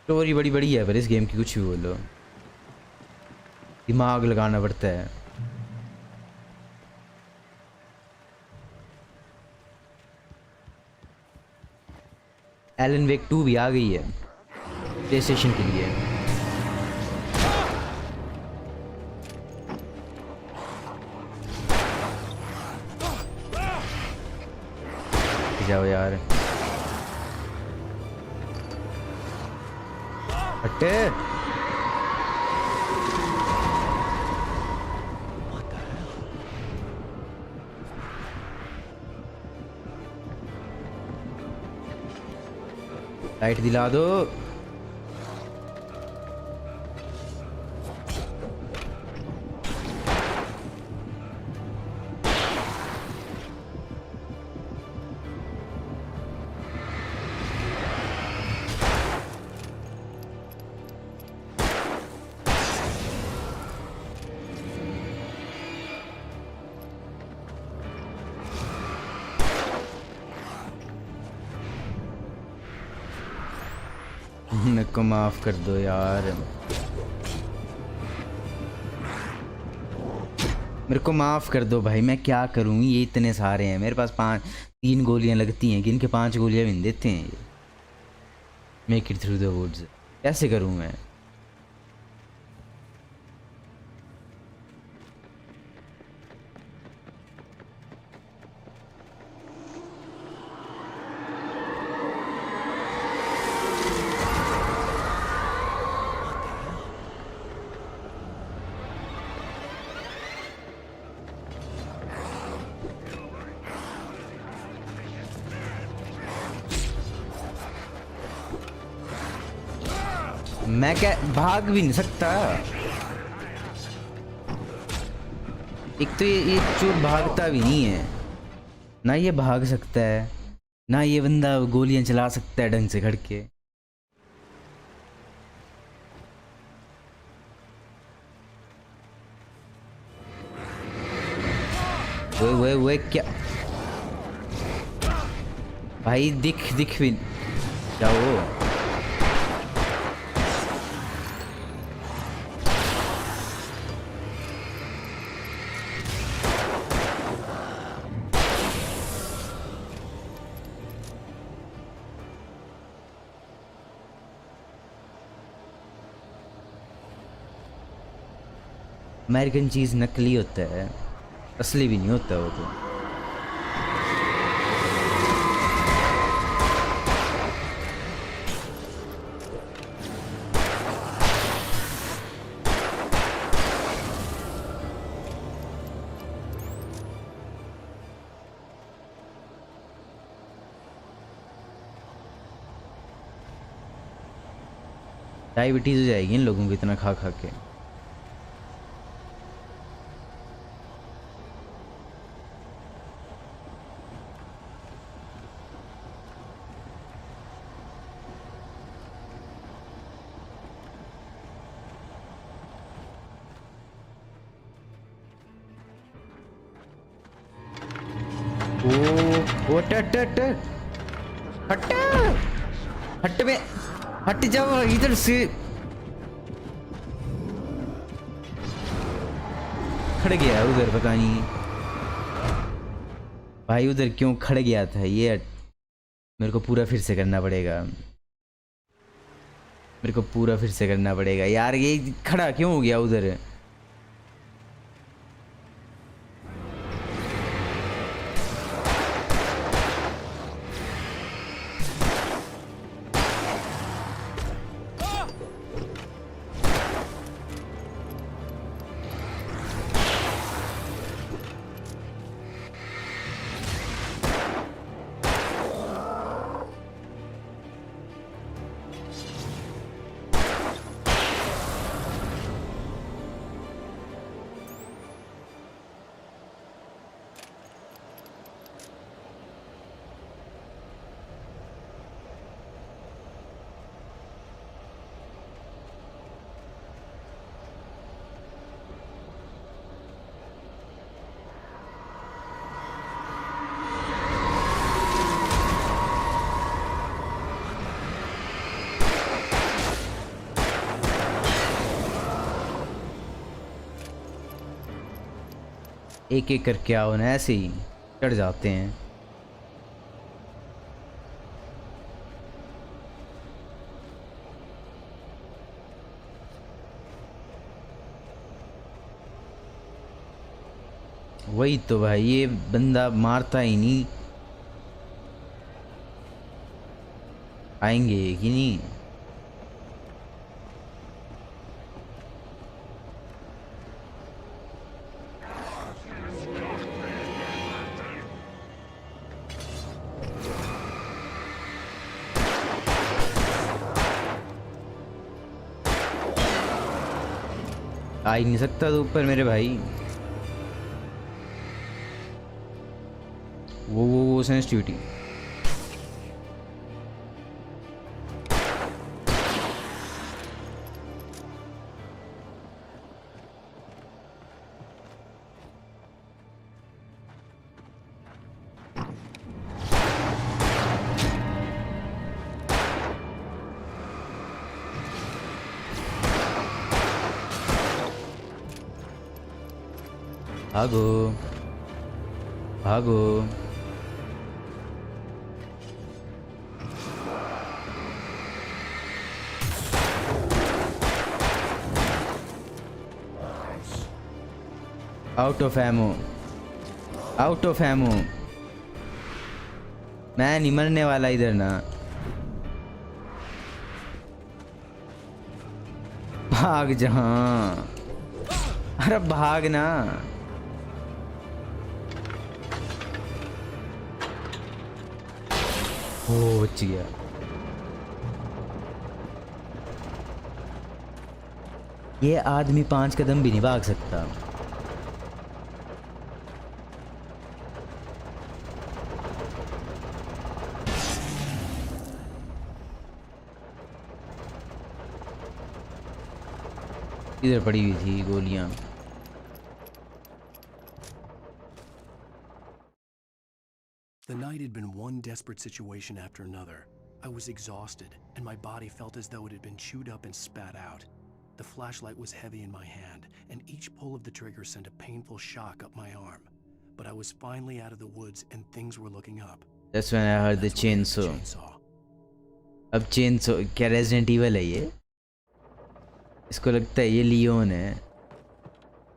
स्टोरी बड़ी बड़ी है पर इस गेम की कुछ भी बोलो, दिमाग लगाना पड़ता है। एलन वेक 2 भी आ गई है प्ले स्टेशन के लिए। जाओ यार, हटे। लाइट दिला दो। मेरे को माफ कर दो यार, मेरे को माफ कर दो भाई, मैं क्या करूं, ये इतने सारे हैं मेरे पास, 3 गोलियां लगती हैं, गिन के 5 गोलियां भी देते हैं ये। Make it through the woods कैसे करूं मैं? मैं क्या भाग भी नहीं सकता? एक तो ये चोर भागता भी नहीं है, ना ये भाग सकता है, ना ये बंदा गोलियां चला सकता है ढंग से खड़ के। वो क्या भाई, दिख भी जाओ। अमेरिकन चीज़ नकली होता है, असली भी नहीं होता वो तो। डायबिटीज हो जाएगी इन लोगों को इतना खा खा के। ओ टट टट हट हट बे, हट जाओ इधर से। खड़ गया उधर, पता नहीं भाई उधर क्यों खड़ गया था ये। मेरे को पूरा फिर से करना पड़ेगा, मेरे को पूरा फिर से करना पड़ेगा यार। ये खड़ा क्यों हो गया उधर? एक एक करके आओ ना, ऐसे ही चढ़ जाते हैं। वही तो भाई, ये बंदा मारता ही नहीं। आएंगे कि नहीं? आ ही नहीं सकता तो ऊपर मेरे भाई। वो सेंसिटिविटी। भागो भागो। Out of ammo, out of emo. मैं नहीं मरने वाला इधर ना। भाग जहां, अरे भाग ना। ओ बच गया। ये आदमी 5 कदम भी नहीं भाग सकता। इधर पड़ी हुई थी गोलियां। The night had been one desperate situation after another. I was exhausted, and my body felt as though it had been chewed up and spat out. The flashlight was heavy in my hand, and each pull of the trigger sent a painful shock up my arm. But I was finally out of the woods, and things were looking up. That's when I heard the chainsaw. अब chainsaw क्या Resident Evil है ये? इसको लगता है ये Leon है।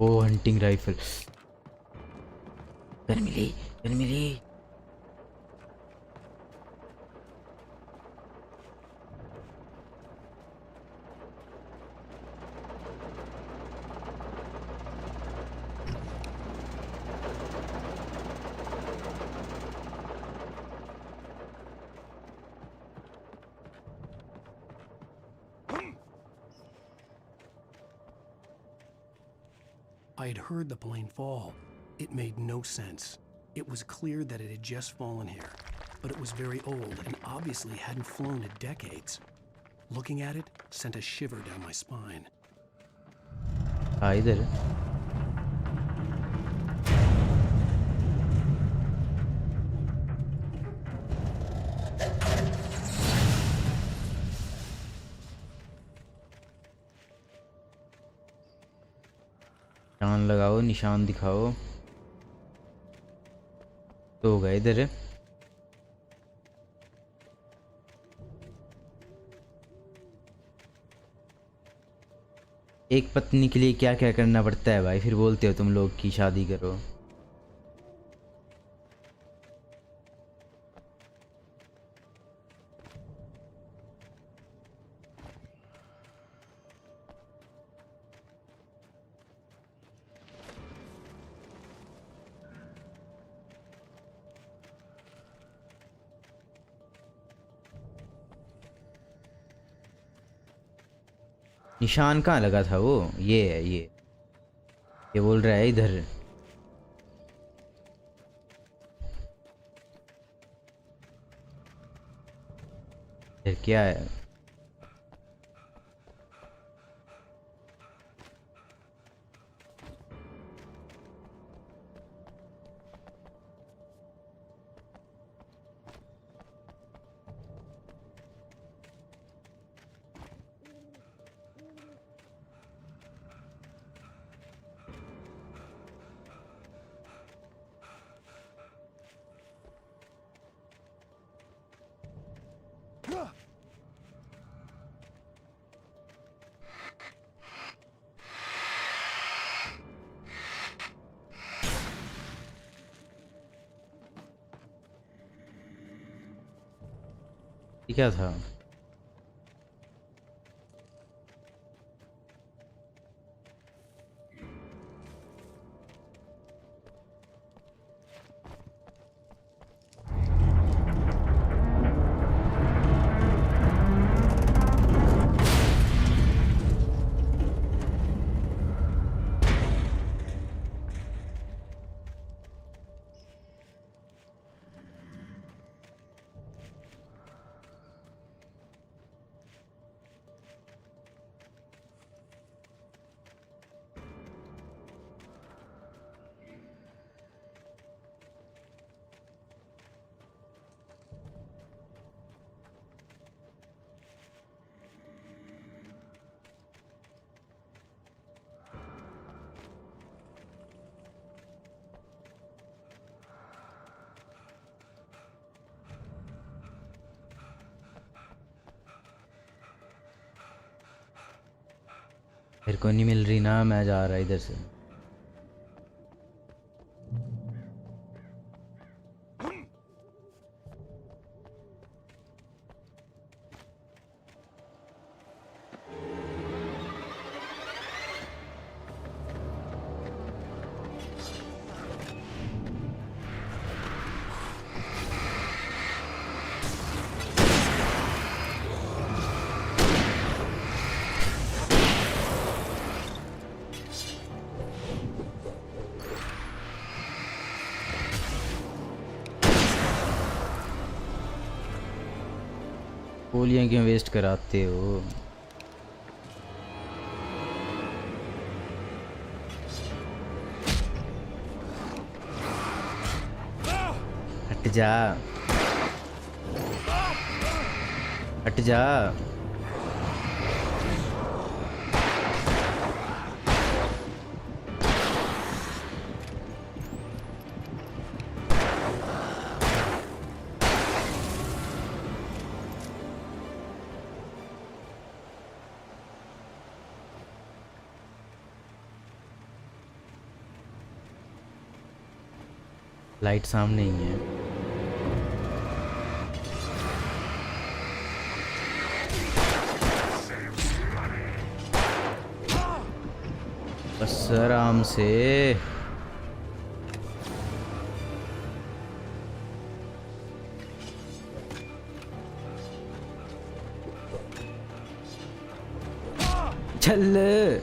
Oh hunting rifle. Gun मिली, गन मिली। I had heard the plane fall. It made no sense. It was clear that it had just fallen here, but it was very old and obviously hadn't flown in decades. Looking at it sent a shiver down my spine. इधर निशान लगाओ, निशान दिखाओ। तो होगा इधर। एक पत्नी के लिए क्या क्या करना पड़ता है भाई, फिर बोलते हो तुम लोग की शादी करो। निशान कहाँ लगा था वो? ये है ये बोल रहा है इधर। इधर क्या है? ये क्या था? मेरे को नहीं मिल रही ना, मैं जा रहा इधर से। गोलियां क्यों वेस्ट कराते हो? हट जा, हट जा। लाइट सामने ही है। बस आराम से। चल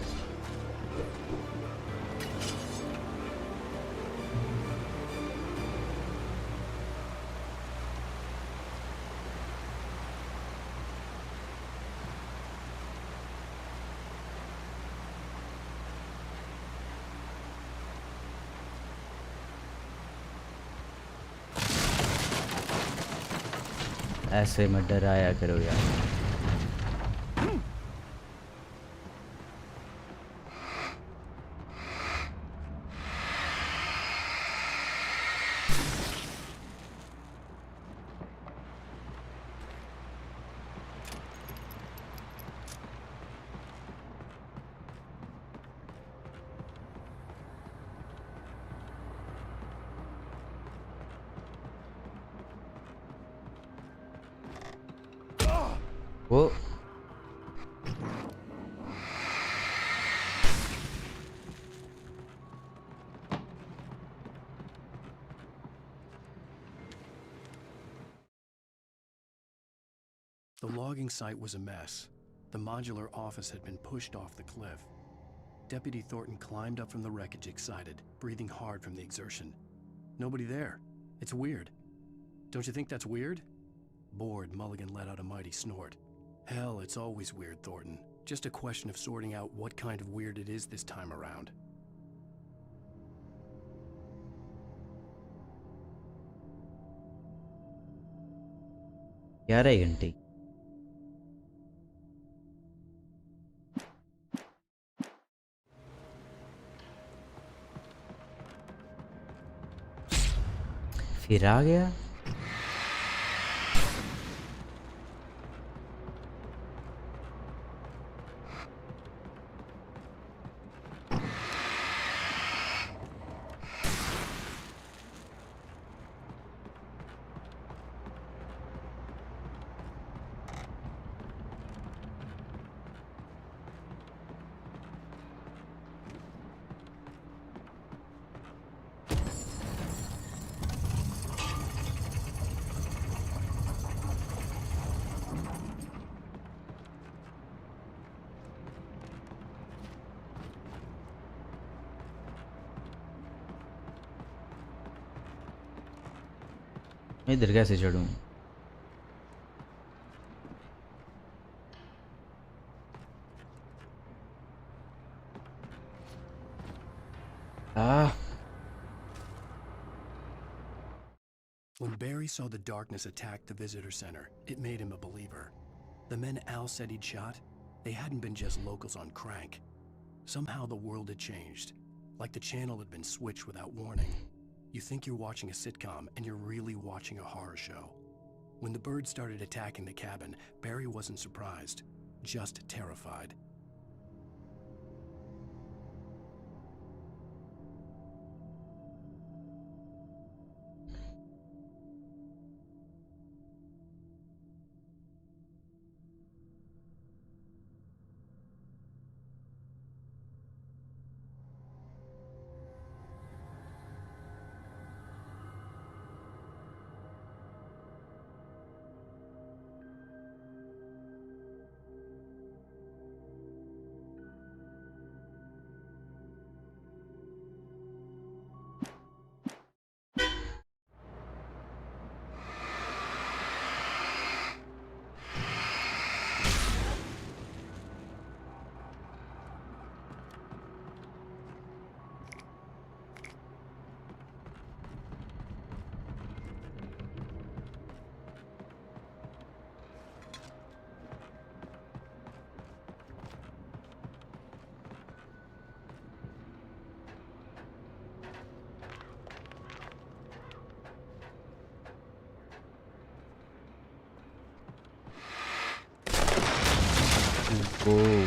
ऐसे मत डराया करो यार। वो The logging site was a mess. The modular office had been pushed off the cliff. Deputy Thornton climbed up from the wreckage excited, breathing hard from the exertion. Nobody there. It's weird. Don't you think that's weird? Bored, Mulligan let out a mighty snort. Hell, it's always weird, Thornton. Just a question of sorting out what kind of weird it is this time around. क्या रही घंटी? फिर आ गया। मैं इधर कैसे चढ़ूं? When Barry saw the darkness attack the visitor center, it made him a believer. The men Al said he'd shot, they hadn't been just locals on crank. Somehow the world had changed, like the channel had been switched without warning. You think you're watching a sitcom, and you're really watching a horror show. When the birds started attacking the cabin, Barry wasn't surprised, just terrified. Oh.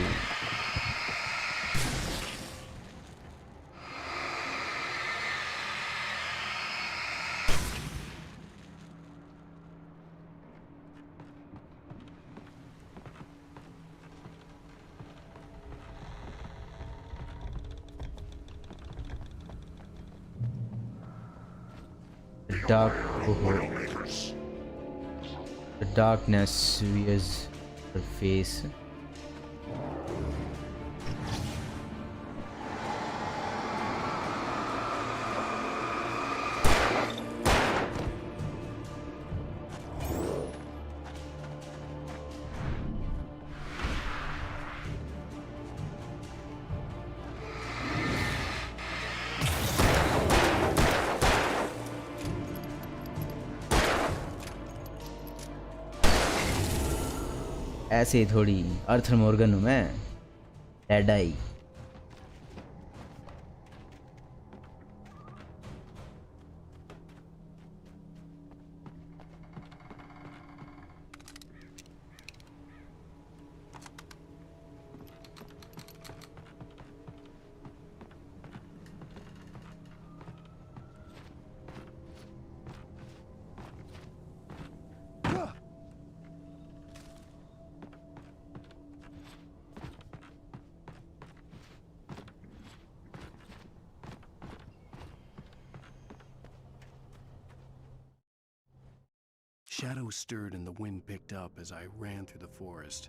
The darkness wears her face. ऐसे ही थोड़ी अर्थर Morgan हूँ मैं, dead I. Shadows stirred and the wind picked up as I ran through the forest.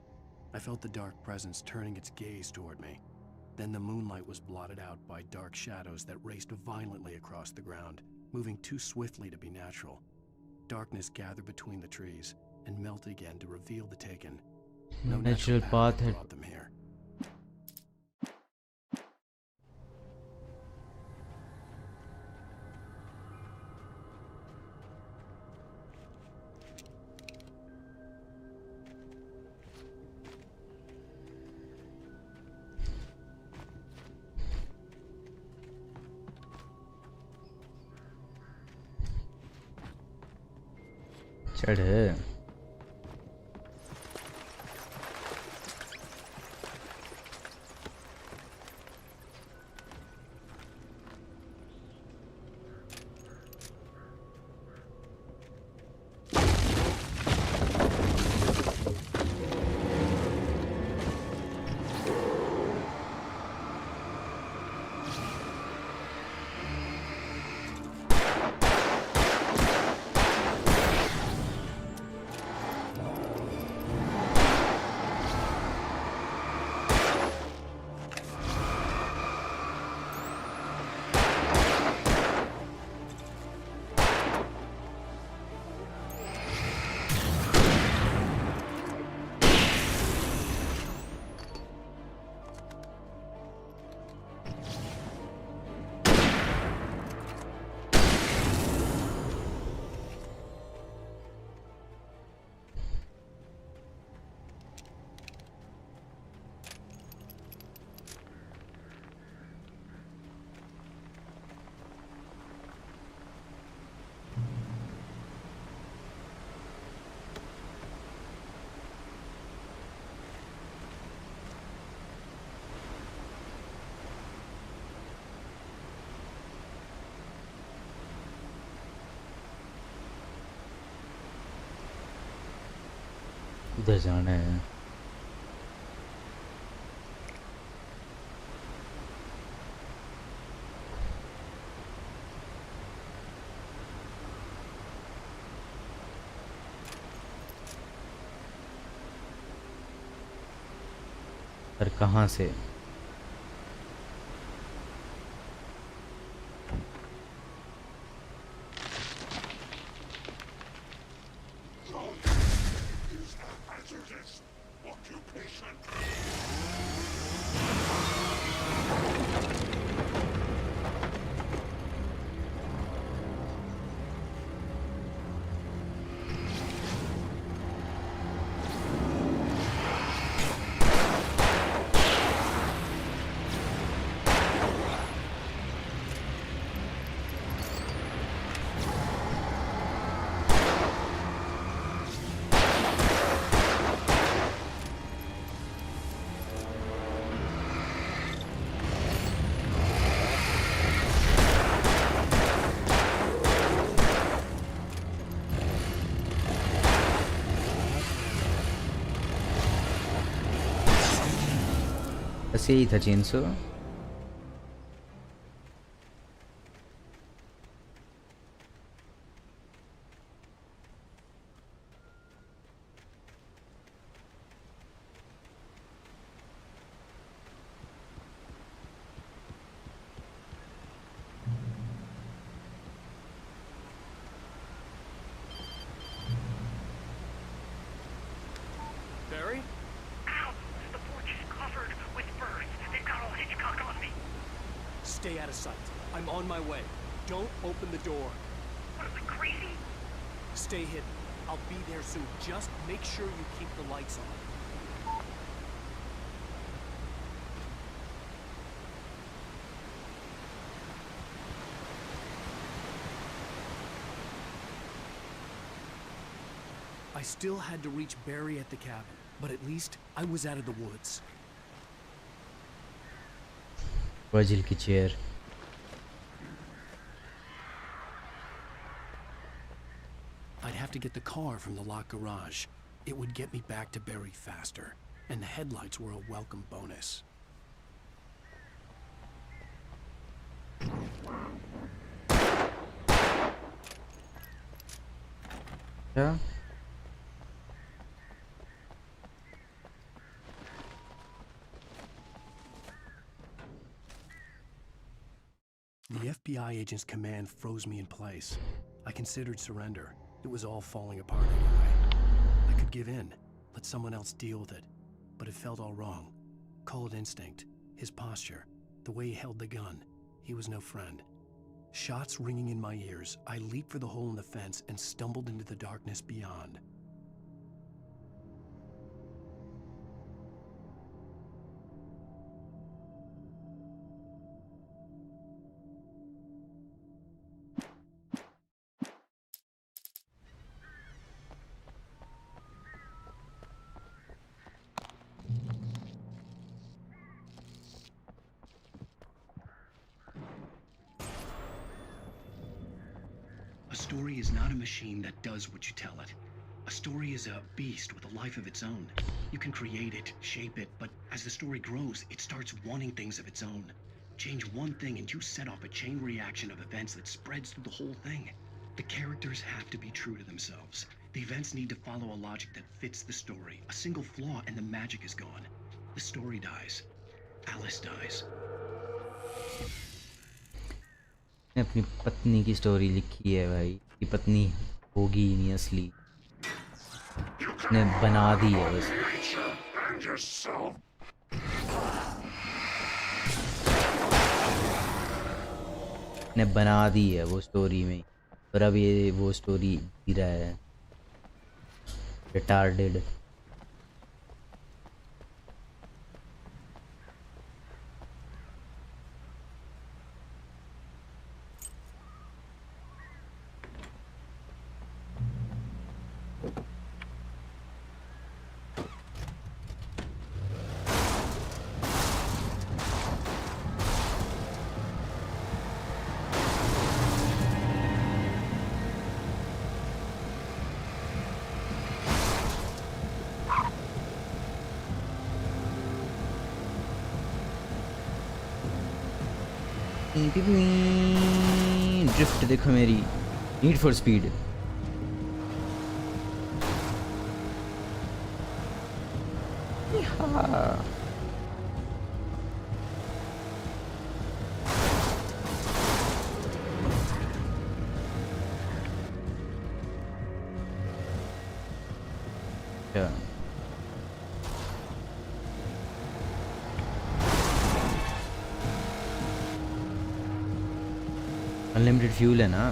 I felt the dark presence turning its gaze toward me. Then the moonlight was blotted out by dark shadows that raced violently across the ground, moving too swiftly to be natural. Darkness gathered between the trees and melted again to reveal the Taken. No natural path had brought them here. चढ़ उधर जाना है. पर कहाँ से? बस यही था chainsaw. Barry? Ow! The porch is covered with birds. They've got all Hitchcock on me. Stay out of sight. I'm on my way. Don't open the door. What am I, crazy? Stay hidden. I'll be there soon. Just make sure you keep the lights on. I still had to reach Barry at the cabin, but at least I was out of the woods. Virgil की chair. I'd have to get the car from the locked garage. It would get me back to Barry faster, and the headlights were a welcome bonus. Yeah. The FBI agent's command froze me in place. I considered surrender. It was all falling apart anyway. I could give in, let someone else deal with it. But it felt all wrong. Call it instinct, his posture, the way he held the gun. He was no friend. Shots ringing in my ears, I leaped for the hole in the fence and stumbled into the darkness beyond. A story is not a machine that does what you tell it. A story is a beast with a life of its own. You can create it, shape it, but as the story grows, it starts wanting things of its own. Change one thing and you set off a chain reaction of events that spreads through the whole thing. The characters have to be true to themselves. The events need to follow a logic that fits the story. A single flaw and the magic is gone. The story dies. Alice dies. ने अपनी पत्नी की story लिखी है भाई कि पत्नी होगी ही नहीं असली ने बना दी है बस ने बना दी है वो स्टोरी में और अब ये वो स्टोरी जी रहा है रिटार्डेड ड्रिफ्ट देखो मेरी, need for speed. Unlimited fuel है ना।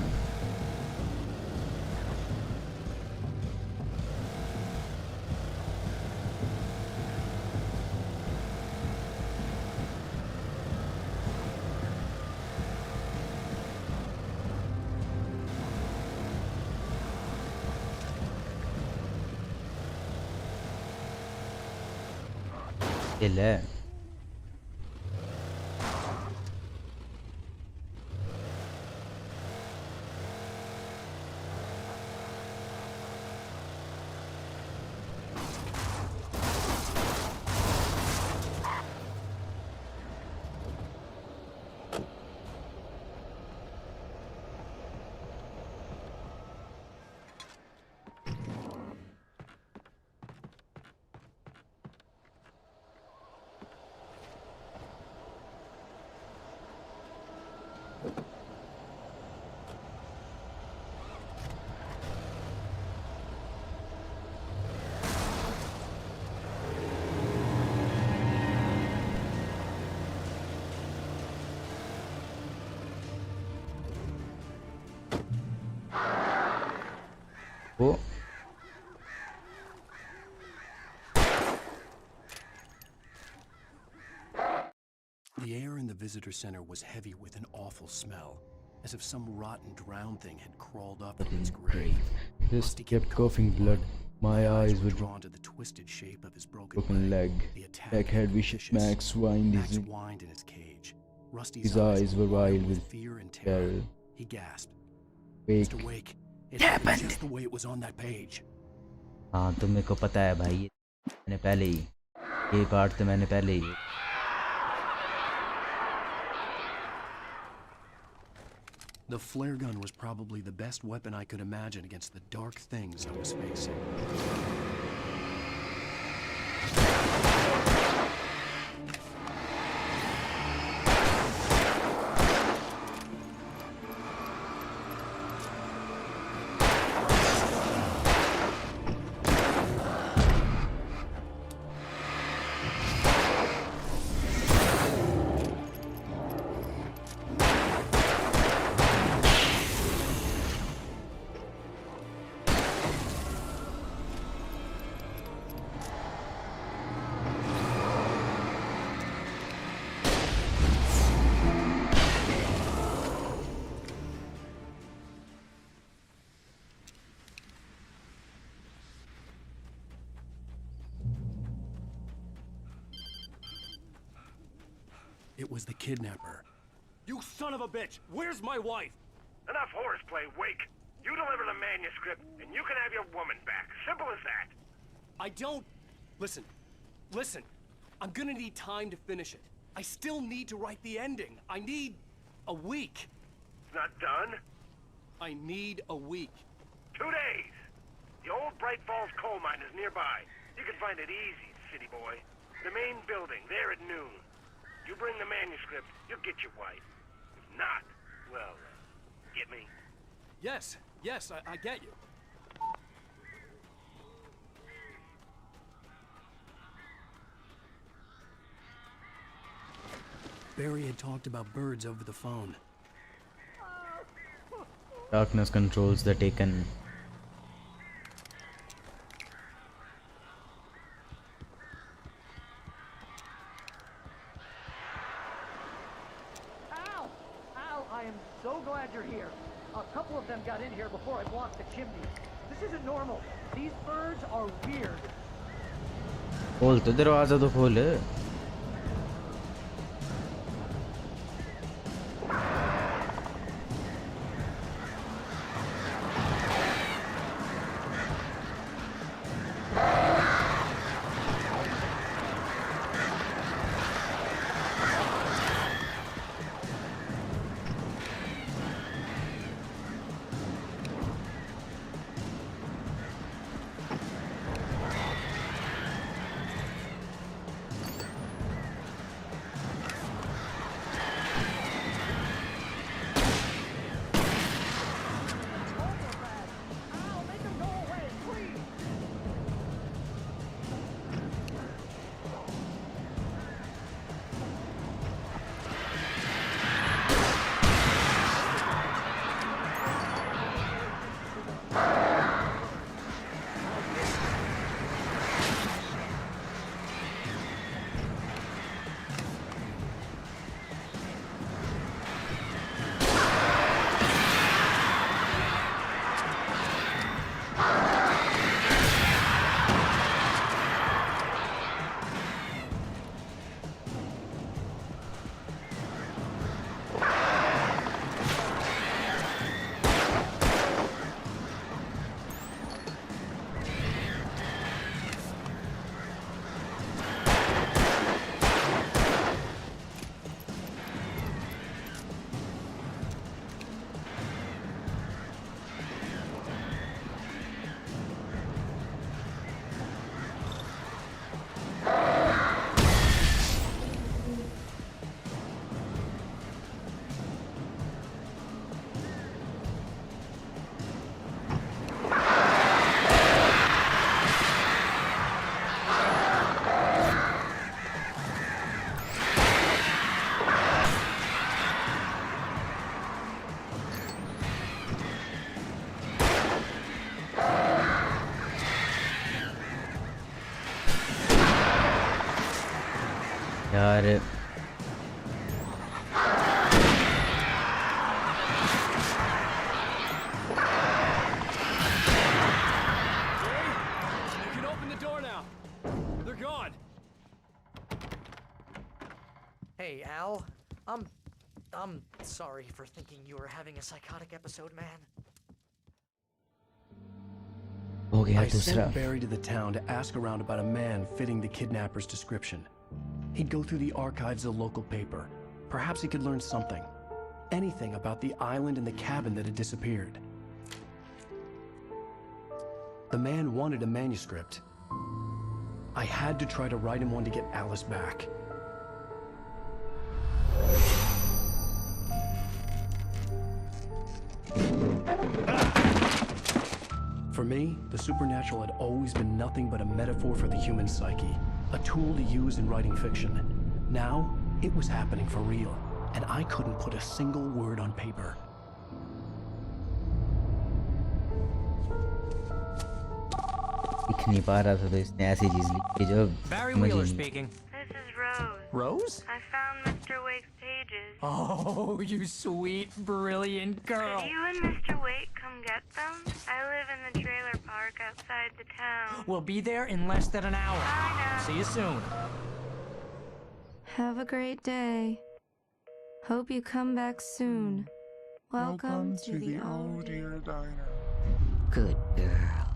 ये ले वो The air in the visitor center was heavy with an awful smell, as if some rotten drowned thing had crawled up from its grave. Just kept coughing blood. My eyes were drawn to the twisted shape of his broken leg. The attack Back had was vicious. vicious. Max whined. Max whined in his cage. Rusty's His eyes were wild with fear and terror. terror. He gasped. Wake. Mr. Wake, it happened just the way it was on that page. हाँ तो मेरे को पता है भाई, मैंने पहले ही ये पार्ट तो मैंने पहले ही। The flare gun was probably the best weapon I could imagine against the dark things I was facing. It was the kidnapper. You son of a bitch! Where's my wife? Enough horseplay, Wake. You deliver the manuscript, and you can have your woman back. Simple as that. I don't... Listen. Listen. I'm gonna need time to finish it. I still need to write the ending. I need... a week. It's not done? I need a week. 2 days. The old Bright Falls coal mine is nearby. You can find it easy, city boy. The main building, there at noon. You bring the manuscript, you'll get your wife. If not, well, get me? Yes, I get you. Barry had talked about birds over the phone. Darkness controls the Taken. Ow! Ow! I am so glad you're here. A couple of them got in here before I blocked the chimney. This isn't normal. These birds are weird. खोल तो दरवाजा तो खोल। यार You can open the door now. They're gone. Hey, Al. I'm sorry for thinking you were having a psychotic episode, man. हो गया I दूसरा sent Barry to the town to ask around about a man fitting the kidnapper's description. He'd go through the archives of the local paper. Perhaps he could learn something. Anything about the island and the cabin that had disappeared. The man wanted a manuscript. I had to try to write him one to get Alice back. For me, the supernatural had always been nothing but a metaphor for the human psyche, a tool to use in writing fiction. Now, it was happening for real, and I couldn't put a single word on paper. दिख नहीं पा रहा था तो इसने ऐसी चीज लिखी जो Barry समझ ही Wheeler नहीं। speaking. This is Rose. Rose? I found Mr. Wake's pages. Oh, you sweet, brilliant girl. Could you and Mr. Wake come get them? I live in the trailer park outside the town. We'll be there in less than an hour. Bye now. See you soon. Have a great day. Hope you come back soon. Welcome to the Old Dear Diner. Good girl.